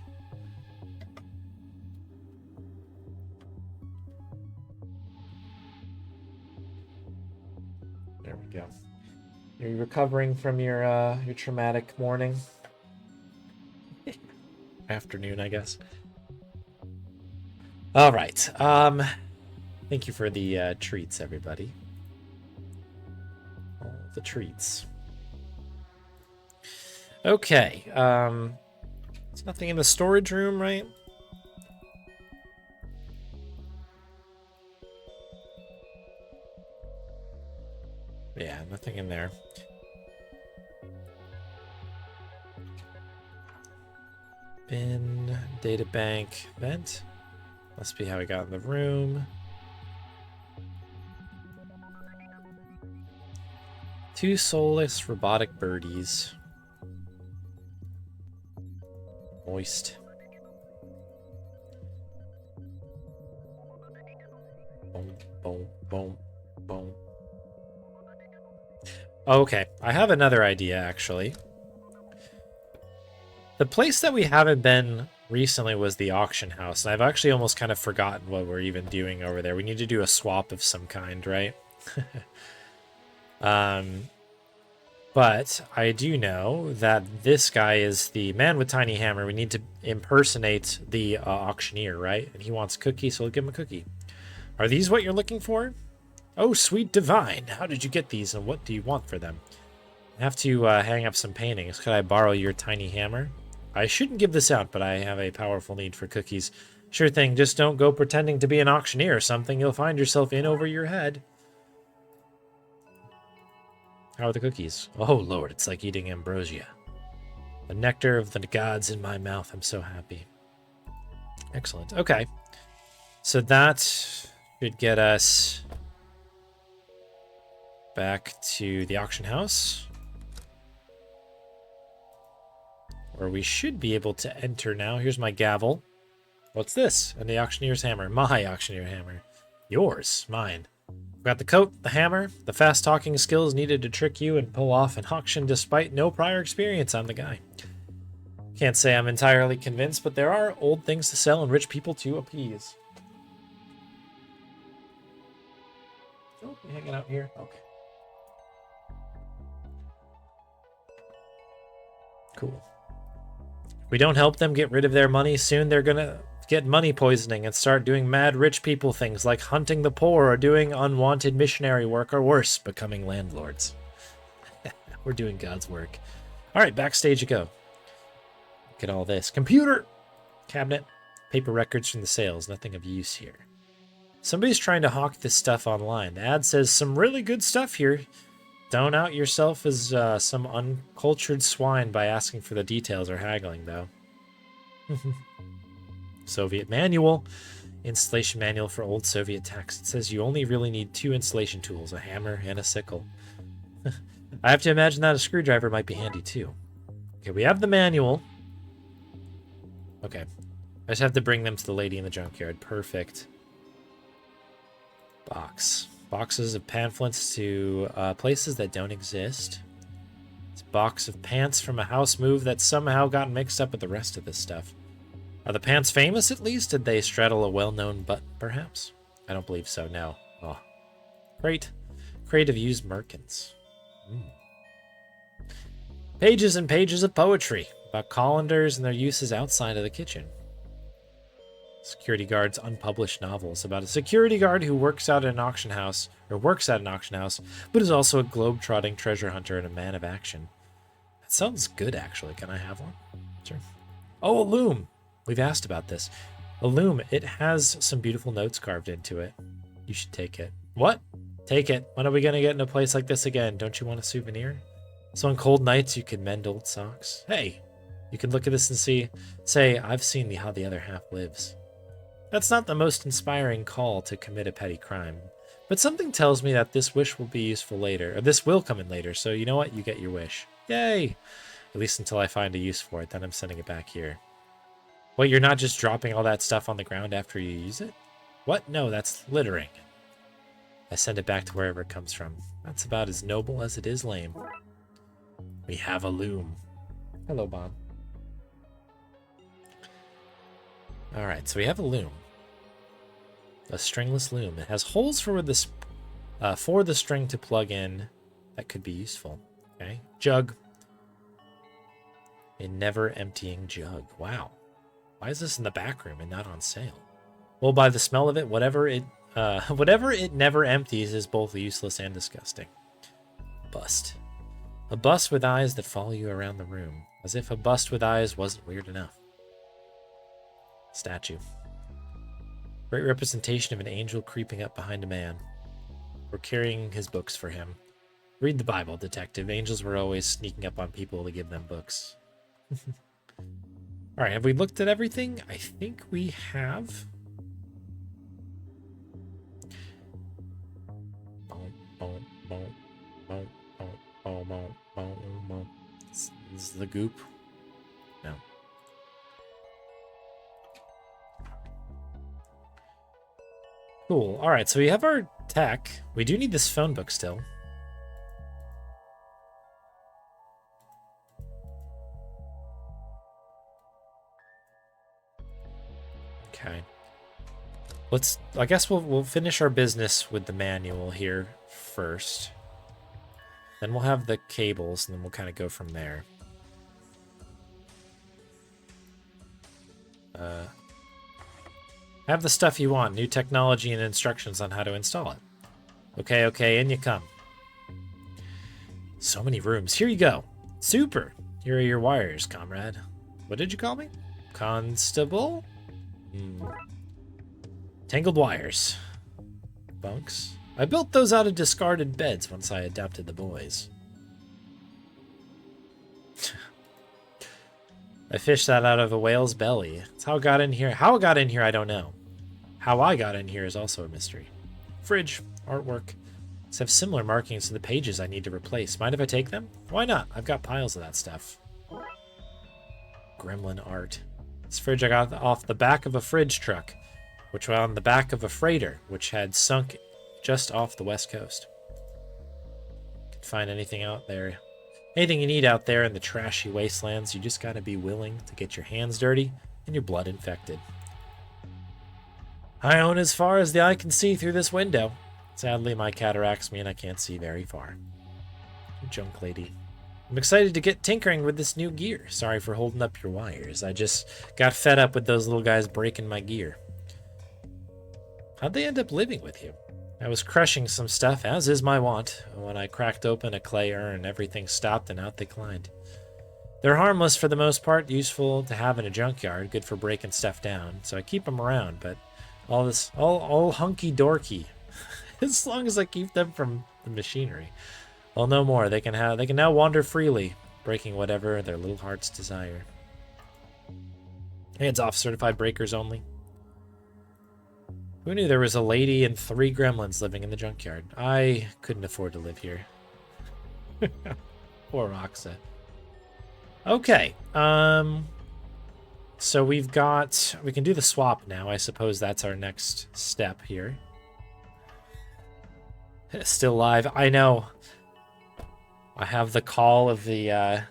There we go. You're recovering from your traumatic morning? Afternoon, I guess. All right. Thank you for the treats, everybody. All the treats. Okay. There's nothing in the storage room, right? Yeah, nothing in there. Bin, data bank, vent. Must be how we got in the room. 2 soulless robotic birdies. Moist. Boom, boom, boom, boom. Okay, I have another idea, actually. The place that we haven't been recently was the auction house, and I've actually almost kind of forgotten what we're even doing over there. We need to do a swap of some kind, right? But I do know that this guy is the man with tiny hammer. We need to impersonate the auctioneer, right? And he wants a cookie, so we'll give him a cookie. Are these what you're looking for? Oh, sweet divine. How did you get these, and what do you want for them? I have to hang up some paintings. Could I borrow your tiny hammer? I shouldn't give this out, but I have a powerful need for cookies. Sure thing, just don't go pretending to be an auctioneer or something. You'll find yourself in over your head. How are the cookies? Oh, Lord, it's like eating ambrosia. The nectar of the gods in my mouth. I'm so happy. Excellent. Okay. So that should get us back to the auction house, where we should be able to enter now. Here's my gavel. What's this? And the auctioneer's hammer. My auctioneer hammer. Yours. Mine. Got the coat, the hammer, the fast-talking skills needed to trick you and pull off an auction despite no prior experience. I'm the guy. Can't say I'm entirely convinced, but there are old things to sell and rich people to appease. Oh, you hanging out here? Okay. Cool. If we don't help them get rid of their money soon, they're gonna get money poisoning and start doing mad rich people things like hunting the poor or doing unwanted missionary work, or worse, becoming landlords. We're doing God's work. All right, backstage you go. Look at all this. Computer! Cabinet. Paper records from the sales. Nothing of use here. Somebody's trying to hawk this stuff online. The ad says some really good stuff here. Don't out yourself as some uncultured swine by asking for the details or haggling, though. Soviet manual. Installation manual for old Soviet techs. It says you only really need 2 installation tools, a hammer and a sickle. I have to imagine that a screwdriver might be handy, too. Okay, we have the manual. Okay. I just have to bring them to the lady in the junkyard. Perfect. Box. Boxes of pamphlets to places that don't exist. It's a box of pants from a house move that somehow got mixed up with the rest of this stuff. Are the pants famous, at least? Did they straddle a well-known butt, perhaps? I don't believe so, no. Oh. Great. Crate of used merkins. Pages and pages of poetry about colanders and their uses outside of the kitchen. Security guard's unpublished novels about a security guard who works at an auction house, but is also a globe-trotting treasure hunter and a man of action. That sounds good, actually. Can I have one? Sure. Oh, a loom! We've asked about this. A loom, it has some beautiful notes carved into it. You should take it. What? Take it. When are we going to get in a place like this again? Don't you want a souvenir? So on cold nights, you can mend old socks. Hey, you can look at this and say, I've seen how the other half lives. That's not the most inspiring call to commit a petty crime, but something tells me that this wish will be useful later, or this will come in later, so you know what? You get your wish. Yay! At least until I find a use for it, then I'm sending it back here. What, you're not just dropping all that stuff on the ground after you use it? What? No, that's littering. I send it back to wherever it comes from. That's about as noble as it is lame. We have a loom. Hello, Bob. Alright, so we have a loom. A stringless loom. It has holes for the string to plug in that could be useful. Okay. Jug. A never-emptying jug. Wow. Why is this in the back room and not on sale? Well, by the smell of it, whatever it never empties is both useless and disgusting. Bust. A bust with eyes that follow you around the room. As if a bust with eyes wasn't weird enough. Statue. Great representation of an angel creeping up behind a man. Or carrying his books for him. Read the Bible, detective. Angels were always sneaking up on people to give them books. Alright, have we looked at everything? I think we have. This is the goop. No. Cool. All right, so we have our tech. We do need this phone book still. Okay. I guess we'll finish our business with the manual here first. Then we'll have the cables, and then we'll kind of go from there. Have the stuff you want, new technology and instructions on how to install it. Okay, in you come. So many rooms. Here you go. Super. Here are your wires, comrade. What did you call me? Constable? Tangled wires. Bunks. I built those out of discarded beds once I adopted the boys. I fished that out of a whale's belly. It's how it got in here. How it got in here, I don't know. How I got in here is also a mystery. Fridge. Artwork. These have similar markings to the pages I need to replace. Mind if I take them? Why not? I've got piles of that stuff. Gremlin art. This fridge I got off the back of a fridge truck, which was on the back of a freighter, which had sunk just off the west coast. Can find anything out there. Anything you need out there in the trashy wastelands, you just gotta be willing to get your hands dirty and your blood infected. I own as far as the eye can see through this window. Sadly, my cataracts mean I can't see very far. Junk lady. I'm excited to get tinkering with this new gear. Sorry for holding up your wires. I just got fed up with those little guys breaking my gear. How'd they end up living with you? I was crushing some stuff, as is my wont. When I cracked open a clay urn, everything stopped and out they climbed. They're harmless for the most part, useful to have in a junkyard, good for breaking stuff down, so I keep them around, but all hunky-dorky, as long as I keep them from the machinery. Well, no more. They can now wander freely, breaking whatever their little hearts desire. Hands off, certified breakers only. Who knew there was a lady and 3 gremlins living in the junkyard? I couldn't afford to live here. Poor Roxa. Okay. So we can do the swap now. I suppose that's our next step here. Still live. I know. I have the call of the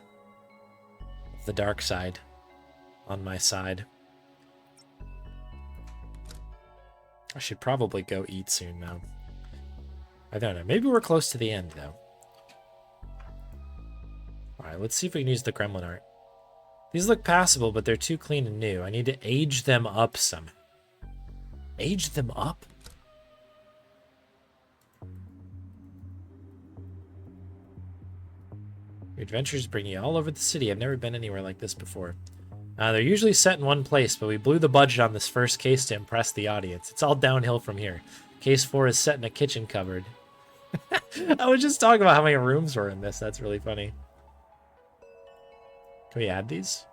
dark side on my side. I should probably go eat soon, though. I don't know. Maybe we're close to the end, though. Alright, let's see if we can use the gremlin art. These look passable, but they're too clean and new. I need to age them up somehow. Age them up? Your adventures bring you all over the city. I've never been anywhere like this before. They're usually set in one place, but we blew the budget on this first case to impress the audience. It's all downhill from here. Case 4 is set in a kitchen cupboard. I was just talking about how many rooms were in this. That's really funny. Can we add these?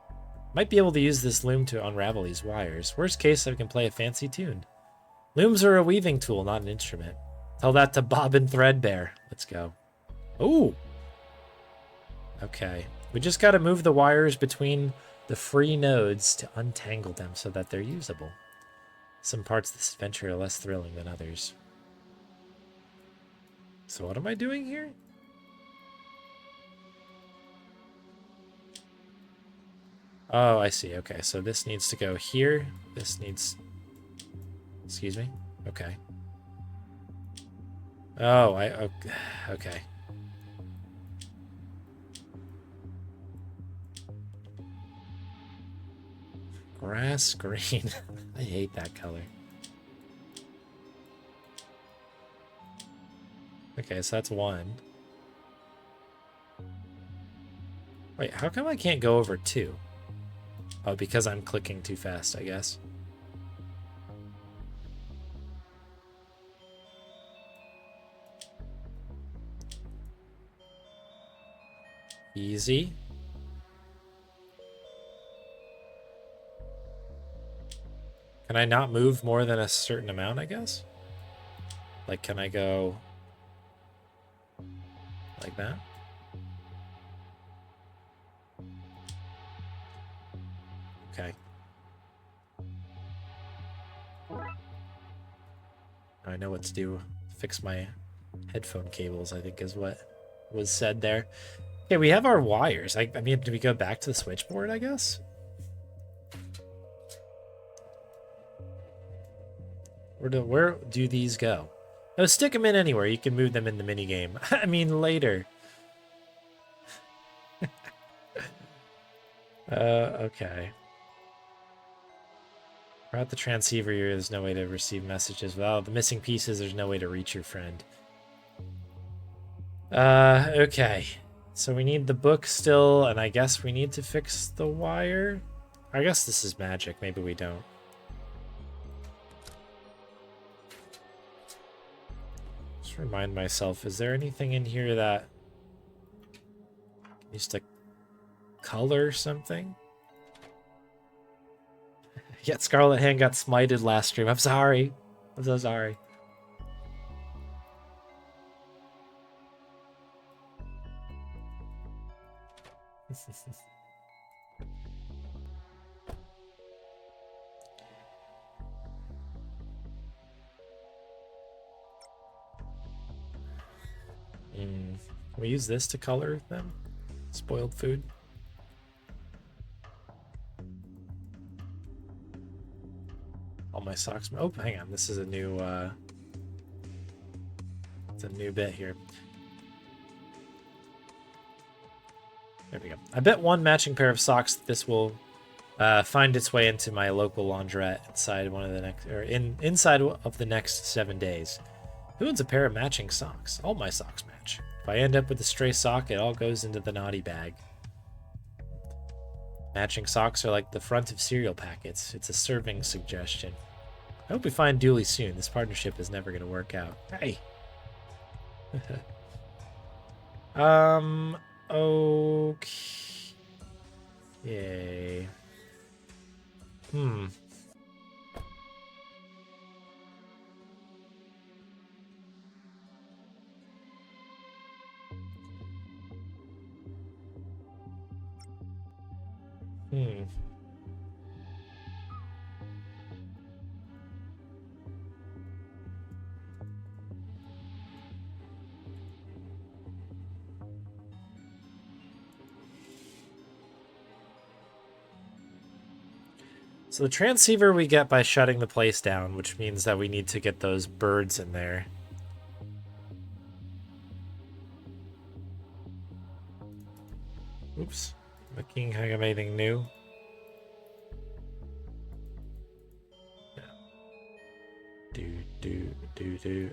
Might be able to use this loom to unravel these wires. Worst case, I can play a fancy tune. Looms are a weaving tool, not an instrument. Tell that to Bob and Threadbare. Let's go. Ooh. Okay. We just got to move the wires between the free nodes to untangle them so that they're usable. Some parts of this adventure are less thrilling than others. So what am I doing here? Oh, I see. Okay, so this needs to go here. This needs... Excuse me? Okay. Oh, okay. Grass green. I hate that color. Okay, so that's 1. Wait, how come I can't go over 2? Oh, because I'm clicking too fast, I guess. Easy. Can I not move more than a certain amount, I guess? Like, can I go like that? Okay. I know what to do. Fix my headphone cables, I think is what was said there. Okay, we have our wires. I mean, do we go back to the switchboard, I guess? Where do these go? No, stick them in anywhere. You can move them in the minigame. I mean, later. Okay. Without the transceiver here, there's no way to receive messages. Without the missing pieces, there's no way to reach your friend. Okay. So we need the book still, and I guess we need to fix the wire? I guess this is magic. Maybe we don't. Just remind myself, is there anything in here that needs to color something? Yet Scarlet Hand got smited last stream. I'm sorry. I'm so sorry. Can we use this to color them? Spoiled food. All my socks. Oh, hang on. This is a new. It's a new bit here. There we go. I bet one matching pair of socks, this will find its way into my local laundrette inside one of the next, or inside of the next 7 days. Who owns a pair of matching socks? All my socks match. If I end up with a stray sock, it all goes into the naughty bag. Matching socks are like the front of cereal packets. It's a serving suggestion. I hope we find Dooley soon. This partnership is never going to work out. Hey. Okay. Hmm. Hmm. So the transceiver we get by shutting the place down, which means that we need to get those birds in there. Oops. Looking, have anything new? Do.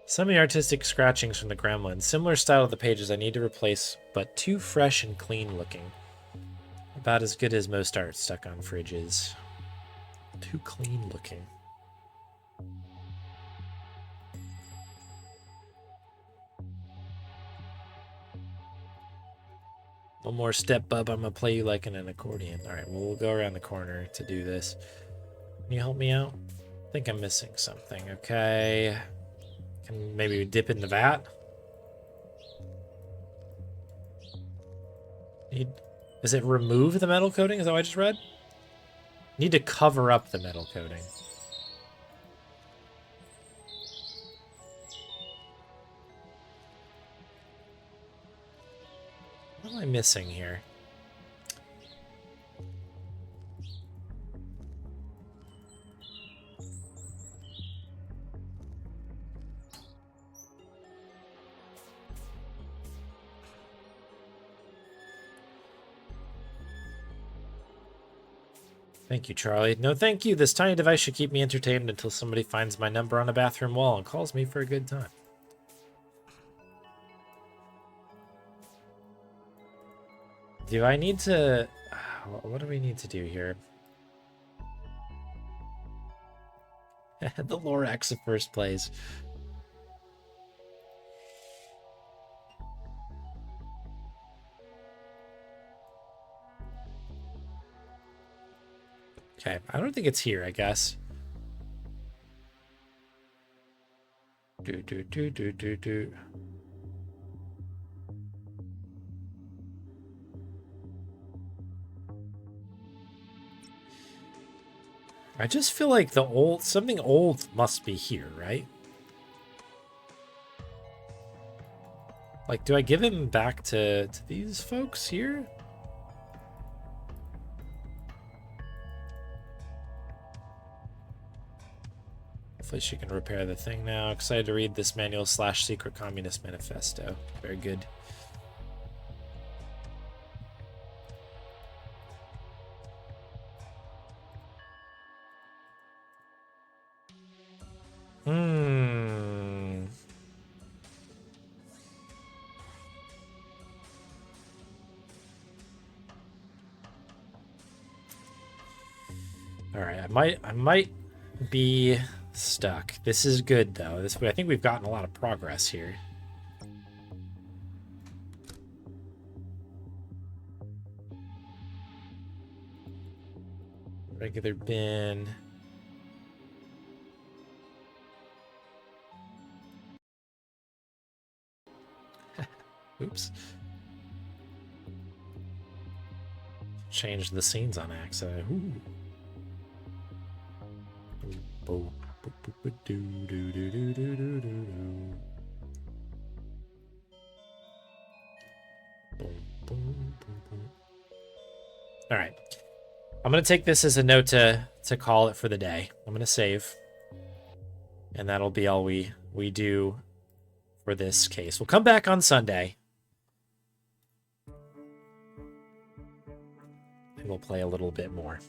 Semi-artistic scratchings from the gremlin. Similar style of the pages I need to replace, but too fresh and clean looking. About as good as most art stuck on fridges. Too clean looking. One more step, bub. I'm gonna play you like an accordion. Alright, well, we'll go around the corner to do this. Can you help me out? I think I'm missing something. Okay. Can maybe dip in the vat? Does it remove the metal coating? Is that what I just read? Need to cover up the metal coating. What am I missing here? Thank you, Charlie. No, thank you. This tiny device should keep me entertained until somebody finds my number on a bathroom wall and calls me for a good time. Do I need to... What do we need to do here? The Lorax of first place. Okay, I don't think it's here, I guess. Do. I just feel like something old must be here, right? Like, do I give him back to these folks here? Hopefully she can repair the thing now. Excited to read this manual / secret communist manifesto. Very good. All right, I might be stuck. This is good though. I think we've gotten a lot of progress here. Regular bin. Oops. Change the scenes on accident. Ooh. All right. I'm going to take this as a note to call it for the day. I'm going to save. And that'll be all we do for this case. We'll come back on Sunday. And we'll play a little bit more.